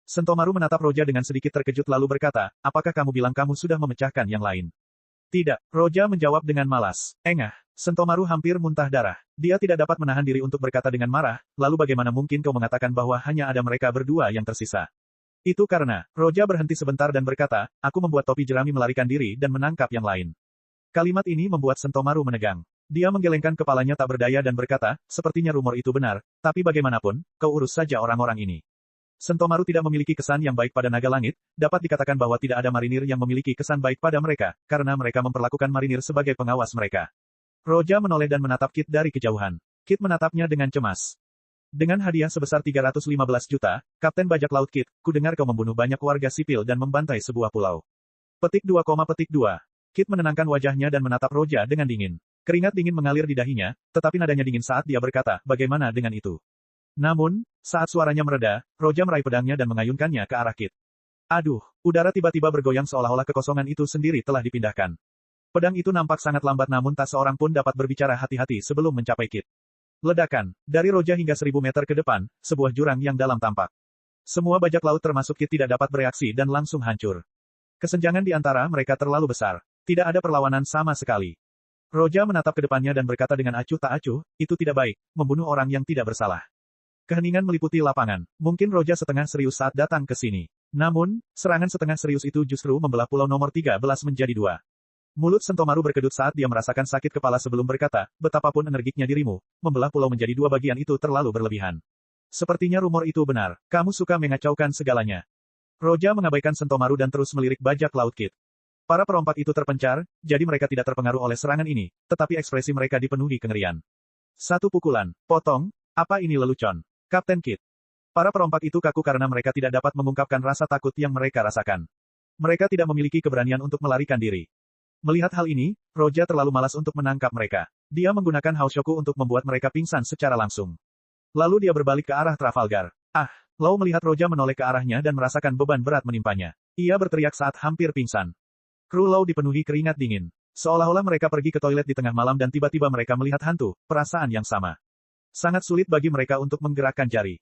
Sentomaru menatap Roja dengan sedikit terkejut lalu berkata, apakah kamu bilang kamu sudah memecahkan yang lain? Tidak, Roja menjawab dengan malas. Engah. Sentomaru hampir muntah darah. Dia tidak dapat menahan diri untuk berkata dengan marah, lalu bagaimana mungkin kau mengatakan bahwa hanya ada mereka berdua yang tersisa? Itu karena, Roja berhenti sebentar dan berkata, aku membuat topi jerami melarikan diri dan menangkap yang lain. Kalimat ini membuat Sentomaru menegang. Dia menggelengkan kepalanya tak berdaya dan berkata, sepertinya rumor itu benar, tapi bagaimanapun, kau urus saja orang-orang ini. Sentomaru tidak memiliki kesan yang baik pada naga langit, dapat dikatakan bahwa tidak ada marinir yang memiliki kesan baik pada mereka, karena mereka memperlakukan marinir sebagai pengawas mereka. Roja menoleh dan menatap Kit dari kejauhan. Kit menatapnya dengan cemas. Dengan hadiah sebesar 315 juta, Kapten Bajak Laut Kit, ku dengar kau membunuh banyak warga sipil dan membantai sebuah pulau. Petik 2, petik 2. Kit menenangkan wajahnya dan menatap Roja dengan dingin. Keringat dingin mengalir di dahinya, tetapi nadanya dingin saat dia berkata, bagaimana dengan itu? Namun, saat suaranya mereda, Roja meraih pedangnya dan mengayunkannya ke arah Kit. Aduh, udara tiba-tiba bergoyang seolah-olah kekosongan itu sendiri telah dipindahkan. Pedang itu nampak sangat lambat namun tak seorang pun dapat berbicara hati-hati sebelum mencapai Kit. Ledakan, dari Roja hingga 1000 meter ke depan, sebuah jurang yang dalam tampak. Semua bajak laut termasuk Kit tidak dapat bereaksi dan langsung hancur. Kesenjangan di antara mereka terlalu besar. Tidak ada perlawanan sama sekali. Roja menatap ke depannya dan berkata dengan acuh tak acuh, itu tidak baik, membunuh orang yang tidak bersalah. Keheningan meliputi lapangan. Mungkin Roja setengah serius saat datang ke sini. Namun, serangan setengah serius itu justru membelah pulau nomor 13 menjadi 2. Mulut Sentomaru berkedut saat dia merasakan sakit kepala sebelum berkata, betapapun energiknya dirimu, membelah pulau menjadi 2 bagian itu terlalu berlebihan. Sepertinya rumor itu benar. Kamu suka mengacaukan segalanya. Roja mengabaikan Sentomaru dan terus melirik bajak laut Kit. Para perompak itu terpencar, jadi mereka tidak terpengaruh oleh serangan ini, tetapi ekspresi mereka dipenuhi kengerian. Satu pukulan, potong, apa ini lelucon? Kapten Kit. Para perompak itu kaku karena mereka tidak dapat mengungkapkan rasa takut yang mereka rasakan. Mereka tidak memiliki keberanian untuk melarikan diri. Melihat hal ini, Roja terlalu malas untuk menangkap mereka. Dia menggunakan Haoshoku untuk membuat mereka pingsan secara langsung. Lalu dia berbalik ke arah Trafalgar. Lau melihat Roja menoleh ke arahnya dan merasakan beban berat menimpanya. Ia berteriak saat hampir pingsan. Kru Lau dipenuhi keringat dingin. Seolah-olah mereka pergi ke toilet di tengah malam dan tiba-tiba mereka melihat hantu, perasaan yang sama. Sangat sulit bagi mereka untuk menggerakkan jari.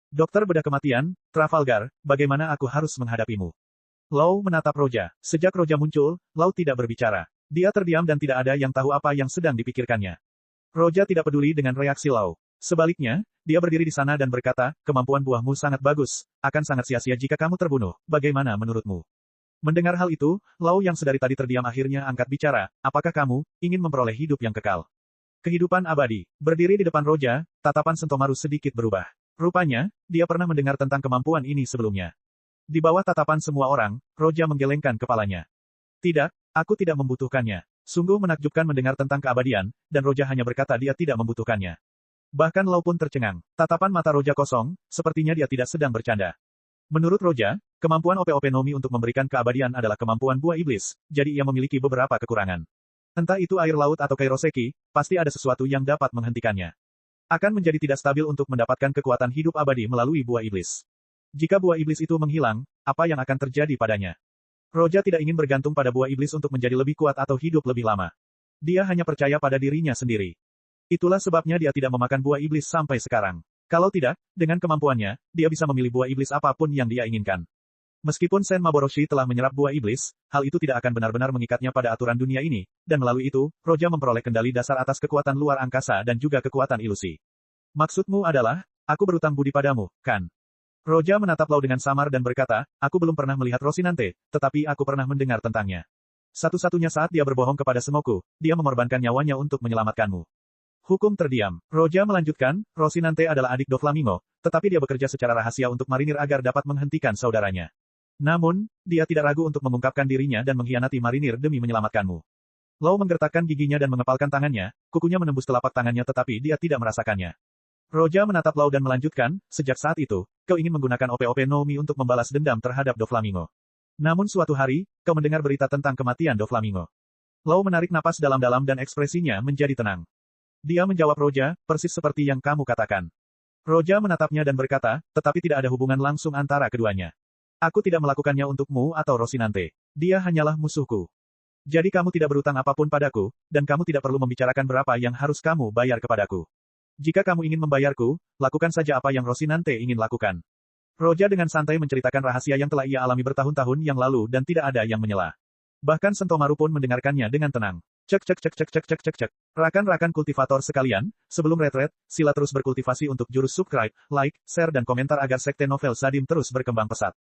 Dokter bedah kematian, Trafalgar, bagaimana aku harus menghadapimu? Lau menatap Roja. Sejak Roja muncul, Lau tidak berbicara. Dia terdiam dan tidak ada yang tahu apa yang sedang dipikirkannya. Roja tidak peduli dengan reaksi Lau. Sebaliknya, dia berdiri di sana dan berkata, kemampuan buahmu sangat bagus, akan sangat sia-sia jika kamu terbunuh, bagaimana menurutmu? Mendengar hal itu, Lau yang sedari tadi terdiam akhirnya angkat bicara, apakah kamu ingin memperoleh hidup yang kekal? Kehidupan abadi. Berdiri di depan Roja, tatapan Sentomaru sedikit berubah. Rupanya, dia pernah mendengar tentang kemampuan ini sebelumnya. Di bawah tatapan semua orang, Roja menggelengkan kepalanya. Tidak, aku tidak membutuhkannya. Sungguh menakjubkan mendengar tentang keabadian, dan Roja hanya berkata dia tidak membutuhkannya. Bahkan Lau pun tercengang. Tatapan mata Roja kosong, sepertinya dia tidak sedang bercanda. Menurut Roja, kemampuan OP-OP Nomi untuk memberikan keabadian adalah kemampuan buah iblis, jadi ia memiliki beberapa kekurangan. Entah itu air laut atau kairoseki, pasti ada sesuatu yang dapat menghentikannya. Akan menjadi tidak stabil untuk mendapatkan kekuatan hidup abadi melalui buah iblis. Jika buah iblis itu menghilang, apa yang akan terjadi padanya? Roja tidak ingin bergantung pada buah iblis untuk menjadi lebih kuat atau hidup lebih lama. Dia hanya percaya pada dirinya sendiri. Itulah sebabnya dia tidak memakan buah iblis sampai sekarang. Kalau tidak, dengan kemampuannya, dia bisa memilih buah iblis apapun yang dia inginkan. Meskipun Sen Maboroshi telah menyerap buah iblis, hal itu tidak akan benar-benar mengikatnya pada aturan dunia ini, dan melalui itu, Roja memperoleh kendali dasar atas kekuatan luar angkasa dan juga kekuatan ilusi. Maksudmu adalah, aku berutang budi padamu, kan? Roja menatap Lau dengan samar dan berkata, aku belum pernah melihat Rosinante, tetapi aku pernah mendengar tentangnya. Satu-satunya saat dia berbohong kepada Semoku, dia mengorbankan nyawanya untuk menyelamatkanmu. Hukum terdiam. Roja melanjutkan, Rosinante adalah adik Doflamingo, tetapi dia bekerja secara rahasia untuk marinir agar dapat menghentikan saudaranya. Namun, dia tidak ragu untuk mengungkapkan dirinya dan mengkhianati marinir demi menyelamatkanmu. Lau menggertakkan giginya dan mengepalkan tangannya, kukunya menembus telapak tangannya tetapi dia tidak merasakannya. Roja menatap Lau dan melanjutkan, sejak saat itu, kau ingin menggunakan OP-OP Nomi untuk membalas dendam terhadap Doflamingo. Namun suatu hari, kau mendengar berita tentang kematian Doflamingo. Lau menarik napas dalam-dalam dan ekspresinya menjadi tenang. Dia menjawab Roja, persis seperti yang kamu katakan. Roja menatapnya dan berkata, tetapi tidak ada hubungan langsung antara keduanya. Aku tidak melakukannya untukmu atau Rosinante. Dia hanyalah musuhku. Jadi kamu tidak berutang apapun padaku, dan kamu tidak perlu membicarakan berapa yang harus kamu bayar kepadaku. Jika kamu ingin membayarku, lakukan saja apa yang Rosinante ingin lakukan. Roja dengan santai menceritakan rahasia yang telah ia alami bertahun-tahun yang lalu dan tidak ada yang menyela. Bahkan Sentomaru pun mendengarkannya dengan tenang. Cek. Rakan-rakan kultivator sekalian, sebelum retret, sila terus berkultivasi untuk jurus subscribe, like, share dan komentar agar sekte novel Sadim terus berkembang pesat.